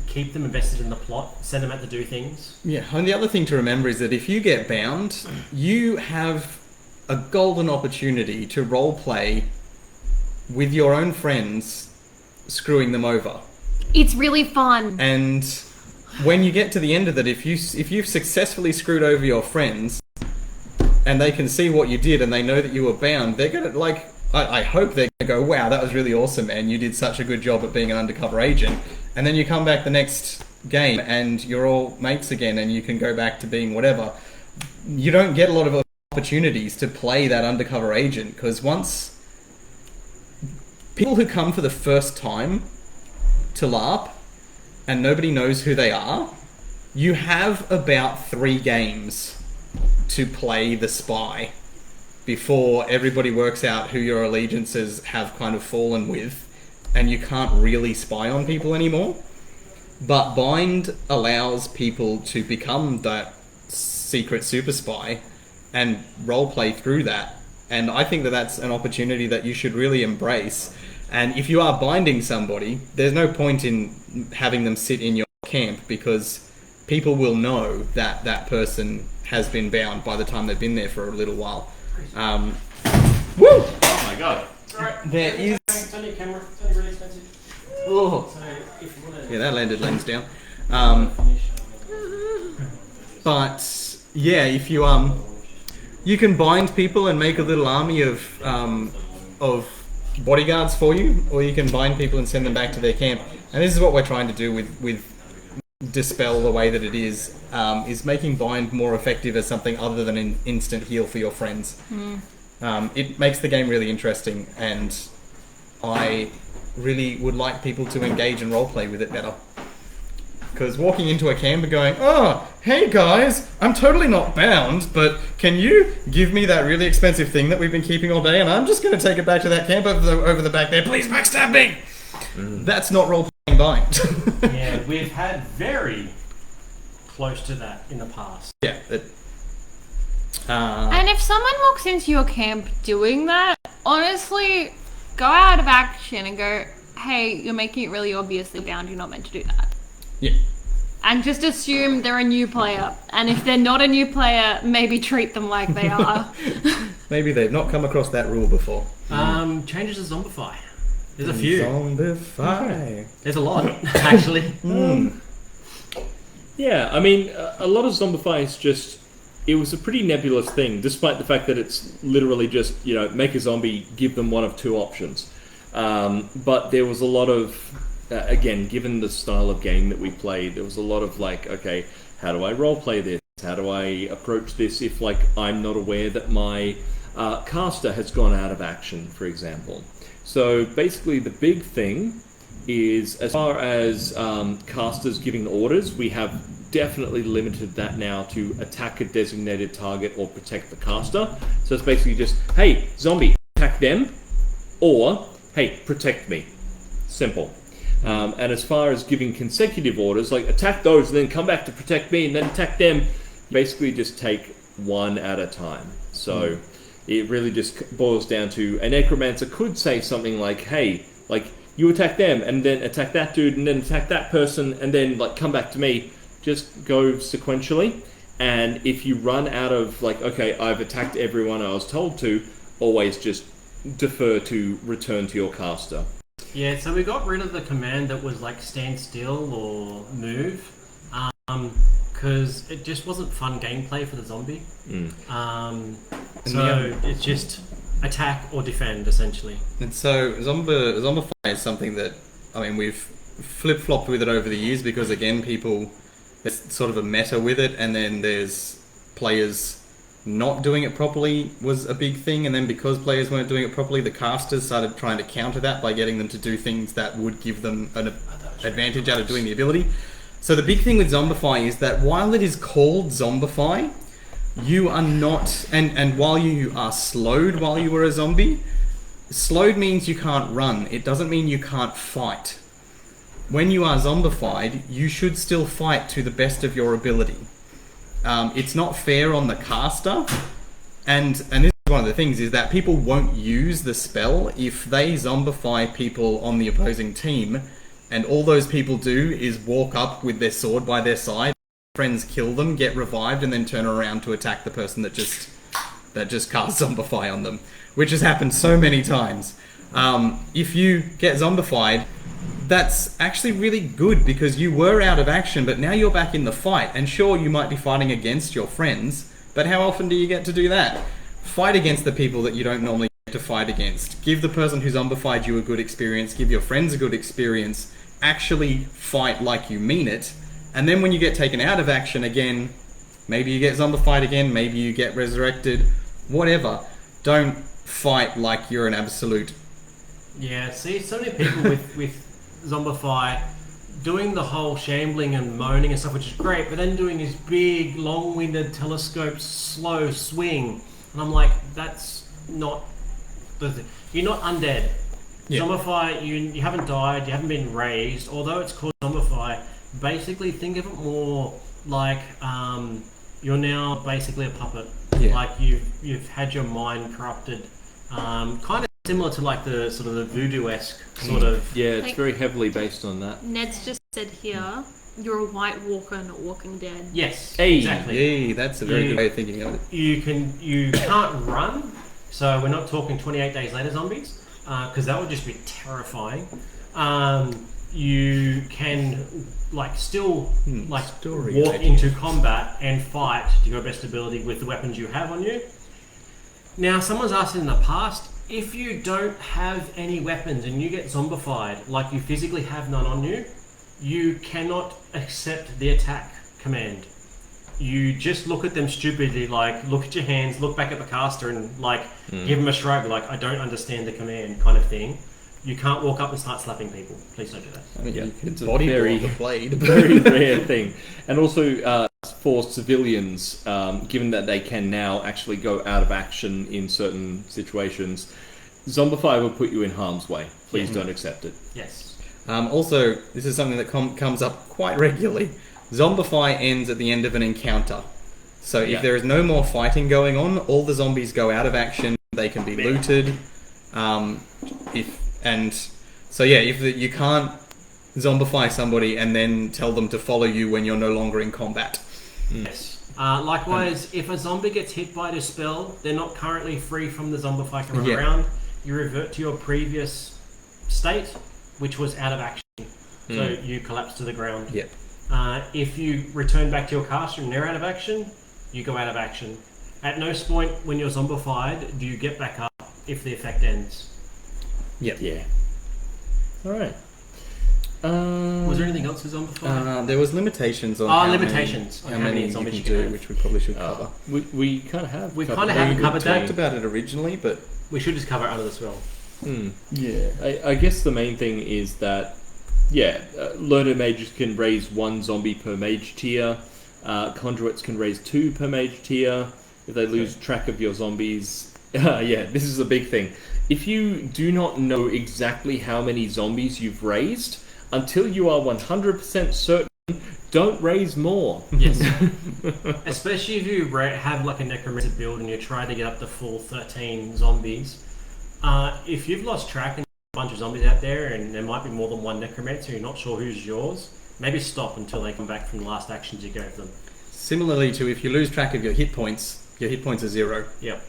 keep them invested in the plot. Send them out to do things. Yeah, and the other thing to remember is that if you get bound, you have a golden opportunity to roleplay with your own friends, screwing them over. It's really fun. And when you get to the end of it, if you've successfully screwed over your friends, and they can see what you did, and they know that you were bound, they're gonna like. I hope they're gonna go, "Wow, that was really awesome, man! You did such a good job at being an undercover agent." And then you come back the next game, and you're all mates again, and you can go back to being whatever. You don't get a lot of opportunities to play that undercover agent, because once people who come for the first time to LARP and nobody knows who they are, you have about 3 games to play the spy before everybody works out who your allegiances have kind of fallen with, and you can't really spy on people anymore. But Bind allows people to become that secret super spy and roleplay through that. And I think that that's an opportunity that you should really embrace. And if you are binding somebody, there's no point in having them sit in your camp, because people will know that that person has been bound by the time they've been there for a little while. Woo! Oh my god. There is... It's only a camera. It's only really expensive. Oh. So if you want to Yeah, that landed lens down. But yeah, if you can bind people and make a little army of bodyguards for you, or you can bind people and send them back to their camp. And this is what we're trying to do with Dispel the way that it is making bind more effective as something other than an instant heal for your friends. It makes the game really interesting, and I really would like people to engage and roleplay with it better. Because walking into a camp and going, oh, hey guys, I'm totally not bound, but can you give me that really expensive thing that we've been keeping all day, and I'm just going to take it back to that camp over the back there, please backstab me! That's not role-playing bind. Yeah, we've had very close to that in the past. Yeah. And if someone walks into your camp doing that, honestly, go out of action and go, hey, you're making it really obviously bound, you're not meant to do that. Yeah. And just assume they're a new player. And if they're not a new player, maybe treat them like they are. Maybe they've not come across that rule before. Changes to Zombify. There's a few. Zombify. There's a lot, actually. Yeah, I mean, a lot of Zombify is just... It was a pretty nebulous thing, despite the fact that it's literally just, make a zombie, give them one of two options. But there was a lot of... again, given the style of game that we played, there was a lot of okay, how do I roleplay this? How do I approach this if I'm not aware that my caster has gone out of action, for example? So basically the big thing is, as far as casters giving orders, we have definitely limited that now to attack a designated target or protect the caster. So it's basically just, hey, zombie, attack them, or, hey, protect me. Simple. And as far as giving consecutive orders, attack those and then come back to protect me and then attack them, basically just take one at a time. So it really just boils down to, a necromancer could say something like, hey, you attack them and then attack that dude and then attack that person and then come back to me. Just go sequentially. And if you run out of okay, I've attacked everyone I was told to, always just defer to return to your caster. Yeah, so we got rid of the command that was stand still or move, because it just wasn't fun gameplay for the zombie. So it's just attack or defend, essentially. And so Zombify is something that, we've flip-flopped with it over the years because, again, there's sort of a meta with it, and then there's players not doing it properly was a big thing, and then because players weren't doing it properly, the casters started trying to counter that by getting them to do things that would give them an advantage out of doing the ability. So the big thing with Zombify is that while it is called Zombify, you are not, and while you are slowed while you were a zombie, slowed means you can't run. It doesn't mean you can't fight. When you are zombified, you should still fight to the best of your ability. It's not fair on the caster, and this is one of the things, is that people won't use the spell if they zombify people on the opposing team, and all those people do is walk up with their sword by their side, friends kill them, get revived, and then turn around to attack the person that just cast zombify on them, which has happened so many times. If you get zombified, that's actually really good because you were out of action, but now you're back in the fight. And sure, you might be fighting against your friends, but how often do you get to do that? Fight against the people that you don't normally get to fight against. Give the person who zombified you a good experience. Give your friends a good experience. Actually fight like you mean it. And then when you get taken out of action again, maybe you get zombified again, maybe you get resurrected, whatever. Don't fight like you're an absolute... Yeah, see, so many people with Zombify doing the whole shambling and moaning and stuff, which is great, but then doing this big, long-winded, telescope, slow swing. And I'm like, that's not... You're not undead. Yeah. Zombify, you haven't died, you haven't been raised, although it's called Zombify. Basically, think of it more like you're now basically a puppet. Yeah. You've had your mind corrupted. Kind of similar to the sort of the voodoo-esque sort of... Yeah, it's very heavily based on that. Ned's just said here, you're a White Walker, not Walking Dead. Yes, hey. Exactly. Hey, that's a very good way of thinking of it. You can't run, so we're not talking 28 days later zombies, because that would just be terrifying. You can still walk into combat and fight to your best ability with the weapons you have on you. Now, someone's asked in the past, If you don't have any weapons and you get zombified, like you physically have none on you, you cannot accept the attack command. You just look at them stupidly, like look at your hands, look back at the caster, and like give them a shrug, like I don't understand the command, kind of thing. You can't walk up and start slapping people. Please don't do that. I mean, Yeah, you can it's a body very- blow the blade. Very rare thing. And also for civilians, given that they can now actually go out of action in certain situations, Zombify will put you in harm's way. Please don't accept it. Yes. Also, this is something that comes up quite regularly. Zombify ends at the end of an encounter. So if there is no more fighting going on, all the zombies go out of action. They can be looted. If you can't zombify somebody and then tell them to follow you when you're no longer in combat. Yes. Likewise, if a zombie gets hit by the spell, they're not currently free from the zombify to run around. You revert to your previous state, which was out of action. So you collapse to the ground. Yep. If you return back to your caster and they're out of action, you go out of action. At no point when you're zombified do you get back up if the effect ends. Yep. Yeah. Alright. Was there anything else with zombify? There was limitations on limitations on how many zombies you you can can do, have. which we probably should cover. We kind of have. We covered kind of that. haven't covered We talked that. about it originally, but We should just cover it under the spell. Yeah. I guess the main thing is that, learner mages can raise 1 zombie per mage tier. Conduits can raise 2 per mage tier. If they lose track of your zombies... this is a big thing. If you do not know exactly how many zombies you've raised, until you are 100% certain, don't raise more. Yes. Especially if you have like a necromancer build and you're trying to get up to full 13 zombies. If you've lost track and a bunch of zombies out there and there might be more than 1 necromancer, you're not sure who's yours, maybe stop until they come back from the last actions you gave them. similarly to if you lose track of your hit points are 0. Yep.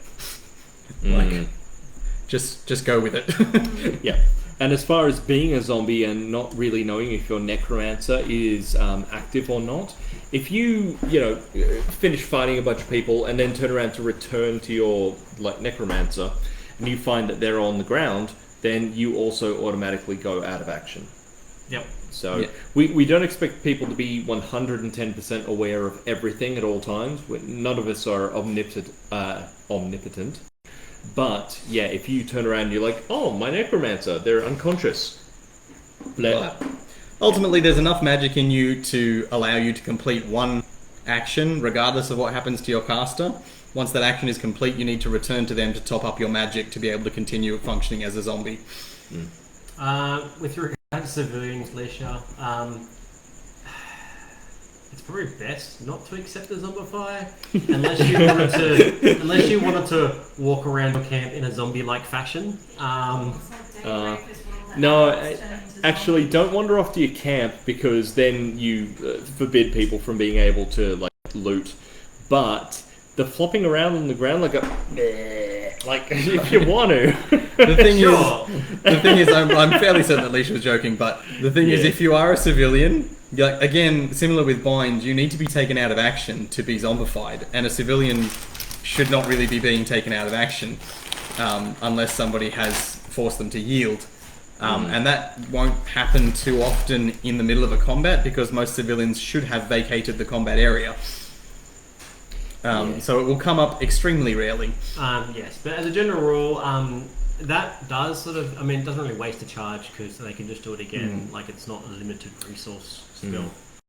Just go with it. Yeah. And as far as being a zombie and not really knowing if your necromancer is active or not, if you finish fighting a bunch of people and then turn around to return to your necromancer and you find that they're on the ground, then you also automatically go out of action. Yep. So we don't expect people to be 110% aware of everything at all times. None of us are omnipotent. But if you turn around and you're like, oh, my necromancer, they're unconscious. Ultimately, there's enough magic in you to allow you to complete one action, regardless of what happens to your caster. Once that action is complete, you need to return to them to top up your magic to be able to continue functioning as a zombie. With regard to civilians, Leisha, it's probably best not to accept a zombify unless you wanted to walk around your camp in a zombie-like fashion. No, actually, don't wander off to your camp because then you forbid people from being able to loot. But the flopping around on the ground if you want to. The thing is, I'm fairly certain that Leisha was joking, but the thing is, if you are a civilian, again, similar with Bind, you need to be taken out of action to be zombified, and a civilian should not really be being taken out of action unless somebody has forced them to yield. And that won't happen too often in the middle of a combat because most civilians should have vacated the combat area. So it will come up extremely rarely. Yes, but as a general rule, that does it doesn't really waste a charge because they can just do it again. It's not a limited resource skill.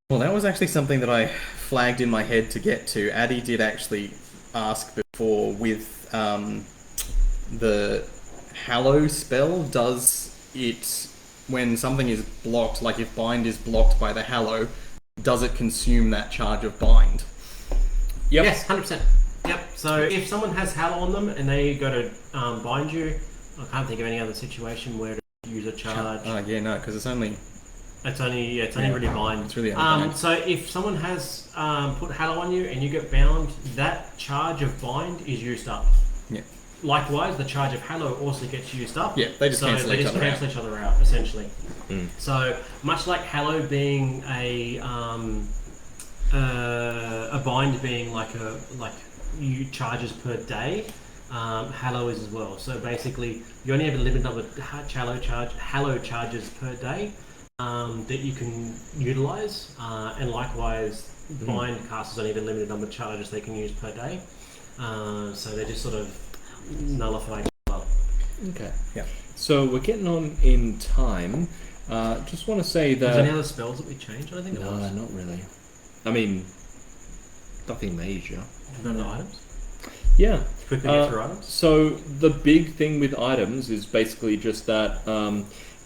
Well, that was actually something that I flagged in my head to get to. Addy did actually ask before with the Hallow spell, does it, when something is blocked, like if Bind is blocked by the Hallow, does it consume that charge of Bind? Yep. Yes, 100%. Yep. So if someone has Hallow on them and they go to bind you, I can't think of any other situation where to use a charge. Because it's only really bind. It's really only bind. So if someone has put Hallow on you and you get bound, that charge of bind is used up. Yeah. Likewise, the charge of Hallow also gets used up. Yeah, they just cancel each other out. Essentially. So much like Hallow being a bind being like you charges per day, Halo is as well. So basically, you only have a limited number of Halo charges per day that you can utilize, and likewise, blind casters only have a limited number of charges they can use per day. So they're just sort of nullified as well. Okay. Yeah. So we're getting on in time. Just want to say that... Is there any other spells that we changed? I think No, not really. I mean, nothing major. None of the items? Yeah. Quickly get through items? So the big thing with items is basically just that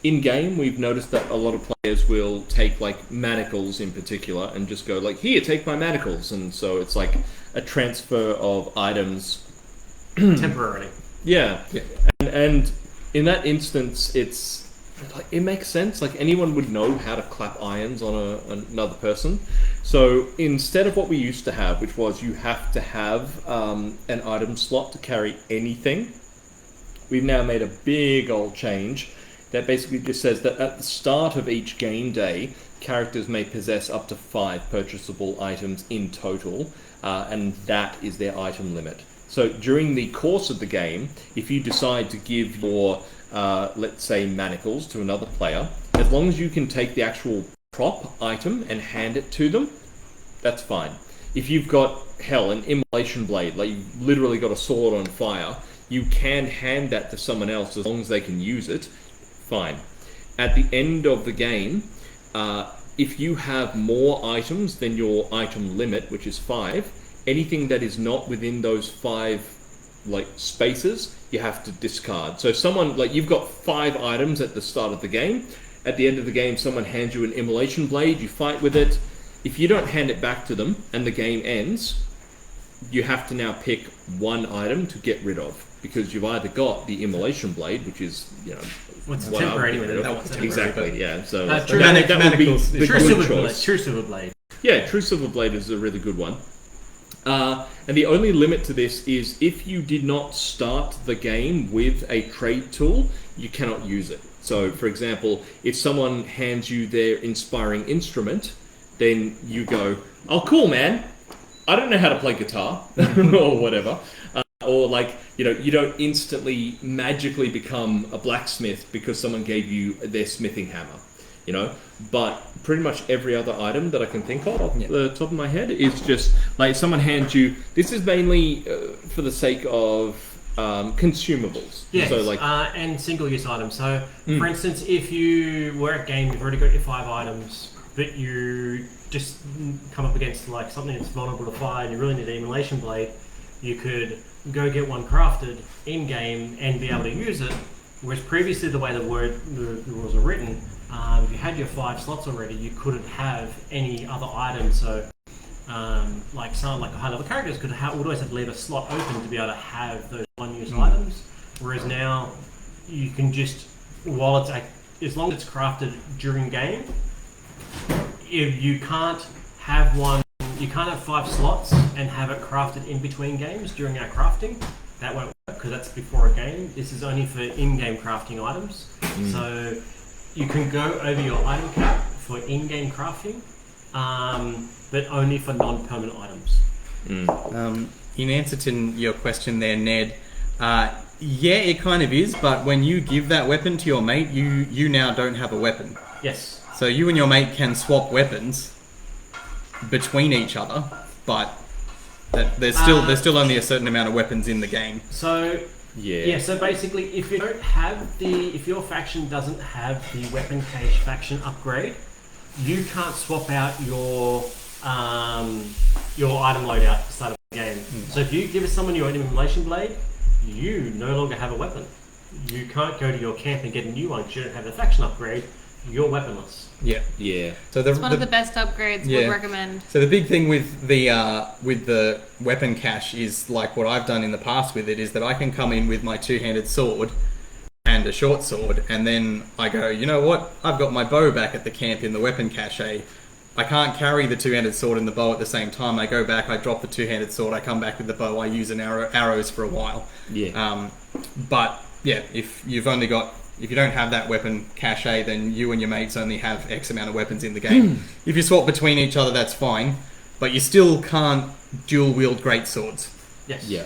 in game we've noticed that a lot of players will take like manacles in particular and just go like, here, take my manacles, and so it's like a transfer of items Temporarily. Yeah. And in that instance, it makes sense. Like anyone would know how to clap irons on another person. So instead of what we used to have, which was you have to have an item slot to carry anything, we've now made a big old change that basically just says that at the start of each game day, characters may possess up to 5 purchasable items in total, and that is their item limit. So during the course of the game, if you decide to give your, let's say, manacles to another player, as long as you can take the actual prop item and hand it to them, that's fine. If you've got, hell, an immolation blade, like you've literally got a sword on fire, you can hand that to someone else as long as they can use it, fine. At the end of the game, if you have more items than your item limit, which is 5, anything that is not within those 5 like spaces, you have to discard. So if someone, like you've got 5 items at the start of the game, at the end of the game someone hands you an immolation blade, you fight with it. If you don't hand it back to them and the game ends, you have to now pick one item to get rid of, because you've either got the immolation blade, which is, you know, what's what I would temporary get rid anyway, of. that's Exactly, yeah. So True that would be the good choice. True Silver Blade. Yeah, True Silver Blade is a really good one. And the only limit to this is if you did not start the game with a trade tool, you cannot use it. So, for example, if someone hands you their inspiring instrument, then you go, oh, cool, man. I don't know how to play guitar or whatever. Or like, you know, you don't instantly magically become a blacksmith because someone gave you their smithing hammer, you know. But pretty much every other item that I can think of off the top of my head is just like someone hands you. This is mainly for the sake of consumables. Yes, so like and single-use items. So, for instance, if you were at game, you've already got your 5 items, but you just come up against like something that's vulnerable to fire, and you really need an immolation blade, you could go get one crafted in game and be able to use it. Whereas previously, the way the rules are written, if you had your 5 slots already, you couldn't have any other items. So, like some like high-level characters would always have to leave a slot open to be able to have those one-use items. Whereas now, you can just, while it's as long as it's crafted during game, if you can't have you can't have 5 slots and have it crafted in between games during our crafting. That won't work because that's before a game. This is only for in-game crafting items. So you can go over your item cap for in-game crafting, but only for non-permanent items. In answer to your question there, Ned, yeah, it kind of is, but when you give that weapon to your mate, you now don't have a weapon. Yes. So you and your mate can swap weapons between each other, but there's still only a certain amount of weapons in the game. So so basically, if your faction doesn't have the weapon cache faction upgrade, you can't swap out your item loadout at the start of the game. So if you give someone your immolation blade, you no longer have a weapon. You can't go to your camp and get a new one because you don't have the faction upgrade. You're weaponless. Yeah. So it's one of the best upgrades. Would recommend. So the big thing with the weapon cache is like what I've done in the past with it is that I can come in with my 2-handed sword and a short sword, and then I go, you know what? I've got my bow back at the camp in the weapon cache. I can't carry the 2-handed sword and the bow at the same time. I go back, I drop the 2-handed sword, I come back with the bow, I use arrows for a while. But yeah, if you don't have that weapon cache, then you and your mates only have X amount of weapons in the game. If you swap between each other, that's fine, but you still can't dual wield great swords. Yes. Yeah.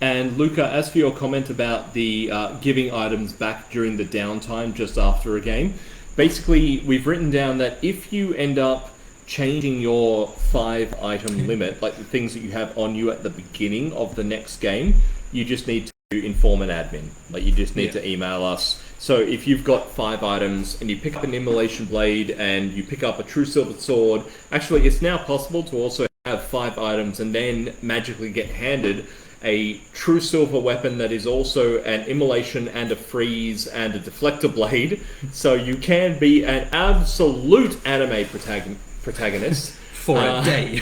And Luca, as for your comment about the giving items back during the downtime just after a game, basically we've written down that if you end up changing your 5-item limit, like the things that you have on you at the beginning of the next game, you just need to inform an admin. Like you just need to email us. So if you've got 5 items and you pick up an immolation blade and you pick up a true silver sword, actually it's now possible to also have 5 items and then magically get handed a true silver weapon that is also an immolation and a freeze and a deflector blade. So you can be an absolute anime protagonist for a day.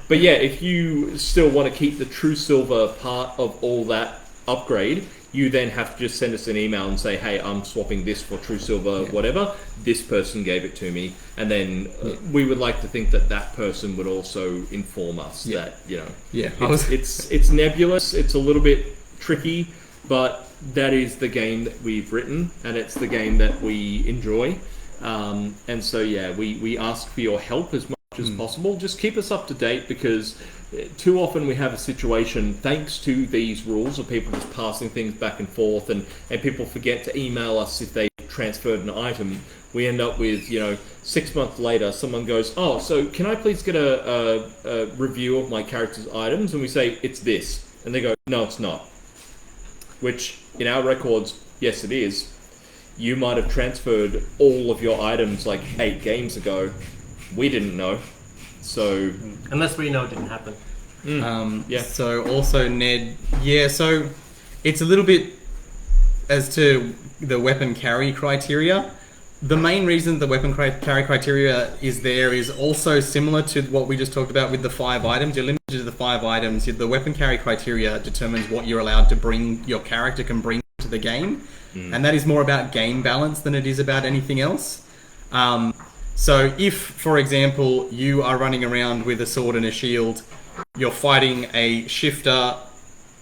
But yeah, if you still want to keep the true silver part of all that upgrade, you then have to just send us an email and say, hey, I'm swapping this for true silver, whatever. This person gave it to me. And then we would like to think that that person would also inform us that, you know, it's nebulous, it's a little bit tricky, but that is the game that we've written and it's the game that we enjoy. And so, yeah, we ask for your help as much as possible. Just keep us up to date, because too often we have a situation, thanks to these rules, of people just passing things back and forth, and people forget to email us if they transferred an item. We end up with, 6 months later, someone goes, oh, so can I please get a review of my character's items? And we say, it's this. And they go, no, it's not. Which, in our records, yes, it is. You might have transferred all of your items like 8 games ago. We didn't know. So unless we know it didn't happen. So also Ned, so it's a little bit as to the weapon carry criteria. The main reason the weapon carry criteria is there is also similar to what we just talked about with the 5 items. You're limited to the 5 items. The weapon carry criteria determines what you're allowed to bring, your character can bring to the game. And that is more about game balance than it is about anything else. So if, for example, you are running around with a sword and a shield, you're fighting a shifter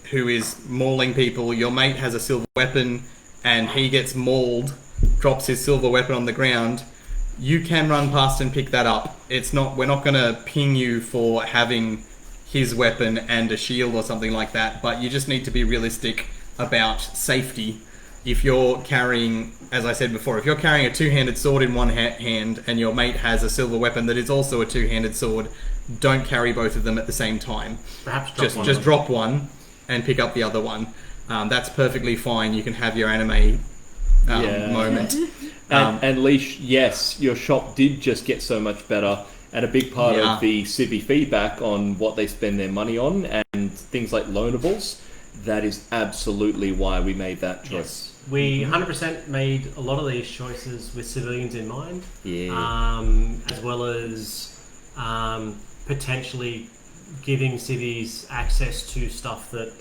who is mauling people, your mate has a silver weapon and he gets mauled, drops his silver weapon on the ground, you can run past and pick that up. We're not going to ping you for having his weapon and a shield or something like that, but you just need to be realistic about safety. If you're carrying, as I said before, if you're carrying a 2-handed sword in one hand and your mate has a silver weapon that is also a 2-handed sword, don't carry both of them at the same time. Perhaps just drop one and pick up the other one. That's perfectly fine. You can have your anime moment. And Leash, yes, your shop did just get so much better. And a big part of the Civi feedback on what they spend their money on and things like loanables, that is absolutely why we made that choice. Yes. We 100% made a lot of these choices with civilians in mind, as well as potentially giving civies access to stuff that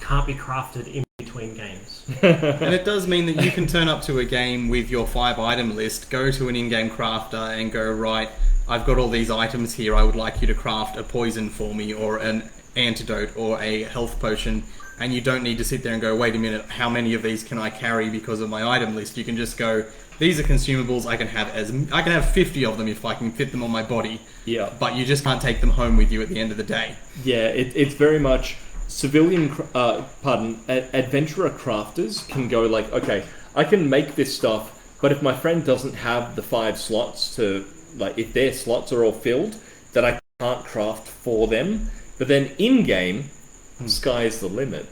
can't be crafted in between games. And it does mean that you can turn up to a game with your 5-item list, go to an in-game crafter and go, right, I've got all these items here, I would like you to craft a poison for me or an antidote or a health potion, and you don't need to sit there and go, wait a minute, how many of these can I carry because of my item list? You can just go, these are consumables, I can have 50 of them if I can fit them on my body. Yeah. But you just can't take them home with you at the end of the day. Yeah, it's very much adventurer crafters can go like, okay, I can make this stuff, but if my friend doesn't have the 5 slots to, like, if their slots are all filled, then I can't craft for them. But then in-game, sky's the limit.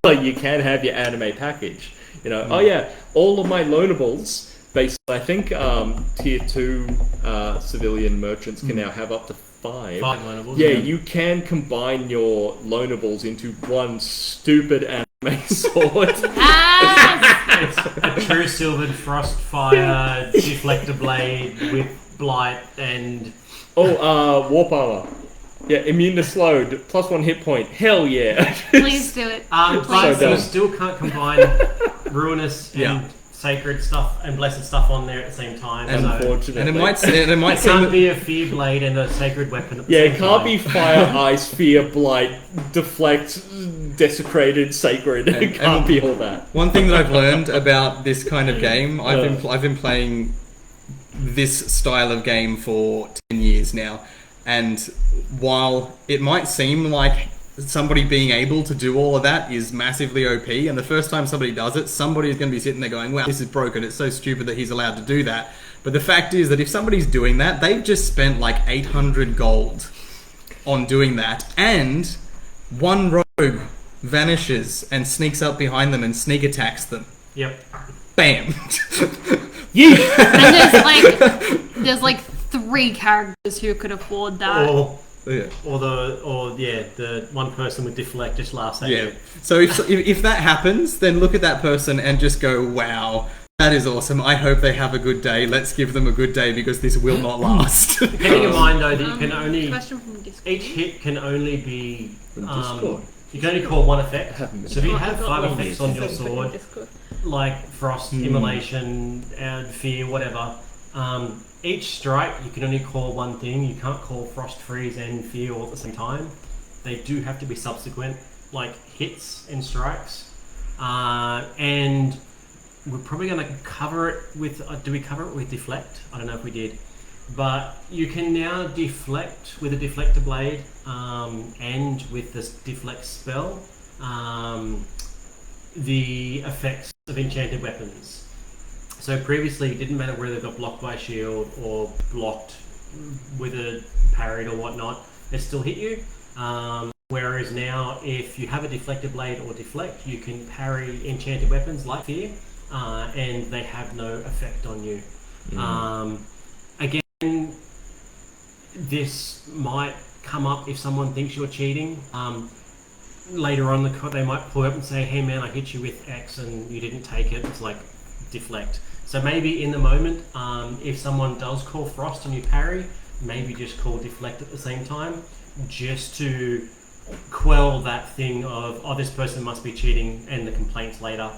Like, you can have your anime package. Oh yeah, all of my loanables, basically, I think tier 2 civilian merchants can now have up to 5. 5 loanables. Yeah, you can combine your loanables into one stupid anime sword. It's a true silvered frostfire deflector blade with blight and... warp armor. Yeah, immune to slowed, +1 hit point. Hell yeah. Please do it. But you still can't combine ruinous and sacred stuff and blessed stuff on there at the same time. Unfortunately. And it might seem can't be a fear blade and a sacred weapon at the same it can't time. be fire, ice, fear, blight, deflect, desecrated, sacred. It can't be all that. One thing that I've learned about this kind of game, I've been playing this style of game for 10 years now, And while it might seem like somebody being able to do all of that is massively OP, and the first time somebody does it, somebody is going to be sitting there going, wow, this is broken, it's so stupid that he's allowed to do that. But the fact is that if somebody's doing that, they've just spent like 800 gold on doing that, and one rogue vanishes and sneaks up behind them and sneak attacks them. Yep. Bam! And there's like 3 characters who could afford that. The one person with deflect just laughs at you. So if that happens, then look at that person and just go, wow, that is awesome. I hope they have a good day. Let's give them a good day because this will not last. Keeping in mind though that you can only Question from Discord. each hit can only be Discord. you can only call one effect. Haven't So if you I've have got 5 one. effects on your sword, Discord. like frost, immolation, and fear, whatever. Each strike you can only call one thing. You can't call frost, freeze, and fear all at the same time. They do have to be subsequent, like hits and strikes. And we're probably going to cover it with. Do we cover it with deflect? I don't know if we did, but you can now deflect with a deflector blade and with this deflect spell. The effects of enchanted weapons. So previously it didn't matter whether they got blocked by a shield or blocked with a parried or whatnot, it still hit you. Whereas now if you have a deflector blade or deflect, you can parry enchanted weapons like fear and they have no effect on you. Again, this might come up if someone thinks you're cheating. Later on, they might pull up and say, hey man, I hit you with X and you didn't take it. It's like deflect. So maybe in the moment, if someone does call frost and you parry, maybe just call deflect at the same time, just to quell that thing of, oh, this person must be cheating, and the complaints later.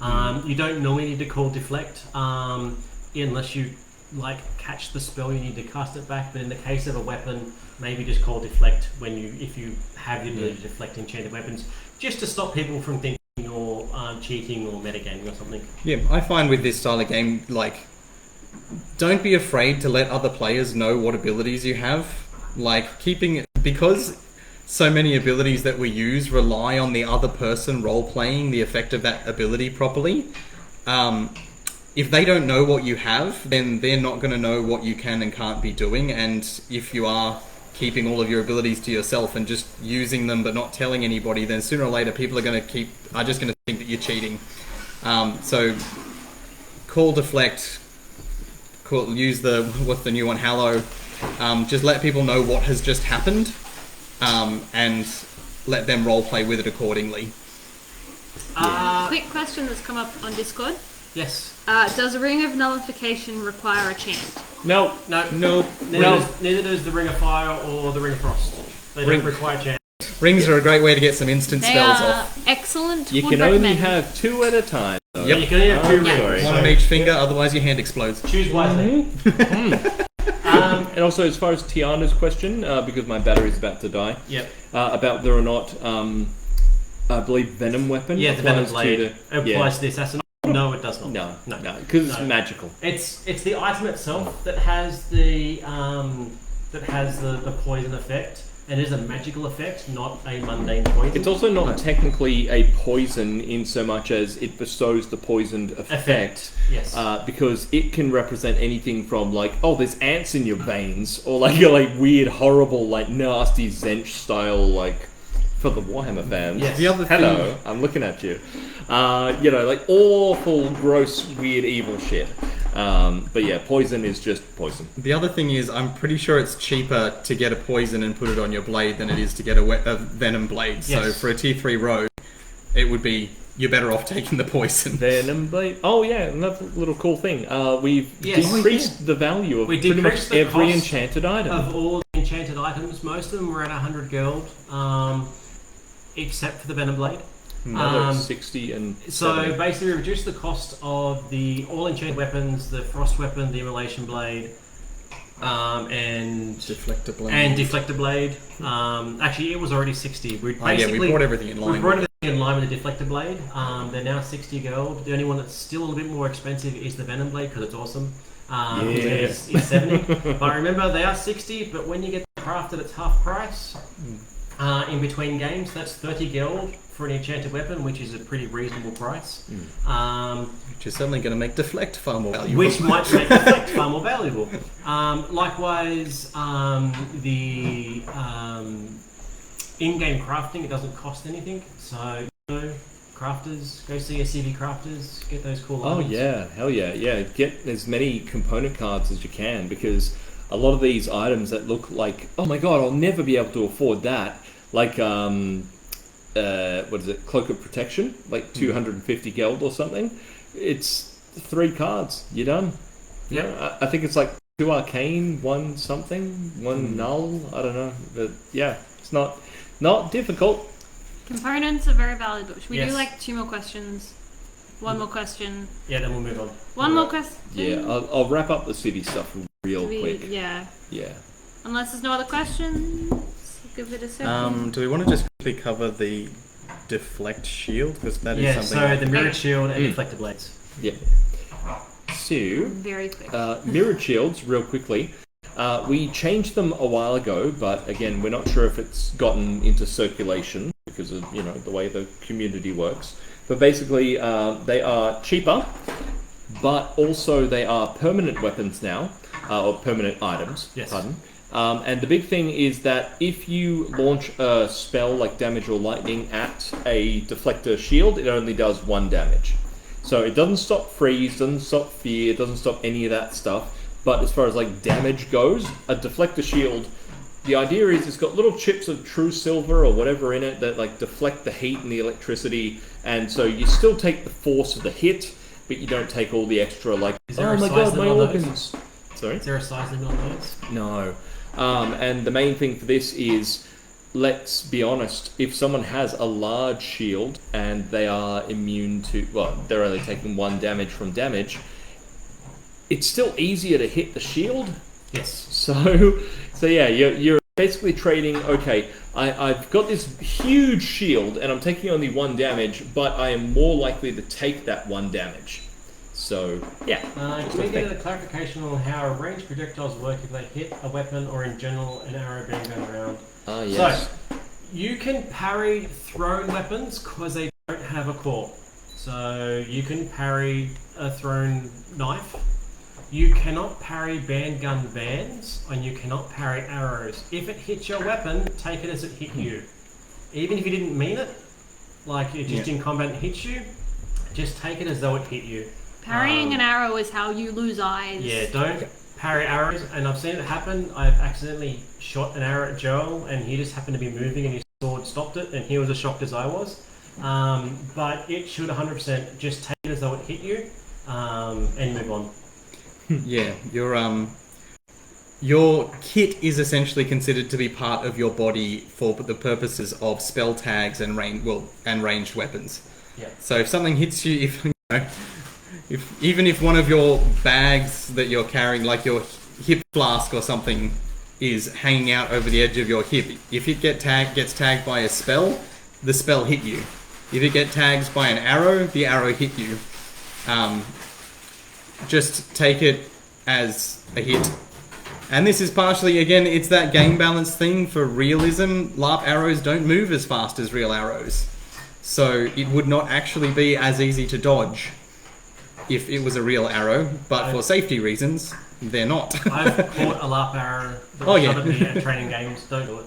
You don't normally need to call deflect unless you like catch the spell, you need to cast it back. But in the case of a weapon, maybe just call deflect if you have the ability to deflect enchanted weapons, just to stop people from thinking you're cheating or metagaming or something. Yeah, I find with this style of game, like, don't be afraid to let other players know what abilities you have. Like, because so many abilities that we use rely on the other person role-playing the effect of that ability properly. If they don't know what you have, then they're not going to know what you can and can't be doing. And if you are keeping all of your abilities to yourself and just using them but not telling anybody, then sooner or later people are just going to think that you're cheating. So call deflect, use what's the new one, Hallow. Just let people know what has just happened, and let them roleplay with it accordingly. Quick question that's come up on Discord. Yes. Does Ring of Nullification require a chant? No. Neither does the Ring of Fire or the Ring of Frost. They don't require chance. Rings are a great way to get some instant They spells are off. excellent. You Would can only recommend. have 2 at a time. Though. Yep. You can only have 2 rings. sorry. One on each finger, otherwise your hand explodes. Choose wisely. And also, as far as Tiana's question, because my battery's about to die, Yep. about whether or not I believe Venom Weapon Yeah, the Venom applies Blade to applies to the assassin. No, it does not. No, because it's No. magical. It's the item itself that has the poison effect, and it is a magical effect, not a mundane poison. It's also not technically a poison in so much as it bestows the poisoned effect. Yes. Because it can represent anything from like, oh, there's ants in your veins, or like a weird, horrible, like nasty Zench style, like for the Warhammer fans. Yes. The other Hello, thing, I'm looking at you. Like awful, gross, weird, evil shit. But yeah, poison is just poison. the other thing is, I'm pretty sure it's cheaper to get a poison and put it on your blade than it is to get a venom blade. So Yes. for a tier 3 rogue, it would be, you're better off taking the poison. Venom blade. Oh yeah, another little cool thing. We've Yes. decreased the value of We pretty much decreased the every cost enchanted item. Of all the enchanted items, most of them were at 100 gold, except for the Venom Blade. Another 60 and So 70. basically, we reduced the cost of the all enchanted weapons, the frost weapon, the immolation blade, and Deflector blade. deflector blade. Actually, it was already 60. We we brought everything in line. We brought everything in line with the deflector blade. They're now 60 gold. The only one that's still a little bit more expensive is the venom blade because it's awesome. Is 70. But remember, they are 60, but when you get crafted, it's half price. In between games, that's 30 gold for an enchanted weapon, which is a pretty reasonable price. Which is certainly going to make deflect far more valuable. Which might make deflect far more valuable. Likewise, the in-game crafting, it doesn't cost anything. So, crafters, go see your CV crafters, get those cool items. Oh yeah, hell yeah, yeah. Get as many component cards as you can, because a lot of these items that look like, oh my god, I'll never be able to afford that. Like, what is it? Cloak of Protection, like 250 gold or something. It's 3 cards. You're done. Yeah, I think it's like 2 arcane, 1 something, 1 null. I don't know, but yeah, it's not difficult. Components are very valuable. Should we Yes. do like 2 more questions? 1 more question. Yeah, then we'll move on. 1 more question. Yeah, I'll wrap up the city stuff real quick. Yeah. Yeah. Unless there's no other questions, give it a second. Do we want to just quickly cover the deflect shield? Because that is Yeah, something... so the mirrored shield and deflector blades. Yeah. So, Very quick. mirrored shields, real quickly. We changed them a while ago, but again, we're not sure if it's gotten into circulation because of the way the community works. But basically, they are cheaper, but also they are permanent weapons now, or permanent items. Yes. Pardon. And the big thing is that if you launch a spell like damage or lightning at a deflector shield, it only does 1 damage. So it doesn't stop freeze, doesn't stop fear, doesn't stop any of that stuff. But as far as like damage goes, a deflector shield, the idea is it's got little chips of true silver or whatever in it that like deflect the heat and the electricity, and so you still take the force of the hit, but you don't take all the extra like, Is there oh a my size god, my limit on organs. Sorry? Is there a size limit on those? No. And the main thing for this is, let's be honest, if someone has a large shield and they are immune to, well, they're only taking 1 damage from damage, it's still easier to hit the shield. Yes. So yeah, you're basically trading, okay, I've got this huge shield and I'm taking only 1 damage, but I am more likely to take that 1 damage. So, yeah. Can we get a clarification on how ranged projectiles work if they hit a weapon or in general an arrow being going around? Yes. So, you can parry thrown weapons because they don't have a core. So, you can parry a thrown knife. You cannot parry band gun bands, and you cannot parry arrows. If it hits your weapon, take it as it hit you. Even if you didn't mean it, like it just in combat hits you, just take it as though it hit you. Parrying an arrow is how you lose eyes. Yeah, don't parry arrows, and I've seen it happen. I've accidentally shot an arrow at Joel, and he just happened to be moving, and his sword stopped it, and he was as shocked as I was. But it should 100% just take it as though it hit you, and move on. Yeah, your kit is essentially considered to be part of your body for the purposes of spell tags and ranged weapons. Yeah. So if something hits you, even if one of your bags that you're carrying, like your hip flask or something, is hanging out over the edge of your hip, if it gets tagged by a spell, the spell hit you. If it gets tagged by an arrow, the arrow hit you. Just take it as a hit. And this is partially, again, it's that game balance thing for realism. LARP arrows don't move as fast as real arrows. So it would not actually be as easy to dodge if it was a real arrow, but for safety reasons, they're not. I've caught a LARP arrow that at me at training games. Don't do it.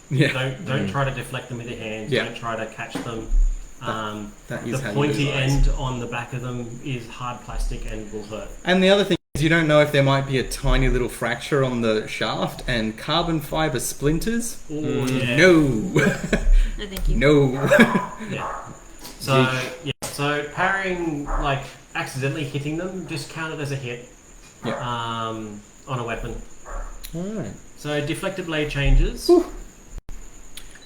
Yeah. Don't try to deflect them with your hands. Yeah. Don't try to catch them. That is the how pointy you lose eyes. end on the back of them is hard plastic and will hurt. And the other thing is, you don't know if there might be a tiny little fracture on the shaft, and carbon fiber splinters. Ooh, yeah. No. No, thank you. No. Yeah. So parrying, like accidentally hitting them, just count it as a hit. Yeah. On a weapon. Alright. So deflector blade changes.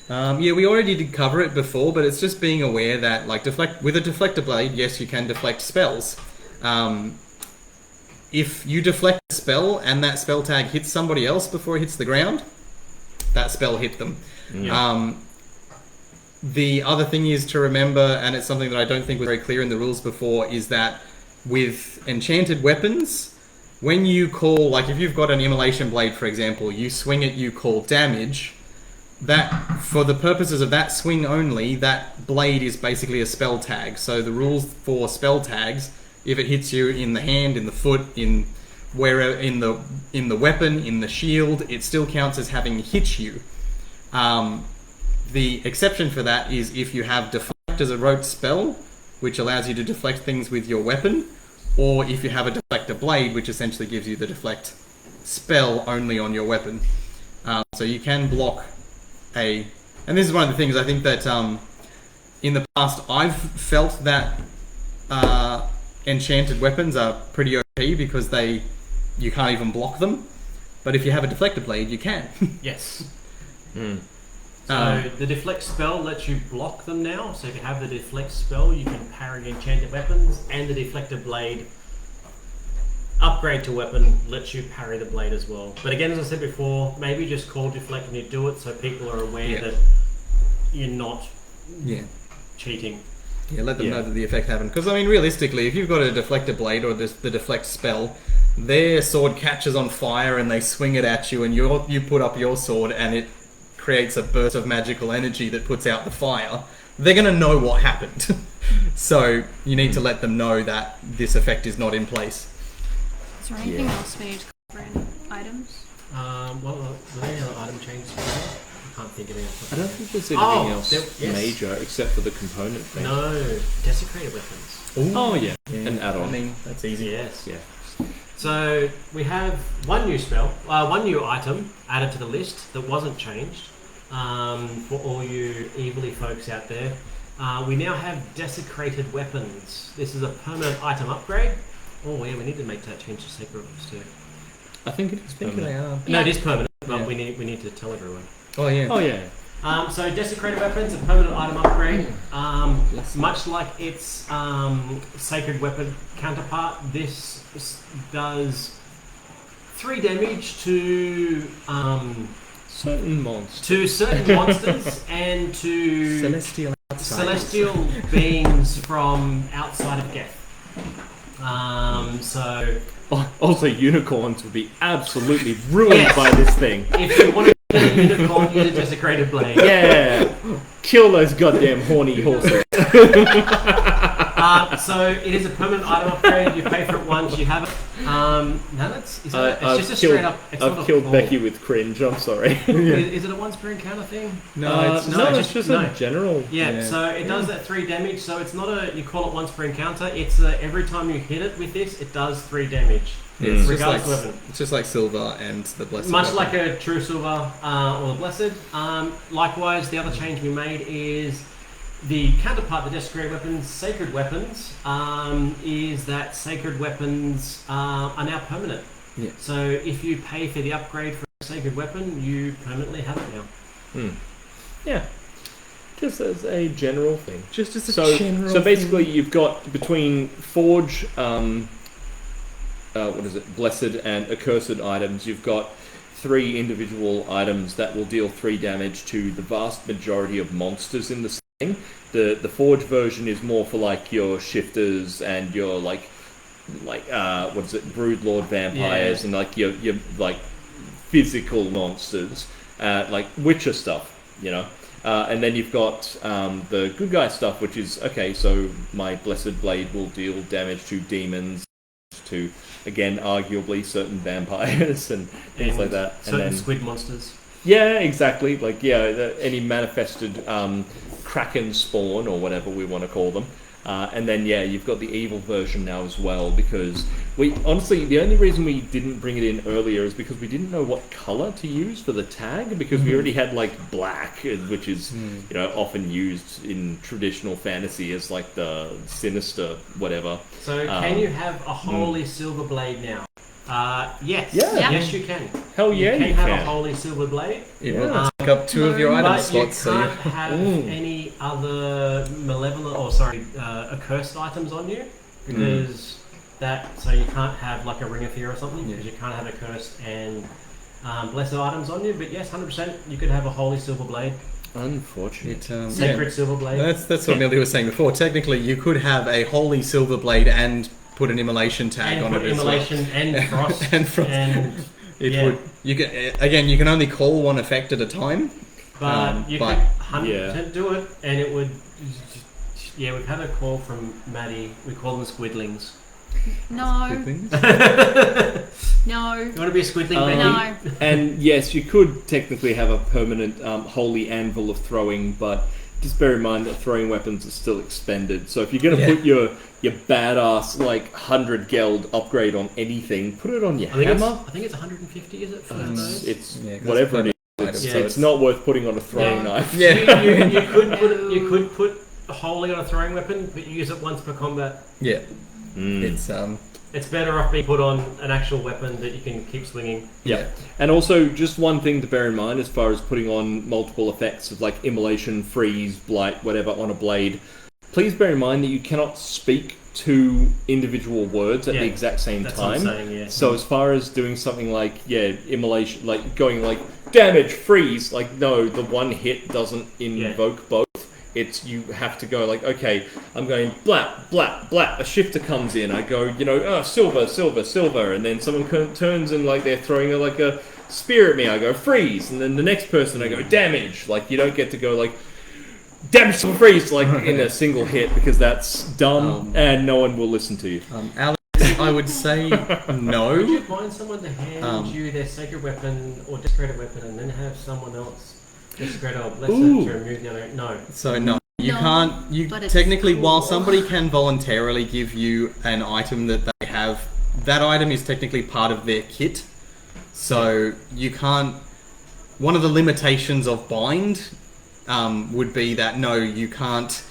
Yeah, we already did cover it before, but it's just being aware that, like, with a deflector blade, yes, you can deflect spells. If you deflect a spell and that spell tag hits somebody else before it hits the ground, that spell hit them. Yeah. The other thing is to remember, and it's something that I don't think was very clear in the rules before, is that with enchanted weapons, when you call, like if you've got an immolation blade, for example, you swing it, you call damage. That, for the purposes of that swing only, that blade is basically a spell tag. So the rules for spell tags, if it hits you in the hand, in the foot, in the weapon, in the shield, it still counts as having hit you. The exception for that is if you have deflect as a rote spell, which allows you to deflect things with your weapon, or if you have a deflector blade, which essentially gives you the deflect spell only on your weapon. So you can block and this is one of the things I think that in the past I've felt that enchanted weapons are pretty OP because you can't even block them, but if you have a deflector blade, you can. Yes. So the deflect spell lets you block them now. So if you have the deflect spell, you can parry enchanted weapons, and the deflector blade upgrade to weapon lets you parry the blade as well. But again, as I said before, maybe just call deflect when you do it so people are aware that you're not cheating. Yeah, let them know that the effect happened. Because, I mean, realistically, if you've got a deflector blade or the deflect spell, their sword catches on fire and they swing it at you, and you put up your sword and it creates a burst of magical energy that puts out the fire, they're going to know what happened. So you need to let them know that this effect is not in place. Is there anything else we need to cover in items? Were there any other item changes? I can't think of anything. I don't think there's anything else major except for the component thing. No, desecrated weapons. Ooh. Oh yeah, an add-on. I mean, that's easy. Yes. Yeah. So we have one new item added to the list that wasn't changed. For all you evilly folks out there, we now have desecrated weapons. This is a permanent item upgrade. Oh yeah, we need to make that change to sacred weapons too. I think it is permanent. They are. No, it is permanent, but we need to tell everyone. Oh yeah. Oh yeah. So desecrated weapons, a permanent item upgrade. Much like its sacred weapon counterpart, this does 3 damage to certain monsters. And to celestial beings from outside of Geth. Also, unicorns would be absolutely ruined by this thing. If you want to get a unicorn, use a desecrated blade. Yeah, kill those goddamn horny horses. So it is a permanent item upgrade. You pay for it once. You have it. It's just a straight up. I've killed Becky with cringe. I'm sorry. Is it a once per encounter thing? No, it's just a general. Yeah, so it does that 3 damage. So it's not you call it once per encounter. It's every time you hit it with this, it does 3 damage. It's just like silver and the blessed. Much like a true silver or the blessed. Likewise, the other change we made is the counterpart to desecrated weapons, sacred weapons, is that sacred weapons are now permanent. Yeah. So if you pay for the upgrade for a sacred weapon, you permanently have it now. Yeah. Just as a general thing. Just as a general So basically you've got between Forge, Blessed and Accursed items, you've got 3 individual items that will deal 3 damage to the vast majority of monsters in the setting. The Forge version is more for like your shifters and your Broodlord vampires and like your like physical monsters, like Witcher stuff, you know. And then you've got the good guy stuff, which is okay. So my Blessed Blade will deal damage to demons, to again arguably certain vampires and things like that. Certain squid monsters. Yeah, exactly. Like any manifested kraken spawn or whatever we want to call them. And then you've got the evil version now as well, because we honestly, the only reason we didn't bring it in earlier is because we didn't know what color to use for the tag, because we already had like black, which is often used in traditional fantasy as like the sinister whatever. So can you have a holy silver blade now? Yes. Yeah. Yes, you can. Hell yeah, you can have a holy silver blade. Yeah. Take up 2 of your item slots. But you can't have any other accursed items on you, because so you can't have like a Ring of Fear or something, because you can't have accursed and blessed items on you. But yes, 100%, you could have a holy silver blade. Unfortunate. Sacred silver blade. That's what Millie was saying before. Technically, you could have a holy silver blade and put an immolation tag on put it immolation and frost and frost. and It would. You can only call one effect at a time. But you but- could 100% do it, and it would. Yeah, we've had a call from Maddie. We call them squidlings. No. Things. No. You want to be a squidling, Becky? No. And yes, you could technically have a permanent holy anvil of throwing, but just bear in mind that throwing weapons are still expended. So if you're going to put your badass 100 geld upgrade on anything, put it on your hammer. I think it's 150. Is it for those? It's whatever it is. So It's not worth putting on a throwing knife. Yeah. You could put a holy on a throwing weapon, but you use it once per combat. Yeah. Mm. It's better off being put on an actual weapon that you can keep swinging. Yeah. And also, just one thing to bear in mind as far as putting on multiple effects of immolation, freeze, blight, whatever on a blade, please bear in mind that you cannot speak two individual words at the exact same That's time. what I'm saying, yeah. So as far as doing something immolation, going damage, freeze, no, the one hit doesn't invoke both. It's you have to go okay, I'm going blap, blap, blap. A shifter comes in. I go, silver, silver, silver, and then someone turns and they're throwing a spear at me. I go freeze, and then the next person I go damage. You don't get to go damage to freeze in a single hit because that's dumb and no one will listen to you. Alex, I would say no. Would you find someone to hand you their sacred weapon or desecrated weapon, and then have someone else desecrate or bless it to remove the other? No. So no, you can't. You but it's technically, cool. while somebody can voluntarily give you an item that they have, that item is technically part of their kit. So you can't. One of the limitations of bind would be that no, you can't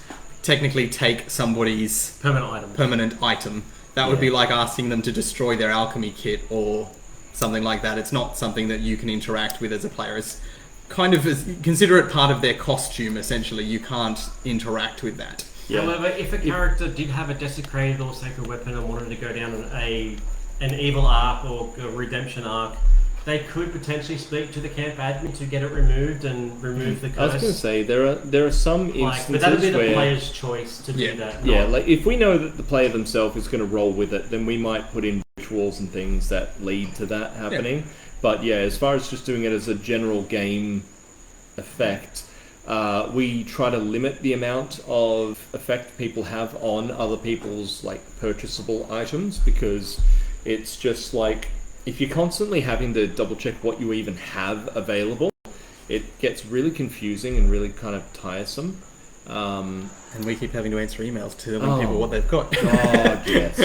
technically take somebody's permanent item. That would be like asking them to destroy their alchemy kit or something like that. It's not something that you can interact with as a player. It's consider it part of their costume, essentially. You can't interact with that. Yeah. However, if a character did have a desecrated or sacred weapon and wanted to go down an evil arc or a redemption arc, they could potentially speak to the camp admin to get it removed and remove the curse. I was going to say there are some instances but that would be the where player's choice to do that. Yeah, if we know that the player themselves is going to roll with it, then we might put in rituals and things that lead to that happening. Yeah. But yeah, as far as just doing it as a general game effect, we try to limit the amount of effect people have on other people's purchasable items, because it's just if you're constantly having to double check what you even have available, it gets really confusing and really kind of tiresome. And we keep having to answer emails to people what they've got. God, yes.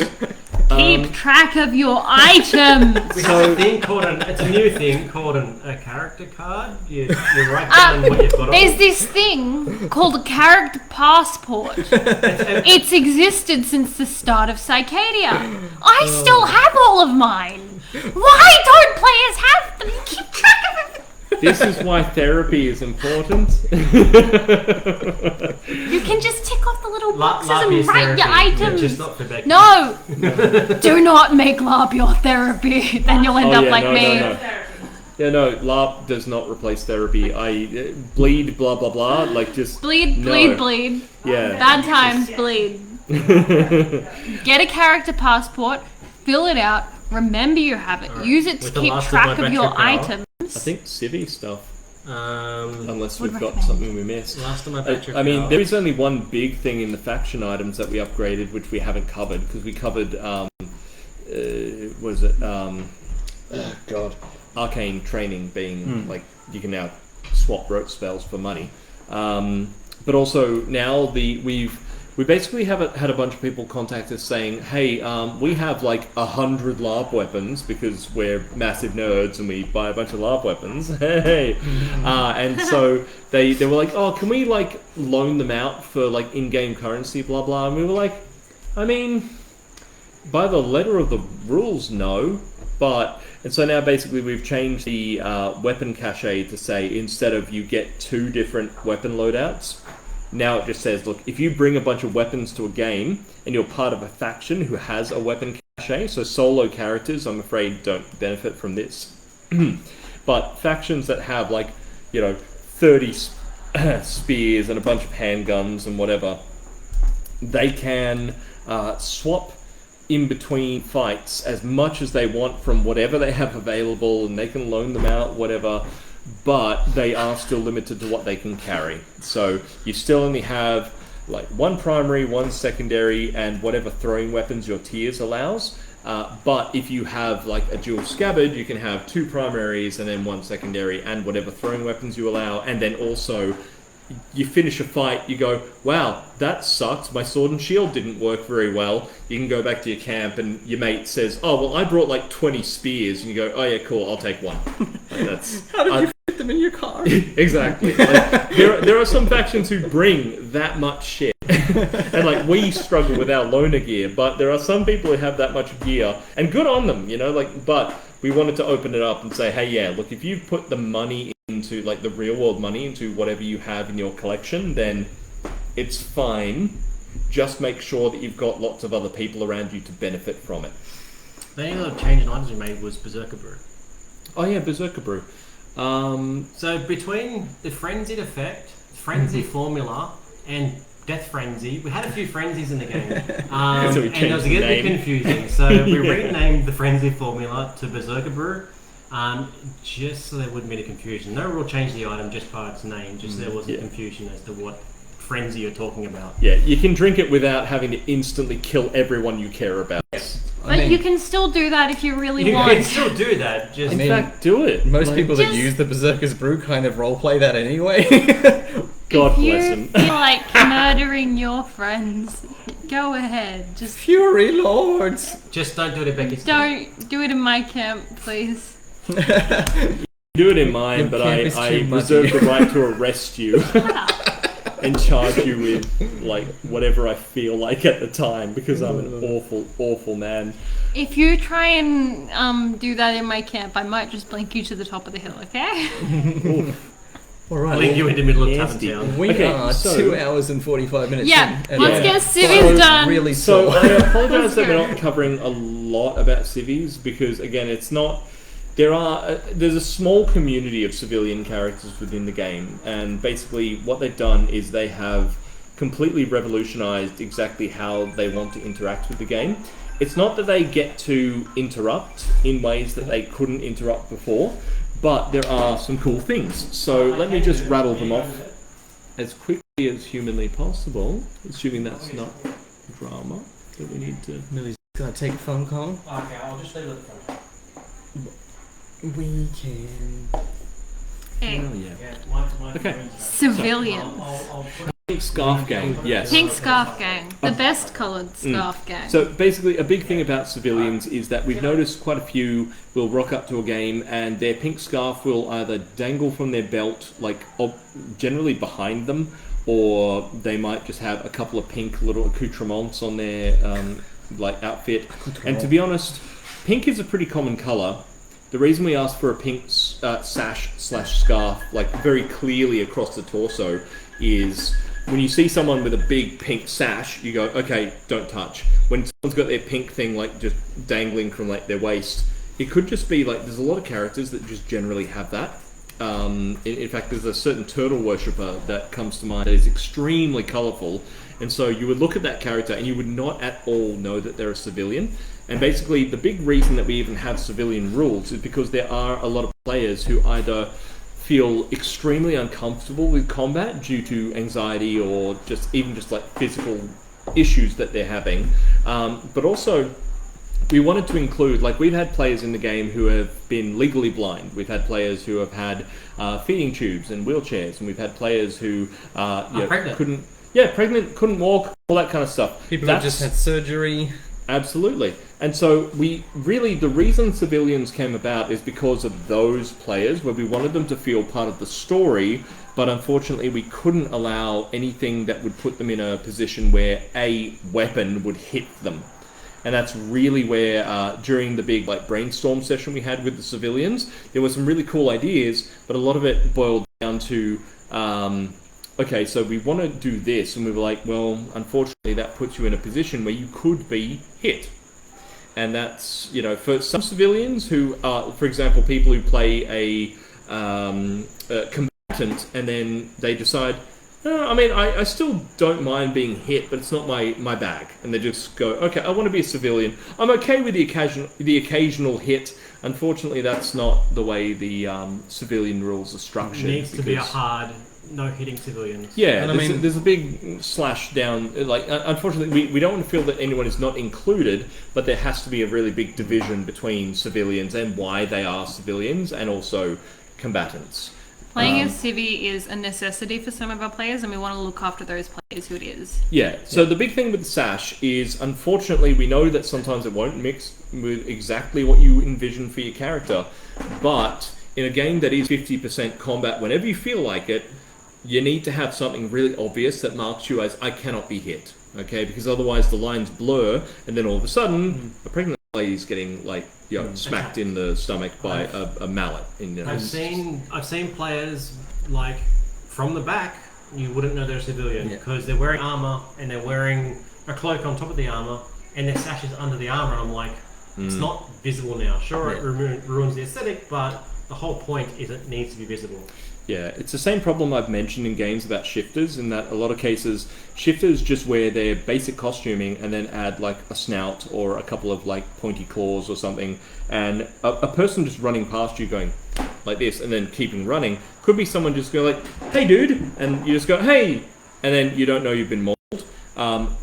Keep track of your items. We have a thing called it's a new thing called a character card. You write down what you've got on. There's this thing called a character passport. It's existed since the start of Scy'kadia. I still have all of mine. Why don't players have them? Keep track of it. This is why therapy is important. You can just tick off the little boxes and write your items. Just not for Becky. No! Do not make LARP your therapy. Then you'll end up like me. No. Yeah, no, LARP does not replace therapy. I bleed, blah, blah, blah. Just... Bleed. Yeah. Bad times, bleed. Get a character passport, fill it out, remember you have it, use it to keep track of your items. I think civvy stuff. Unless we've got recommend. something we missed. Last time there is only one big thing in the faction items that we upgraded, which we haven't covered, because we covered, arcane training being, you can now swap rote spells for money. But also, now we basically had a bunch of people contact us saying, hey, we have 100 LARP weapons because we're massive nerds and we buy a bunch of LARP weapons. Hey! And so they were like, oh, can we loan them out for in-game currency, blah, blah. And we were like, I mean, by the letter of the rules, no. And so now basically we've changed the weapon cache to say, instead of you get 2 different weapon loadouts, now it just says, look, if you bring a bunch of weapons to a game and you're part of a faction who has a weapon cache, so solo characters, I'm afraid, don't benefit from this. But factions that have 30 spears and a bunch of handguns and whatever, they can swap in between fights as much as they want from whatever they have available, and they can loan them out, whatever, but they are still limited to what they can carry. So you still only have like one primary, one secondary, and whatever throwing weapons your tiers allows. But if you have like a dual scabbard, you can have 2 primaries and then 1 secondary and whatever throwing weapons you allow. And then also, you finish a fight, you go, wow, that sucks. My sword and shield didn't work very well. You can go back to your camp and your mate says, oh, well, I brought like 20 spears. And you go, oh yeah, cool, I'll take 1. Like, that's, How did you fit them in your car? Exactly. Like, there are some factions who bring that much shit. And like, we struggle with our loaner gear, but there are some people who have that much gear, and good on them, you know, like, but we wanted to open it up and say, hey, yeah, look, if you've put the money into, like, the real world money into whatever you have in your collection, then it's fine. Just make sure that you've got lots of other people around you to benefit from it. The only other change in items we made was Berserker Brew. Oh yeah, Berserker Brew. So between the Frenzied effect, Frenzy formula, and Death Frenzy, we had a few frenzies in the game. And it was getting a bit confusing. So we renamed the Frenzy formula to Berserker Brew, just so there wouldn't be any confusion. No real change to the item, just by its name, just so there wasn't confusion as to what frenzy you're talking about. Yeah, you can drink it without having to instantly kill everyone you care about. But you can still do that if you really want. You can still do that. Just in fact, do it. Most people that use the Berserker's Brew kind of roleplay that anyway. God bless him. If you feel like murdering your friends, go ahead. Just Fury Lords. Just don't do it at Becky's. Don't do it in my camp, please. Do it in mine, but I reserve the right to arrest you and charge you with like whatever I feel like at the time, because I'm an awful, awful man. If you try and do that in my camp, I might just blink you to the top of the hill, okay? Alright. Link you in the middle of Tavern Town. We are 2 hours and 45 minutes Yeah, in. let's get civvies done. Really So slow. I apologise that we're not covering a lot about civvies, because again, it's not... There's a small community of civilian characters within the game, and basically what they've done is they have completely revolutionised exactly how they want to interact with the game. It's not that they get to interrupt in ways that they couldn't interrupt before, but there are some cool things. So let me just rattle them off as quickly as humanly possible, assuming that's not drama that we need to... Millie's gonna take a phone call. Okay, I'll just leave it at the front. We can... Hey, Oh yeah. Yeah, Okay. civilians. Pink Scarf Gang, yes. Pink Scarf Gang. The best coloured scarf gang. So basically, a big thing about civilians is that we've noticed quite a few will rock up to a game and their pink scarf will either dangle from their belt, like generally behind them, or they might just have a couple of pink little accoutrements on their like outfit. And to be honest, pink is a pretty common colour. The reason we asked for a pink sash/scarf, like very clearly across the torso, is when you see someone with a big pink sash, you go, okay, don't touch. When someone's got their pink thing like just dangling from like their waist, it could just be like, there's a lot of characters that just generally have that. In fact, there's a certain turtle worshipper that comes to mind that is extremely colourful, and so you would look at that character and you would not at all know that they're a civilian. And basically, the big reason that we even have civilian rules is because there are a lot of players who either feel extremely uncomfortable with combat due to anxiety or just like physical issues that they're having. But also, we wanted to include, like, we've had players in the game who have been legally blind. We've had players who have had feeding tubes and wheelchairs, and we've had players who pregnant. Pregnant, couldn't walk, all that kind of stuff. People have just had surgery. Absolutely. And so the reason civilians came about is because of those players, where we wanted them to feel part of the story, but unfortunately we couldn't allow anything that would put them in a position where a weapon would hit them. And that's really where, during the big like brainstorm session we had with the civilians, there were some really cool ideas, but a lot of it boiled down to, okay, so we want to do this, and we were like, well, unfortunately that puts you in a position where you could be hit. And that's, you know, for some civilians who are, for example, people who play a combatant and then they decide, I mean, I still don't mind being hit, but it's not my bag. And they just go, okay, I want to be a civilian. I'm okay with the occasional hit. Unfortunately, that's not the way the civilian rules are structured. It needs to be a hard, no hitting civilians. Yeah, there's a big slash down. Like, unfortunately, we don't want to feel that anyone is not included, but there has to be a really big division between civilians and why they are civilians, and also combatants. Playing as civvy is a necessity for some of our players, and we want to look after those players who it is. Yeah, so the big thing with the sash is, unfortunately, we know that sometimes it won't mix with exactly what you envision for your character, but in a game that is 50% combat, whenever you feel like it, you need to have something really obvious that marks you as, I cannot be hit, okay? Because otherwise the lines blur, and then all of a sudden, a pregnant lady is getting, like, smacked in the stomach by a mallet. I've seen players, like, from the back, you wouldn't know they're a civilian because they're wearing armor and they're wearing a cloak on top of the armor, and their sash is under the armor. And I'm like, it's not visible now. Sure, it ruins the aesthetic, but the whole point is it needs to be visible. Yeah, it's the same problem I've mentioned in games about shifters, in that a lot of cases, shifters just wear their basic costuming and then add like a snout or a couple of like pointy claws or something, and a person just running past you going like this and then keeping running could be someone just go like, hey dude, and you just go, hey, and then you don't know you've been mauled.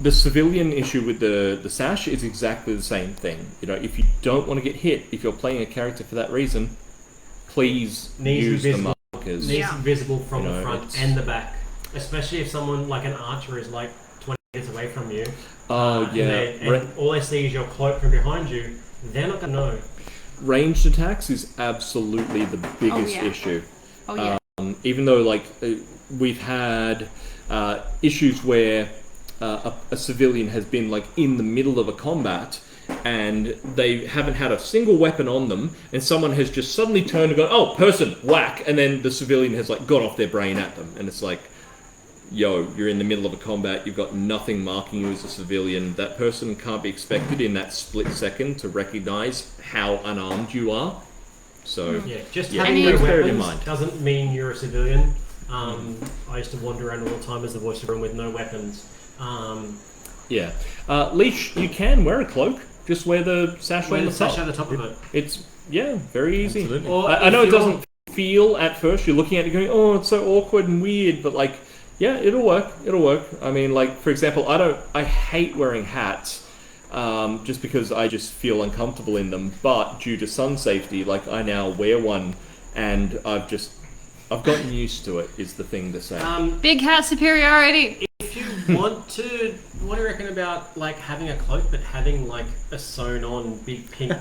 The civilian issue with the sash is exactly the same thing. If you don't want to get hit, if you're playing a character for that reason, please use the markers. Needs to be visible from the front and the back, especially if someone like an archer is like 20 meters away from you. And all they see is your cloak from behind you. They're not going to know. Ranged attacks is absolutely the biggest issue. Even though like we've had issues where a civilian has been like in the middle of a combat and they haven't had a single weapon on them, and someone has just suddenly turned and gone, oh, person, whack, and then the civilian has like got off their brain at them, and it's like, yo, you're in the middle of a combat, you've got nothing marking you as a civilian. That person can't be expected in that split second to recognize how unarmed you are. So just having no weapons doesn't mean you're a civilian. I used to wander around all the time as the voice of the room with no weapons. Leash, you can wear a cloak. Just wear the sash on the top. At the top of it. It's very easy. I know it doesn't feel at first. You're looking at it going, oh, it's so awkward and weird, but like, yeah, it'll work. I mean, like for example, I hate wearing hats, just because I just feel uncomfortable in them. But due to sun safety, like I now wear one, and I've gotten used to it. Is the thing to say. Big hat superiority. If you want to, what do you reckon about like having a cloak but having like a sewn-on big pink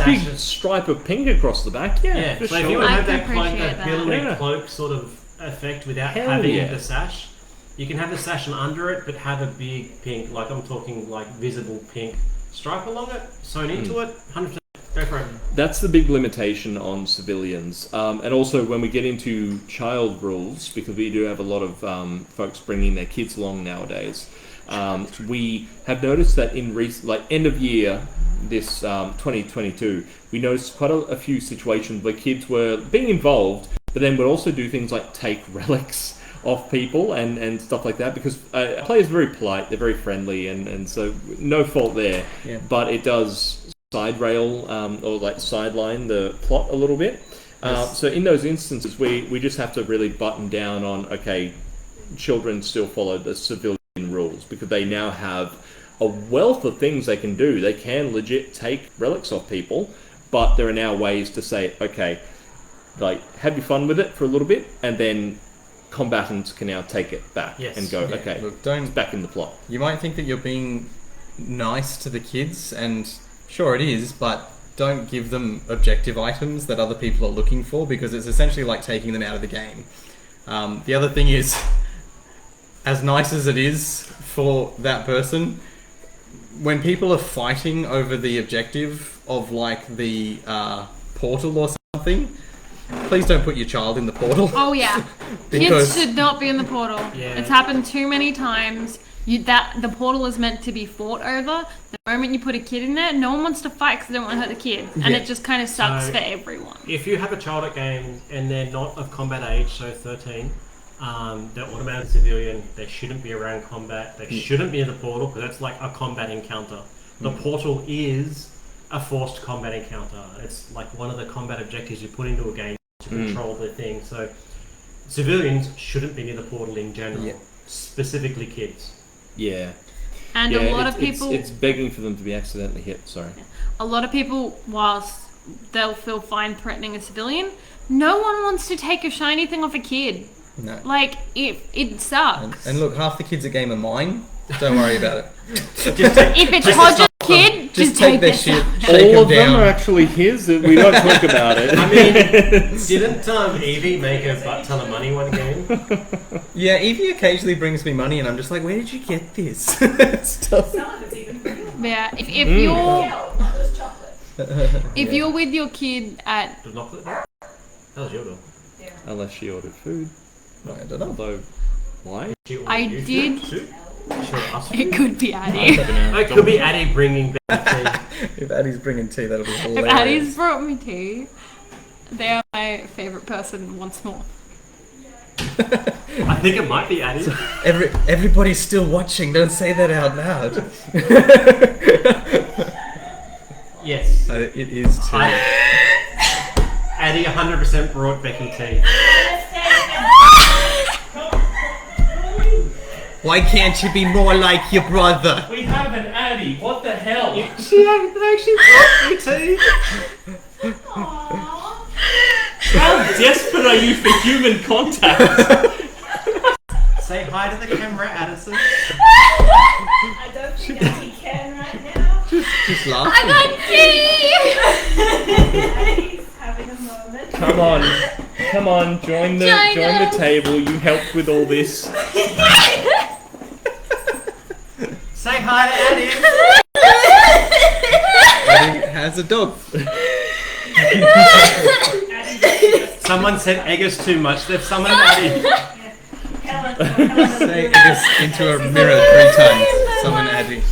big stripe of pink across the back? Yeah, for so sure. if you want to have that cloak, that billowing cloak sort of effect without having the sash, you can have the sash under it, but have a big pink, like I'm talking like visible pink stripe along it, sewn into it. 100%. Go for it. That's the big limitation on civilians. And also when we get into child rules, because we do have a lot of folks bringing their kids along nowadays, we have noticed that in end of year, this 2022, we noticed quite a few situations where kids were being involved, but then would also do things like take relics off people and stuff like that, because players are very polite, they're very friendly, and so no fault there. But it does side rail or like sideline the plot a little bit. So in those instances, we just have to really button down on, okay, children still follow the civilian rules, because they now have a wealth of things they can do. They can legit take relics off people, but there are now ways to say, okay, like have your fun with it for a little bit, and then combatants can now take it back and go, okay, look, it's back in the plot. You might think that you're being nice to the kids, and sure it is, but don't give them objective items that other people are looking for, because it's essentially like taking them out of the game. The other thing is, as nice as it is for that person, when people are fighting over the objective of like the portal or something, please don't put your child in the portal. Oh yeah, kids should not be in the portal. It's happened too many times. The portal is meant to be fought over. The moment you put a kid in there, no one wants to fight because they don't want to hurt the kid, and it just kind of sucks for everyone. If you have a child at game and they're not of combat age, so 13, They're automatic civilian. They shouldn't be around combat. They shouldn't be in the portal because that's like a combat encounter. The portal is a forced combat encounter. It's like one of the combat objectives you put into a game to control the thing. So civilians shouldn't be near the portal in general, specifically kids. Yeah. And a lot of people... It's begging for them to be accidentally hit, sorry. A lot of people, whilst they'll feel fine threatening a civilian, no one wants to take a shiny thing off a kid. No. Like, it sucks. And look, half the kids a game of mine. Don't worry about it. If it's Hodge's kid, just take their this shit. out. All of them are actually his. We don't talk about it. I mean, didn't Evie make a butt ton of money one game? Yeah, Evie occasionally brings me money, and I'm just like, where did you get this? Stuff. Some of it's even free. Yeah, if If you're with your kid at... That was your bill. Yeah. Unless she ordered food. I don't know. Although, why? I did... It could be Addie. It could be Addie bringing back tea. If Addie's bringing tea, that'll be If hilarious. Addie's brought me tea, they are my favourite person once more. I think it might be Addie. Everybody's still watching. Don't say that out loud. Yes. It is too. Addie 100% brought Becky tea. Why can't you be more like your brother? We have an Addie. What the hell? She actually brought me tea. How desperate are you for human contact? Say hi to the camera, Addison. I don't think Addie can right now. Just laugh. I got tea! Addie's having a moment. Come on, join the table. You helped with all this. Say hi to Addie. Addie has a dog. Someone said egg is too much. They've summoned Addie. Say this into a mirror 3 times. Summon Addie.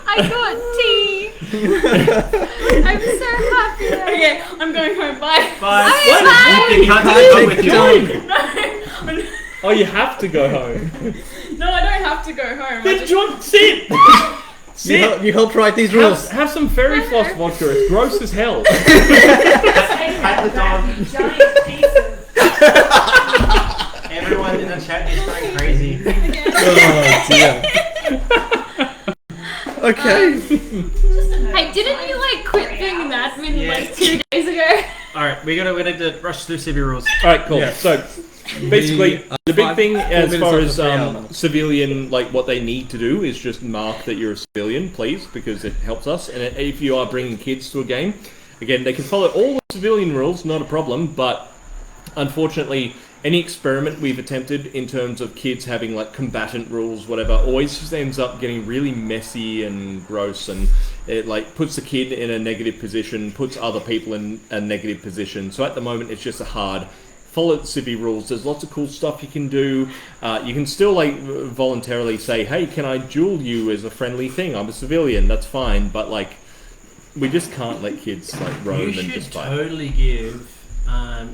I got tea! I'm so happy. Okay, I'm going home. Bye. Bye. What? You can't take it with you. Oh, you have to go home. No, I don't have to go home. Then sit. Sit. You helped write these rules. Have some fairy floss vodka. It's gross as hell. Pat the dog. Giant pieces. Everyone in the chat is going crazy. Oh dear. Okay. Hey, didn't you quit being an admin 2 days ago? Alright, we need to rush through Civi rules. Alright, cool. Yeah. So, basically, the big thing 4 as minutes far of as the 3 hour. civilian, what they need to do is just mark that you're a civilian, please, because it helps us. And if you are bringing kids to a game, again, they can follow all the civilian rules, not a problem, but unfortunately, any experiment we've attempted in terms of kids having combatant rules, whatever, always just ends up getting really messy and gross, and it puts the kid in a negative position, puts other people in a negative position. So at the moment, it's just a hard follow the civvy rules. There's lots of cool stuff you can do. You can still voluntarily say, hey, can I duel you as a friendly thing? I'm a civilian, that's fine, but we just can't let kids roam You and should just fight. totally give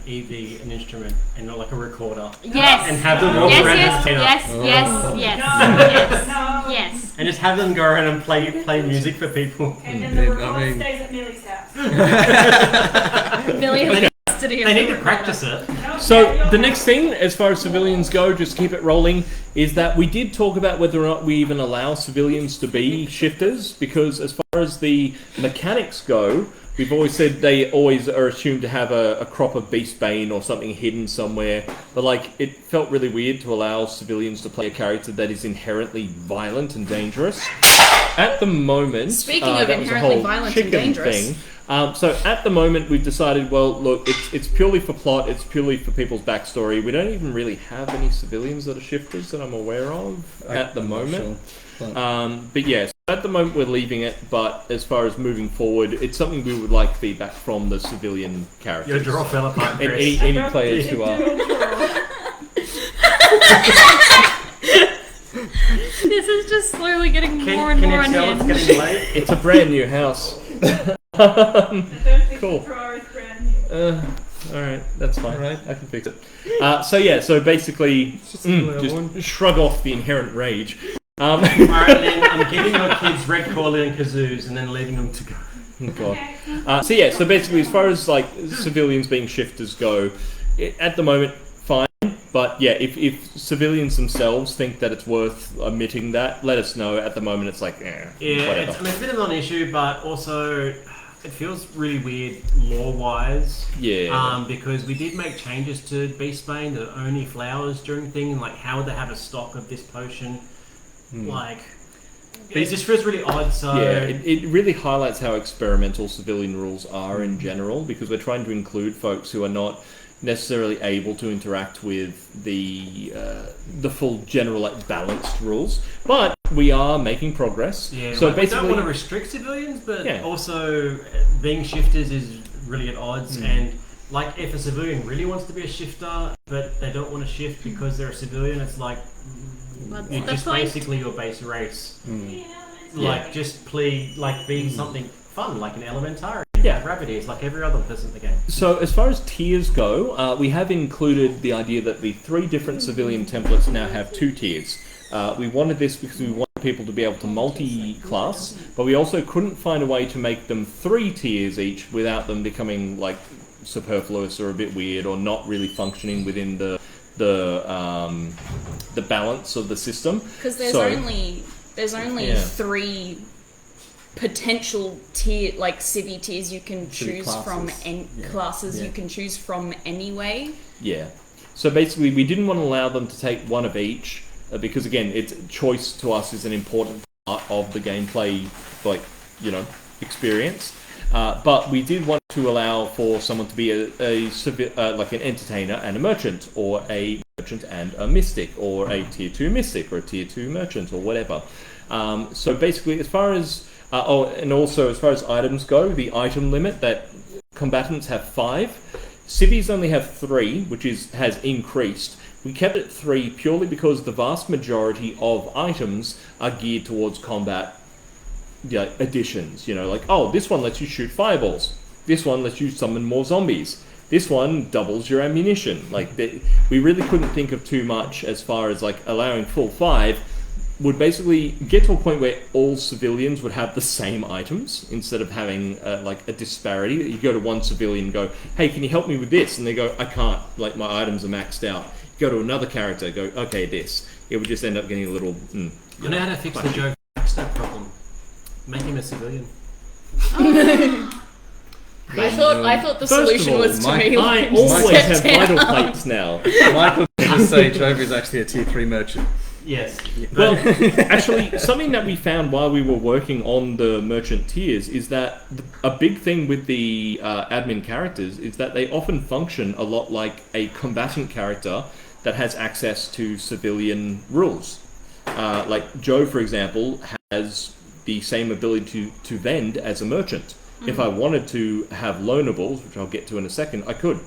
Evie an instrument and not a recorder. Yes. And have them walk around Yes, the yes, town. yes, yes. And just have them go around and play music for people. And then the I record mean- stays at Millie's house. Millie has custody of They need the to practice it. So the next thing, as far as civilians go, just keep it rolling, is that we did talk about whether or not we even allow civilians to be shifters, because as far as the mechanics go, we've always said they always are assumed to have a crop of Beastbane or something hidden somewhere, but it felt really weird to allow civilians to play a character that is inherently violent and dangerous. At the moment, Speaking of that was a inherently whole violent and chicken dangerous. thing. So at the moment, we've decided, well, look, it's purely for plot, it's purely for people's backstory. We don't even really have any civilians that are shifters that I'm aware of at the moment. Sure. But yes, at the moment we're leaving it, but as far as moving forward, it's something we would like feedback from the civilian characters. Your draw fell apart, And Chris. any players who are... This is just slowly getting more and Can more you tell it's unhinged. getting late? It's a brand new house. I don't think Cool. the drawer is brand new. All right, that's fine. All right. I can fix it. So basically, just shrug off the inherent rage. Alright, then I'm giving your kids red Corley and kazoos and then leaving them to go. Oh, God. So basically, as far as like civilians being shifters go, at the moment, fine. But yeah, if civilians themselves think that it's worth omitting that, let us know. At the moment, it's like, Yeah, whatever. it's a bit of a non-issue, but also it feels really weird lore-wise. Yeah. Because we did make changes to Beastbane that are only flowers during thing. Like, how would they have a stock of this potion? Like, it just feels really odd. So yeah, it really highlights how experimental civilian rules are in general, because we're trying to include folks who are not necessarily able to interact with the full general like, balanced rules, but we are making progress. Yeah, so like, basically, we don't want to restrict civilians, but Yeah. also being shifters is really at odds. And like, if a civilian really wants to be a shifter, but they don't want to shift because they're a civilian, it's like What's you're the just point? basically your base race. Yeah, Like, just be something fun, like an elementary. Yeah. Rabbit ears, like every other person in the game. So as far as tiers go, we have included the idea that the 3 different civilian templates now have 2 tiers. We wanted this because we wanted people to be able to multi-class, but we also couldn't find a way to make them 3 tiers each without them becoming like superfluous or a bit weird or not really functioning within the balance of the system. Because there's only Yeah. 3 potential tier, like civvy tiers you can Civvy choose from, classes. classes Yeah. you can choose from anyway. Yeah. So basically, we didn't want to allow them to take one of each because, again, it's choice to us is an important part of the gameplay, experience. But we did want to allow for someone to be like an entertainer and a merchant, or a merchant and a mystic, or a tier 2 mystic, or a tier 2 merchant, or whatever. So basically, as far as and also as far as items go, the item limit that combatants have 5. Civies only have 3, which has increased. We kept it 3 purely because the vast majority of items are geared towards combat additions. Like, oh, this one lets you shoot fireballs. This one lets you summon more zombies. This one doubles your ammunition. Like, we really couldn't think of too much as far as like allowing full 5 would basically get to a point where all civilians would have the same items instead of having like a disparity. You go to one civilian and go, hey, can you help me with this? And they go, I can't, like my items are maxed out. You go to another character, go, okay, this. It would just end up getting a little... I know how to fix the Joe Baxter problem. Make him a civilian. I thought the solution was to me. I always have vital plates now. Michael just say Jover is actually a tier 3 merchant. Yes. Well, actually, something that we found while we were working on the merchant tiers is that a big thing with the admin characters is that they often function a lot like a combatant character that has access to civilian rules. Like Joe, for example, has the same ability to vend as a merchant. If I wanted to have loanables, which I'll get to in a second, I could.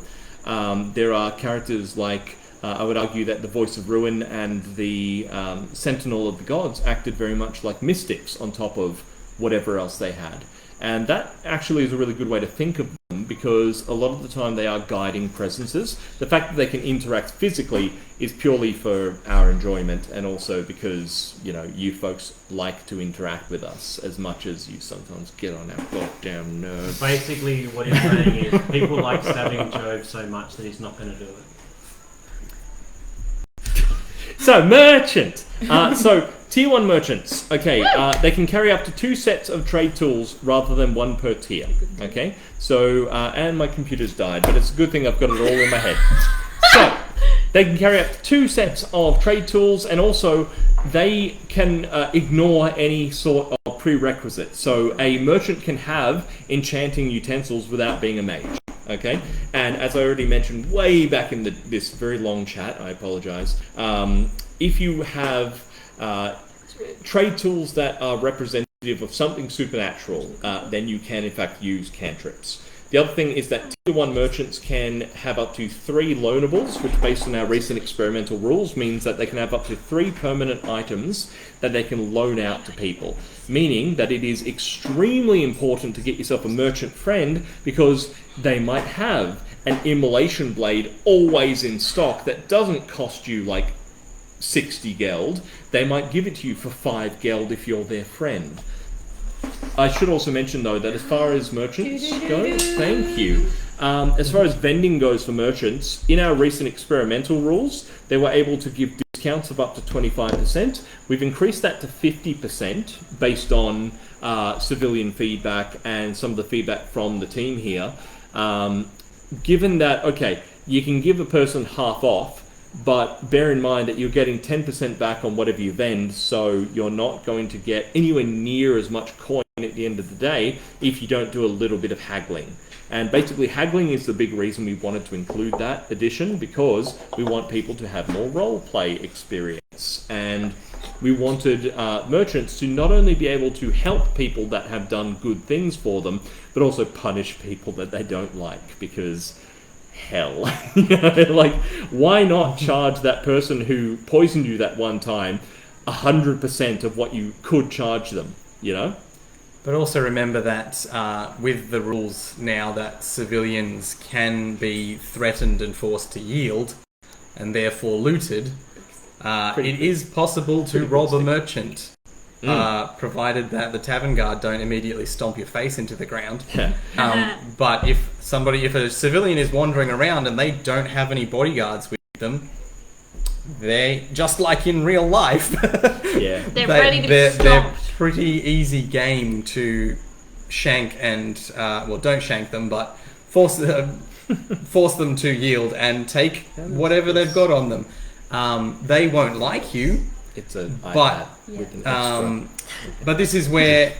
There are characters like... I would argue that the Voice of Ruin and the Sentinel of the Gods acted very much like mystics on top of whatever else they had. And that actually is a really good way to think of them, because a lot of the time they are guiding presences. The fact that they can interact physically is purely for our enjoyment, and also because, you folks like to interact with us as much as you sometimes get on our goddamn nerves. Basically, what he's saying is people like stabbing Jove so much that he's not going to do it. So, merchant! Tier 1 merchants. Okay, they can carry up to 2 sets of trade tools rather than 1 per tier. Okay? So, and my computer's died, but it's a good thing I've got it all in my head. So, they can carry up to 2 sets of trade tools, and also they can ignore any sort of prerequisite. So, a merchant can have enchanting utensils without being a mage. Okay, and as I already mentioned way back in this very long chat, I apologize. If you have trade tools that are representative of something supernatural, then you can in fact use cantrips. The other thing is that Tier 1 merchants can have up to 3 loanables, which based on our recent experimental rules means that they can have up to 3 permanent items that they can loan out to people. Meaning that it is extremely important to get yourself a merchant friend because they might have an immolation blade always in stock that doesn't cost you like 60 geld. They might give it to you for 5 geld if you're their friend. I should also mention though that as far as merchants go, thank you. As far as vending goes for merchants, in our recent experimental rules, they were able to give discounts of up to 25%. We've increased that to 50% based on civilian feedback and some of the feedback from the team here. Given that, okay, you can give a person half off, but bear in mind that you're getting 10% back on whatever you vend, so you're not going to get anywhere near as much coin at the end of the day if you don't do a little bit of haggling. And basically haggling is the big reason we wanted to include that addition, because we want people to have more roleplay experience. And we wanted merchants to not only be able to help people that have done good things for them, but also punish people that they don't like, because hell, like, why not charge that person who poisoned you that one time 100% of what you could charge them, But also remember that with the rules now that civilians can be threatened and forced to yield, and therefore looted, it is possible to rob a merchant, provided that the tavern guard don't immediately stomp your face into the ground. But if a civilian is wandering around and they don't have any bodyguards with them, they, just like in real life, they're ready to be stomped. They're pretty easy game to shank and, don't shank them, but force them to yield and take whatever they've got on them. They won't like you. It's an but iPad with an extra. But this is where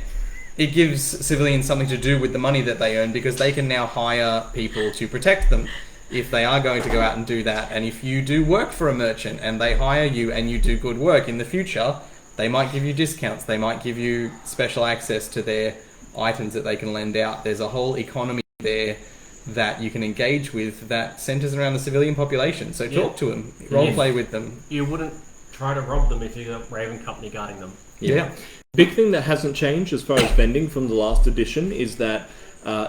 it gives civilians something to do with the money that they earn, because they can now hire people to protect them if they are going to go out and do that. And if you do work for a merchant and they hire you and you do good work in the future, they might give you discounts. They might give you special access to their items that they can lend out. There's a whole economy there that you can engage with that centers around the civilian population. So talk to them, roleplay with them. You wouldn't try to rob them if you got Raven Company guarding them. Yeah. Big thing that hasn't changed as far as vending from the last edition is that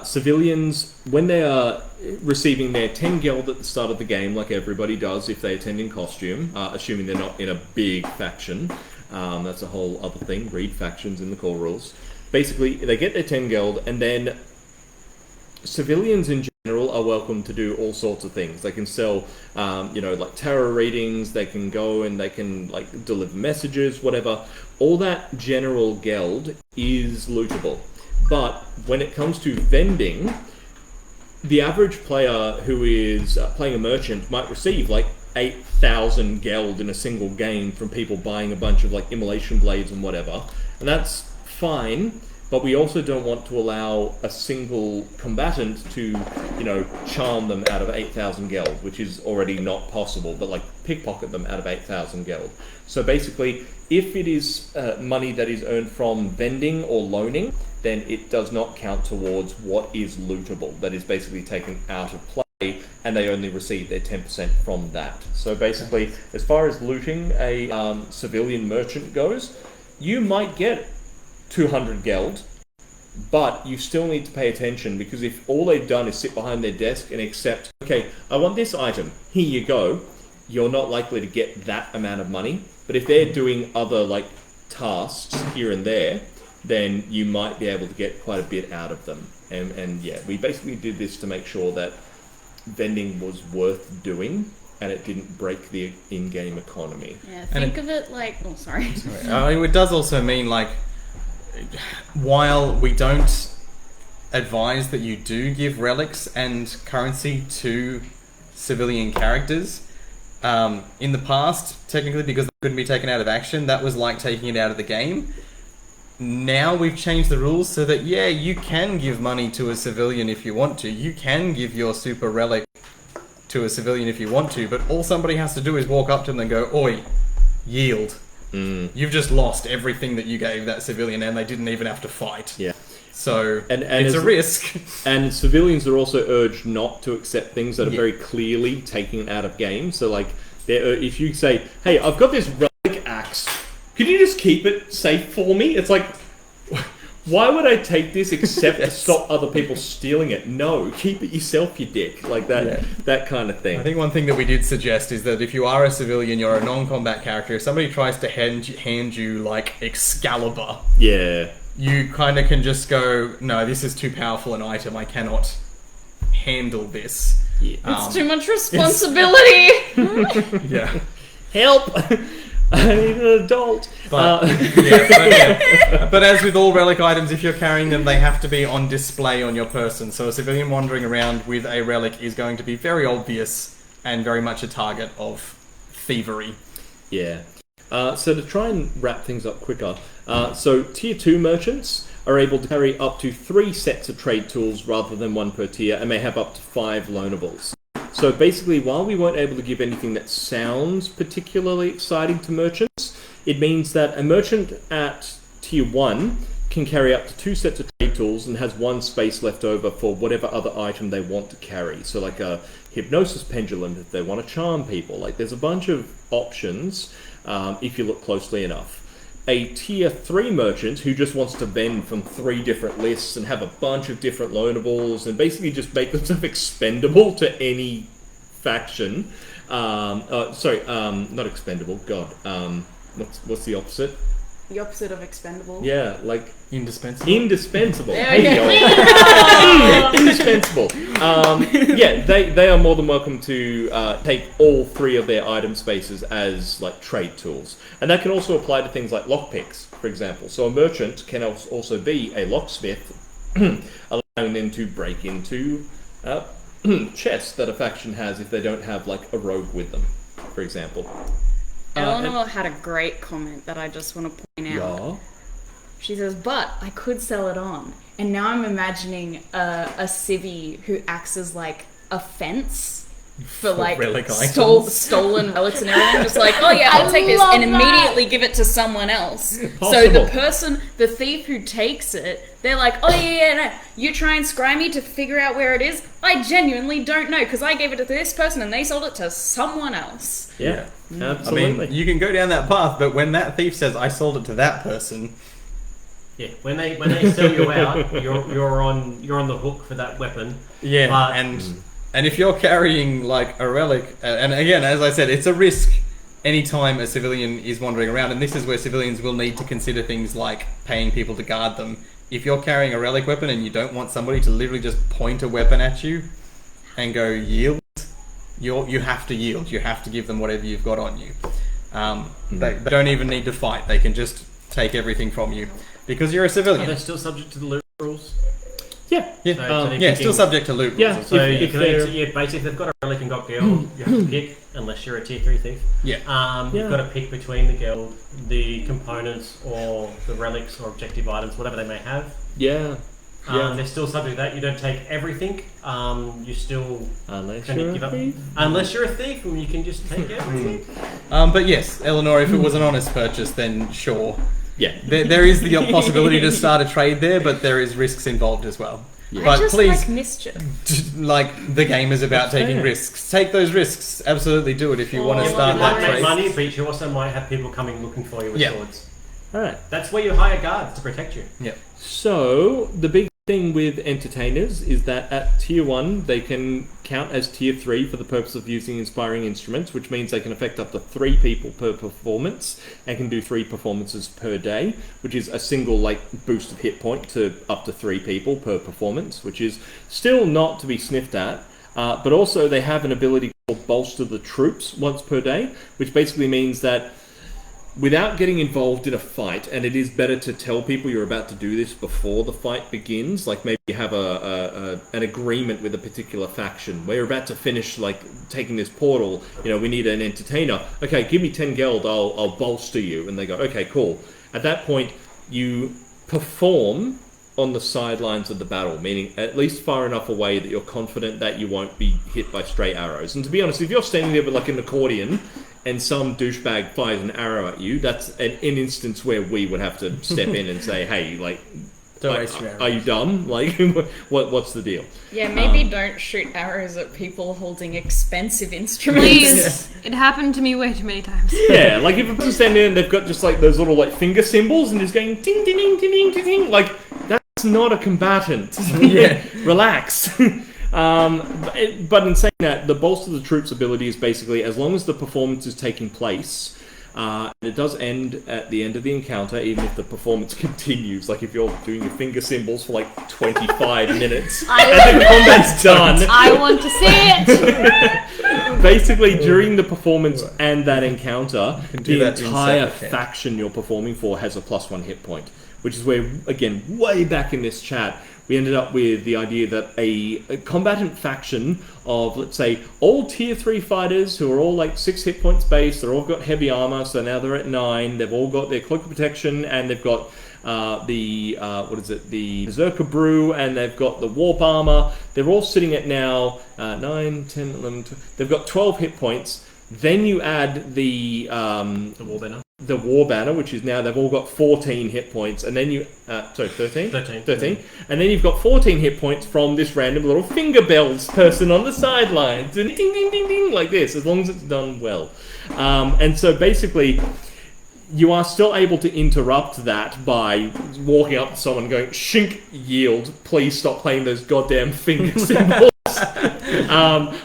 civilians, when they are receiving their 10 geld at the start of the game, like everybody does if they attend in costume, assuming they're not in a big faction, that's a whole other thing, read factions in the core rules. Basically, they get their 10 geld, and then civilians in general are welcome to do all sorts of things. They can sell, like tarot readings, they can go and they can like deliver messages, whatever. All that general geld is lootable. But when it comes to vending, the average player who is playing a merchant might receive like 8,000 geld in a single game from people buying a bunch of like immolation blades and whatever. And that's fine. But we also don't want to allow a single combatant to, charm them out of 8,000 geld, which is already not possible, but like pickpocket them out of 8,000 geld. So basically, if it is money that is earned from vending or loaning, then it does not count towards what is lootable. That is basically taken out of play, and they only receive their 10% from that. So basically, as far as looting a civilian merchant goes, you might get 200 geld, but you still need to pay attention, because if all they've done is sit behind their desk and accept, okay, I want this item, here you go, you're not likely to get that amount of money. But if they're doing other like tasks here and there, then you might be able to get quite a bit out of them. And we basically did this to make sure that vending was worth doing and it didn't break the in-game economy. Yeah, think of it like... Oh, sorry. It does also mean, like, while we don't advise that you do give relics and currency to civilian characters, in the past, technically, because they couldn't be taken out of action, that was like taking it out of the game. Now we've changed the rules so that, you can give money to a civilian if you want to. You can give your super relic to a civilian if you want to, but all somebody has to do is walk up to them and go, "Oi, yield." You've just lost everything that you gave that civilian, and they didn't even have to fight. Yeah. So And it's a risk. And civilians are also urged not to accept things that are very clearly taken out of game. So, like, if you say, "Hey, I've got this relic axe. Could you just keep it safe for me?" It's like, why would I take this except to stop other people stealing it? No, keep it yourself, you dick. Like that kind of thing. I think one thing that we did suggest is that if you are a civilian, you're a non-combat character, if somebody tries to hand you like Excalibur, you kind of can just go, no, this is too powerful an item, I cannot handle this. It's too much responsibility. Yeah. Help! I need an adult. But as with all relic items, if you're carrying them, they have to be on display on your person. So a civilian wandering around with a relic is going to be very obvious and very much a target of thievery. Yeah. So to try and wrap things up quicker, so Tier 2 merchants are able to carry up to 3 sets of trade tools rather than 1 per tier, and may have up to 5 loanables. So basically, while we weren't able to give anything that sounds particularly exciting to merchants, it means that a merchant at Tier 1 can carry up to 2 sets of trade tools and has 1 space left over for whatever other item they want to carry. So like a hypnosis pendulum if they want to charm people. Like there's a bunch of options if you look closely enough. A Tier 3 merchant who just wants to vend from 3 different lists and have a bunch of different loanables and basically just make themselves expendable to any faction. Not expendable, God. What's the opposite? The opposite of expendable. Yeah, like... Indispensable. Indispensable. There Hey, we go. indispensable. They are more than welcome to take all 3 of their item spaces as like trade tools, and that can also apply to things like lockpicks, for example. So a merchant can also be a locksmith, allowing them to break into chests that a faction has if they don't have like a rogue with them, for example. Eleanor had a great comment that I just want to point out. Yeah. She says, but I could sell it on. And now I'm imagining a civvy who acts as like a fence for like relic stolen relics and everything. Just like, oh yeah, I'll take this and immediately give it to someone else. Possible. So the thief who takes it, they're like, oh yeah, no, you try and scry me to figure out where it is. I genuinely don't know because I gave it to this person and they sold it to someone else. Yeah, I absolutely. mean, you can go down that path, but when that thief says, I sold it to that person... Yeah, when they sell you out, you're on the hook for that weapon. Yeah, but, and if you're carrying like a relic, and again, as I said, it's a risk anytime a civilian is wandering around, and this is where civilians will need to consider things like paying people to guard them. If you're carrying a relic weapon and you don't want somebody to literally just point a weapon at you and go yield, you have to yield. You have to give them whatever you've got on you. They don't even need to fight. They can just take everything from you. Because you're a civilian. Are they still subject to the loot rules? Yeah. Still subject to loot rules. Yeah. So basically, if they've got a relic and got guild, you have to pick, unless you're a tier 3 thief. Yeah. You've got to pick between the guild, the components, or the relics or objective items, whatever they may have. Yeah. They're still subject to that. You don't take everything. You still Unless kind you're of give a up. thief. Unless you're a thief, and you can just take everything. But yes, Eleanor, if it was an honest purchase, then sure. Yeah. There is the possibility to start a trade there, but there is risks involved as well. Yeah. But I just please, like mischief. like the game is about taking risks. Take those risks. Absolutely do it if you want to You start You might that make trade. money, but you also might have people coming looking for you with swords. Alright. That's where you hire guards to protect you. Yeah. So, the big thing with entertainers is that at Tier 1, they can count as Tier 3 for the purpose of using inspiring instruments, which means they can affect up to 3 people per performance and can do 3 performances per day, which is a single boost of hit point to up to 3 people per performance, which is still not to be sniffed at. But also they have an ability called Bolster the Troops once per day, which basically means that without getting involved in a fight, and it is better to tell people you're about to do this before the fight begins, like maybe you have an agreement with a particular faction, where you're about to finish taking this portal, we need an entertainer, okay, give me 10 geld, I'll bolster you, and they go, okay, cool. At that point, you perform on the sidelines of the battle, meaning at least far enough away that you're confident that you won't be hit by stray arrows. And to be honest, if you're standing there with an accordion and some douchebag fires an arrow at you, that's an instance where we would have to step in and say, hey, Don't like, waste your are you dumb? Like, what's the deal? Yeah, maybe don't shoot arrows at people holding expensive instruments. Please. It happened to me way too many times. Yeah, like if a person's standing there and they've got just like those little like finger symbols and just going ding ding ding ding ding ding, ding, like that's not a combatant. Yeah. Relax. But in saying that, the bolster the troops ability is basically as long as the performance is taking place, it does end at the end of the encounter, even if the performance continues. Like if you're doing your finger symbols for like 25 minutes and the combat's done. I want to see it. Basically, during the performance and that encounter, do the that in entire separate faction you're performing for has a +1 hit point. Which is where, again, way back in this chat, we ended up with the idea that a combatant faction of, let's say, all tier 3 fighters who are all like 6 hit points base, they're all got heavy armor, so now they're at 9, they've all got their cloak of protection, and they've got the Berserker Brew, and they've got the Warp Armor. They're all sitting at now 9, 10, 11, 12. They've got 12 hit points. Then you add the War Banner. The War Banner, which is now they've all got 14 hit points, and then you 13? 13. And then you've got 14 hit points from this random little finger bells person on the sidelines, and ding ding ding ding like this, as long as it's done well. And so basically, you are still able to interrupt that by walking up to someone and going, "Shink, yield, please stop playing those goddamn finger symbols."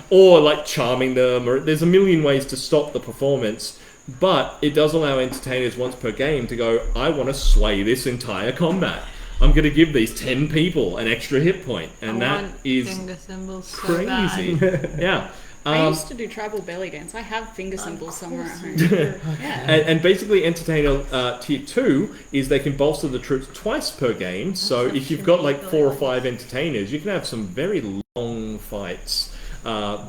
Or like charming them, or there's a million ways to stop the performance. But it does allow entertainers once per game to go, I want to sway this entire combat. I'm going to give these 10 people an extra hit point. And that is finger symbols so crazy. bad. Yeah. I used to do tribal belly dance. I have finger symbols somewhere at home. Yeah. And basically, Entertainer Tier 2 is they can bolster the troops twice per game. So if you've got like 4 or 5 entertainers, you can have some very long fights.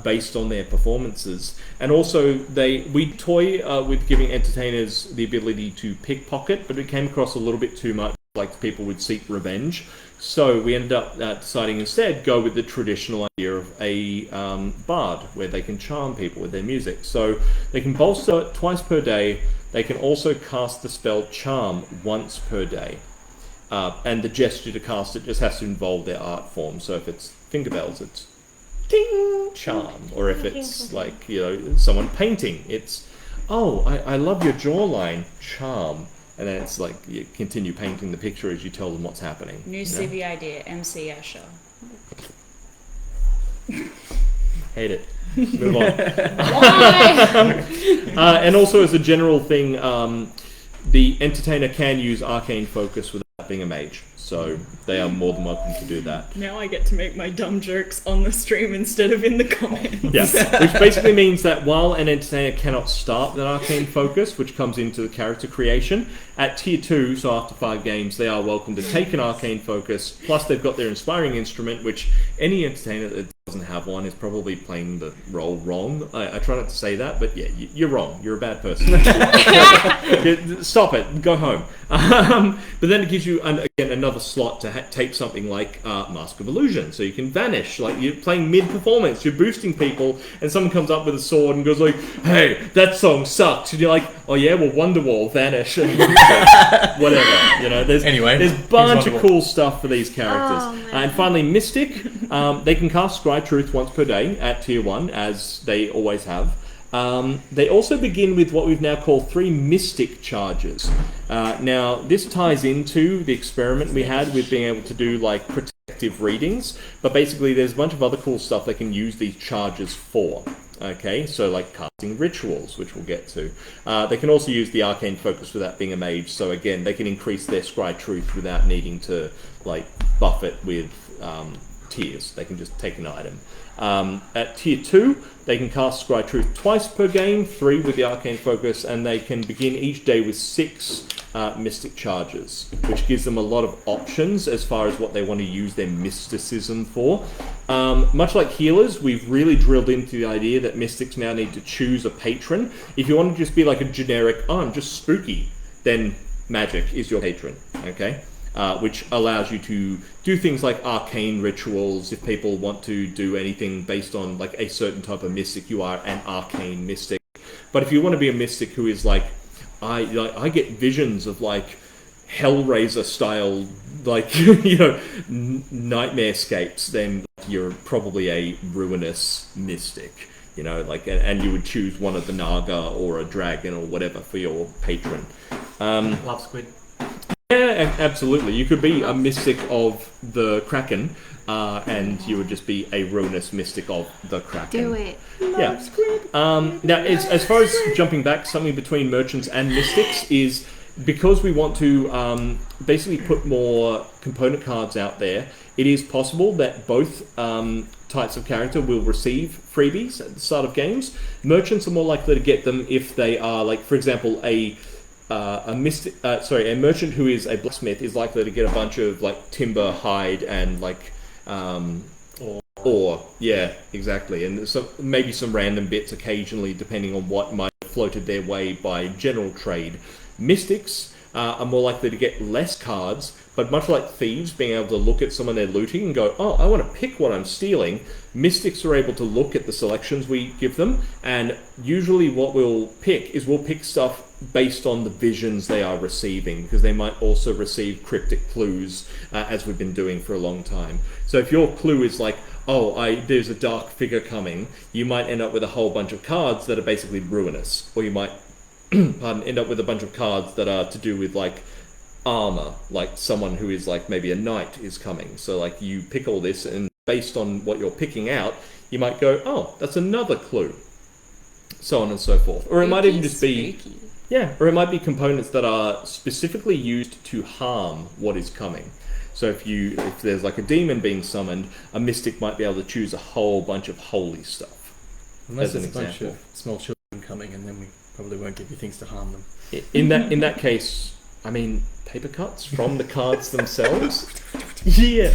Based on their performances. And also we toy with giving entertainers the ability to pickpocket, but it came across a little bit too much like people would seek revenge. So we ended up deciding instead go with the traditional idea of a bard, where they can charm people with their music. So they can bolster twice per day. They can also cast the spell Charm once per day. And the gesture to cast it just has to involve their art form. So if it's finger bells, it's ding, charm. Or if it's like, someone painting, it's, oh, I love your jawline, charm. And then it's like you continue painting the picture as you tell them what's happening. New CV idea, MC Escher. Hate it. Move on. Why? And also as a general thing, the entertainer can use arcane focus without being a mage. So they are more than welcome to do that. Now I get to make my dumb jokes on the stream instead of in the comments. Yeah, which basically means that while an entertainer cannot start that arcane focus, which comes into the character creation, at tier 2, so after 5 games, they are welcome to take an arcane focus, plus they've got their inspiring instrument, which any entertainer that doesn't have one is probably playing the role wrong. I try not to say that, but yeah, you're wrong. You're a bad person. Stop it. Go home. But then it gives you, again, another slot to take something like Mask of Illusion, so you can vanish. Like, you're playing mid-performance, you're boosting people, and someone comes up with a sword and goes like, hey, that song sucks. And you're like, oh yeah, well, Wonderwall, vanish. And whatever. There's a bunch of cool stuff for these characters. And finally, Mystic. They can cast Scry Truth once per day at tier 1, as they always have. They also begin with what we've now called 3 Mystic charges. Now, this ties into the experiment we had with being able to do like protective readings, but basically there's a bunch of other cool stuff they can use these charges for. Okay, so like casting rituals, which we'll get to. They can also use the arcane focus without being a mage, so again, they can increase their Scry Truth without needing to like buff it with tiers. They can just take an item. At tier 2, they can cast Scry Truth twice per game, 3 with the arcane focus, and they can begin each day with 6 mystic charges, which gives them a lot of options as far as what they want to use their mysticism for. Much like healers, we've really drilled into the idea that mystics now need to choose a patron. If you want to just be like a generic, oh, I'm just spooky, then magic is your patron, okay? Which allows you to do things like arcane rituals. If people want to do anything based on like a certain type of mystic, you are an arcane mystic. But if you want to be a mystic who is like, I get visions of like Hellraiser style, like nightmare scapes, then you're probably a ruinous mystic. And you would choose one of the Naga or a dragon or whatever for your patron. Love squid. Yeah, absolutely. You could be a mystic of the Kraken, and you would just be a ruinous mystic of the Kraken. Do it. Yeah. Now, as far as jumping back, something between merchants and mystics is because we want to basically put more component cards out there. It is possible that both types of character will receive freebies at the start of games. Merchants are more likely to get them if they are, like, for example, a merchant who is a blacksmith is likely to get a bunch of like timber, hide, and like ore. Yeah, exactly. And so maybe some random bits occasionally, depending on what might have floated their way by general trade. Mystics are more likely to get less cards, but much like thieves being able to look at someone they're looting and go, oh, I want to pick what I'm stealing, mystics are able to look at the selections we give them, and usually what we'll pick stuff based on the visions they are receiving, because they might also receive cryptic clues, as we've been doing for a long time. So if your clue is like, there's a dark figure coming, you might end up with a whole bunch of cards that are basically ruinous, or you might end up with a bunch of cards that are to do with like armor, like someone who is like maybe a knight is coming. So like you pick all this, and based on what you're picking out, you might go, oh, that's another clue, so on and so forth. Or it might even just be or it might be components that are specifically used to harm what is coming. So if there's like a demon being summoned, a mystic might be able to choose a whole bunch of holy stuff. Unless it's a bunch of small children coming, and then we probably won't give you things to harm them. In that case, I mean, paper cuts from the cards themselves. Yeah,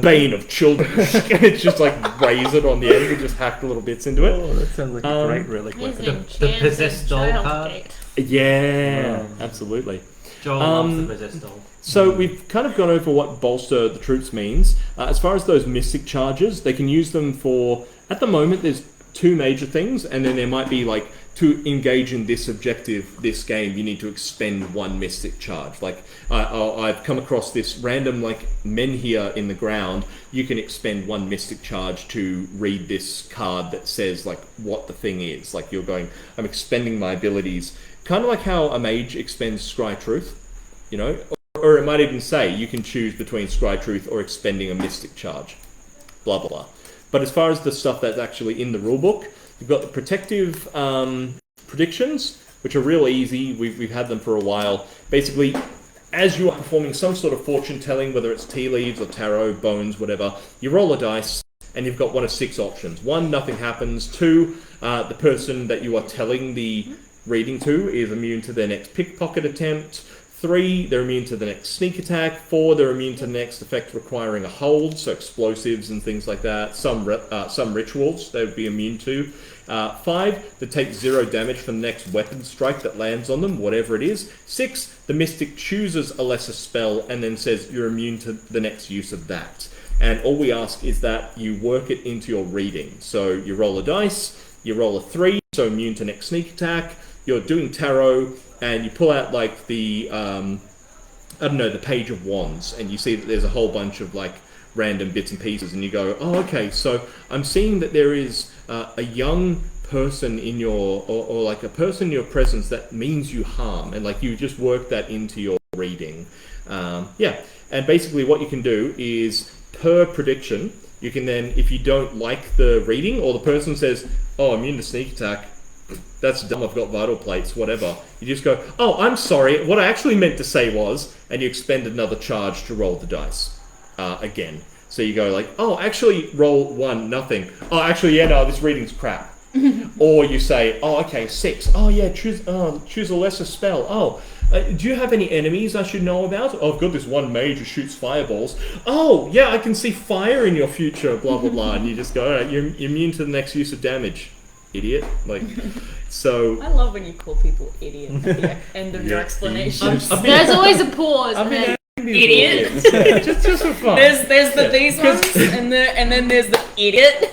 bane of children. It's just like razored on the end. We just hacked little bits into it. Oh, that sounds like a great relic weapon. The possessed doll card. Yeah, absolutely. Joel loves the possessed doll. So we've kind of gone over what bolster the troops means. As far as those mystic charges, they can use them for, at the moment, there's two major things, and then there might be like, to engage in this objective, this game, you need to expend one mystic charge. Like, I've come across this random, like, menhir in the ground. You can expend one mystic charge to read this card that says, like, what the thing is. Like, you're going, I'm expending my abilities. Kind of like how a mage expends Scry Truth, Or it might even say, you can choose between Scry Truth or expending a mystic charge. Blah, blah, blah. But as far as the stuff that's actually in the rulebook, you've got the protective predictions, which are real easy. We've had them for a while. Basically, as you are performing some sort of fortune telling, whether it's tea leaves or tarot, bones, whatever, you roll a dice and you've got one of 6 options. 1, nothing happens. 2, the person that you are telling the reading to is immune to their next pickpocket attempt. 3, they're immune to the next sneak attack. 4, they're immune to the next effect requiring a hold, so explosives and things like that. Some rituals they would be immune to. 5, they take 0 damage from the next weapon strike that lands on them, whatever it is. 6, the mystic chooses a lesser spell and then says you're immune to the next use of that. And all we ask is that you work it into your reading. So you roll a dice, you roll a 3, so immune to next sneak attack. You're doing tarot, and you pull out like the the Page of Wands, and you see that there's a whole bunch of like random bits and pieces, and you go, oh, okay, so I'm seeing that there is a young person in your, or like a person in your presence that means you harm, and like you just work that into your reading. And basically what you can do is, per prediction, you can then, if you don't like the reading, or the person says, oh, I'm immune to sneak attack, that's dumb, I've got vital plates, whatever. You just go, oh, I'm sorry, what I actually meant to say was, and you expend another charge to roll the dice again. So you go like, oh, actually roll 1, nothing. Oh, actually, yeah, no, this reading's crap. Or you say, oh, okay, 6. Oh, yeah, choose a lesser spell. Oh, do you have any enemies I should know about? Oh, I've got this one mage who shoots fireballs. Oh, yeah, I can see fire in your future, blah, blah, blah. And you just go, all right, you're immune to the next use of damage. Idiot. Like, so... I love when you call people idiot at the end of your explanation. There's always a pause. Idiot. just for fun. There's these ones, and then there's the idiot.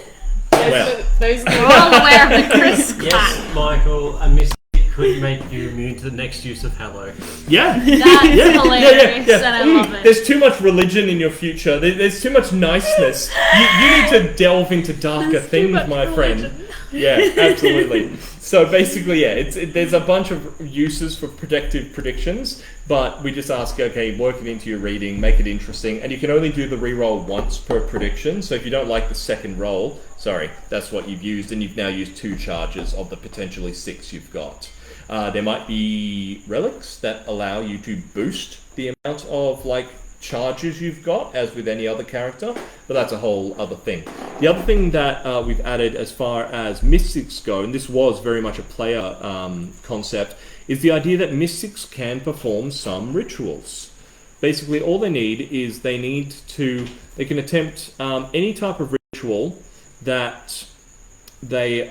We're all aware of the Chris clap. Yes, Michael, a mystic could make you immune to the next use of Hallow. Yeah. That's hilarious, and I love it. There's too much religion in your future. There's too much niceness. You need to delve into darker things, my friend. Yeah, absolutely. So basically, there's a bunch of uses for protective predictions, but we just ask, okay, work it into your reading, make it interesting, and you can only do the reroll once per prediction. So if you don't like the second roll, sorry, that's what you've used, and you've now used 2 charges of the potentially 6 you've got. There might be relics that allow you to boost the amount of charges you've got, as with any other character, but that's a whole other thing. The other thing that we've added as far as mystics go, and this was very much a player concept, is the idea that mystics can perform some rituals. Basically, all they need is they can attempt any type of ritual that that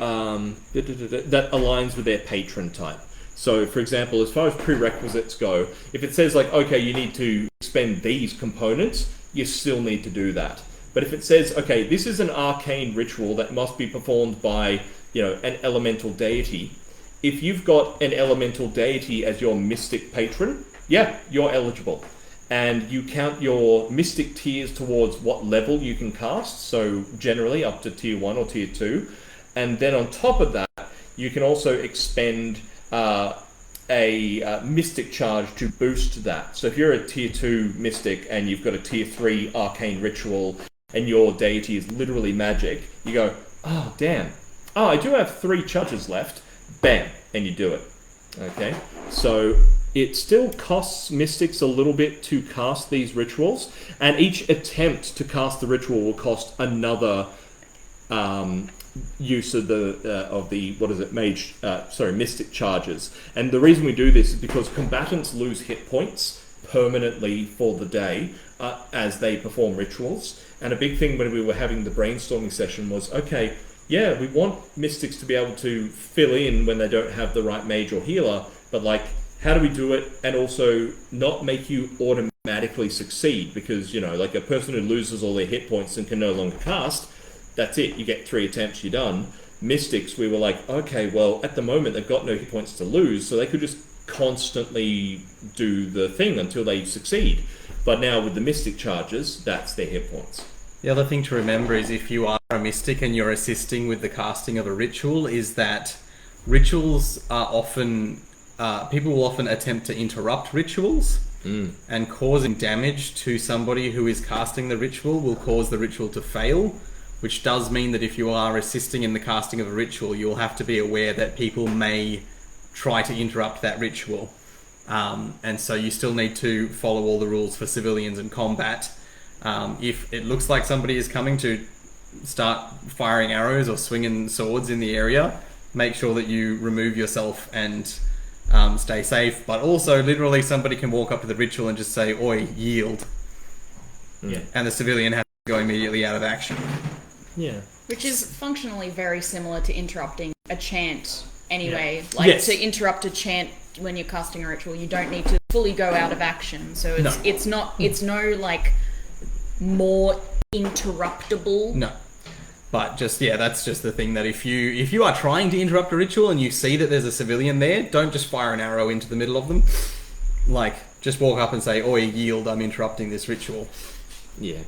aligns with their patron type. So, for example, as far as prerequisites go, if it says okay, you need to expend these components, you still need to do that. But if it says, okay, this is an arcane ritual that must be performed by, an elemental deity, if you've got an elemental deity as your mystic patron, yeah, you're eligible. And you count your mystic tiers towards what level you can cast, so generally up to tier 1 or tier 2. And then on top of that, you can also expend a mystic charge to boost that. So if you're a tier 2 mystic and you've got a tier 3 arcane ritual and your deity is literally magic, you go, oh damn, I do have 3 charges left, bam, and you do it. Okay, so it still costs mystics a little bit to cast these rituals, and each attempt to cast the ritual will cost another use of mystic charges. And the reason we do this is because combatants lose hit points permanently for the day as they perform rituals. And a big thing when we were having the brainstorming session was, okay, yeah, we want mystics to be able to fill in when they don't have the right mage or healer, but how do we do it and also not make you automatically succeed? Because, a person who loses all their hit points and can no longer cast, that's it, you get 3 attempts, you're done. Mystics, we were okay, well, at the moment they've got no hit points to lose, so they could just constantly do the thing until they succeed. But now with the mystic charges, that's their hit points. The other thing to remember is if you are a mystic and you're assisting with the casting of a ritual, is that rituals are often... people will often attempt to interrupt rituals, and causing damage to somebody who is casting the ritual will cause the ritual to fail, which does mean that if you are assisting in the casting of a ritual, you'll have to be aware that people may try to interrupt that ritual. And so you still need to follow all the rules for civilians and combat. If it looks like somebody is coming to start firing arrows or swinging swords in the area, make sure that you remove yourself and stay safe. But also, literally, somebody can walk up to the ritual and just say, "Oi, yield." Yeah. And the civilian has to go immediately out of action. Yeah. Which is functionally very similar to interrupting a chant anyway. Yeah. Yes. To interrupt a chant when you're casting a ritual, you don't need to fully go out of action. So it's no more interruptible. No. But that's just the thing, that if you are trying to interrupt a ritual and you see that there's a civilian there, don't just fire an arrow into the middle of them. Just walk up and say, "Oi, yield, I'm interrupting this ritual." Yeah.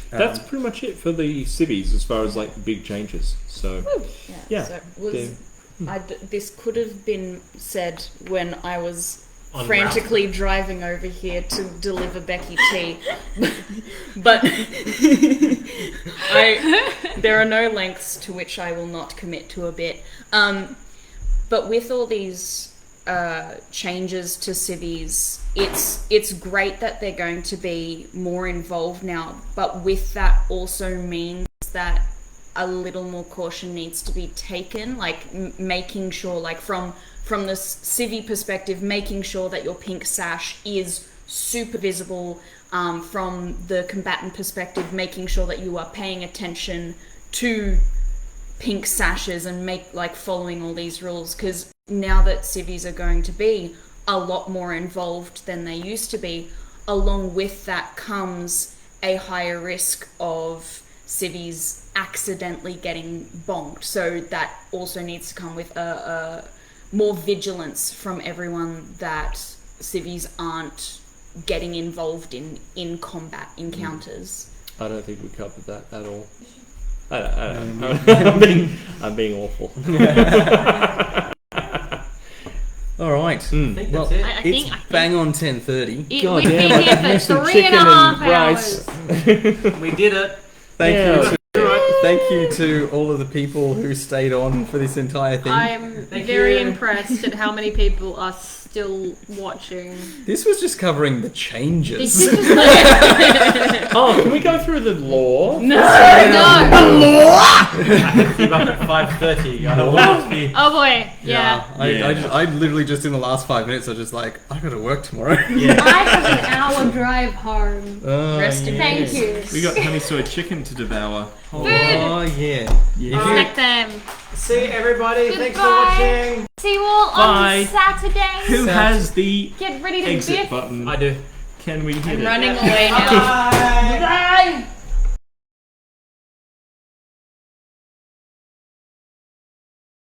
That's pretty much it for the civvies as far as big changes. So, yeah. So this could have been said when I was frantically driving over here to deliver Becky tea, but there are no lengths to which I will not commit to a bit. But with all these changes to civvies, it's great that they're going to be more involved now, but with that also means that a little more caution needs to be taken, making sure, from the civvy perspective, making sure that your pink sash is super visible, from the combatant perspective, making sure that you are paying attention to pink sashes and following all these rules, because now that civvies are going to be a lot more involved than they used to be, along with that comes a higher risk of civvies accidentally getting bonked. So that also needs to come with a more vigilance from everyone that civvies aren't getting involved in combat encounters. I don't think we covered that at all. I don't know. I'm being awful. All right. I think Well, that's it. I it's think bang on 10:30. we've God been damn, I here could use for some 3.5 chicken and hours. rice. We did it. Thank you to all of the people who stayed on for this entire thing. I'm Thank very you. impressed at how many people are still watching. This was just covering the changes. This is just like, Oh, can we go through the lore? no. Keep up at 5:30. I don't want to be. Oh boy, yeah. I literally just in the last 5 minutes I was just like, I gotta work tomorrow. I have an hour drive home. Rest in Thank peace. you. We got honey soy chicken to devour. Oh yeah. Respect them. See everybody. Thanks for Goodbye. watching. See you all Bye. on Saturday. Who has the Get ready to exit biff. button? I do. Can we hit I'm it? running away now. Bye. Bye.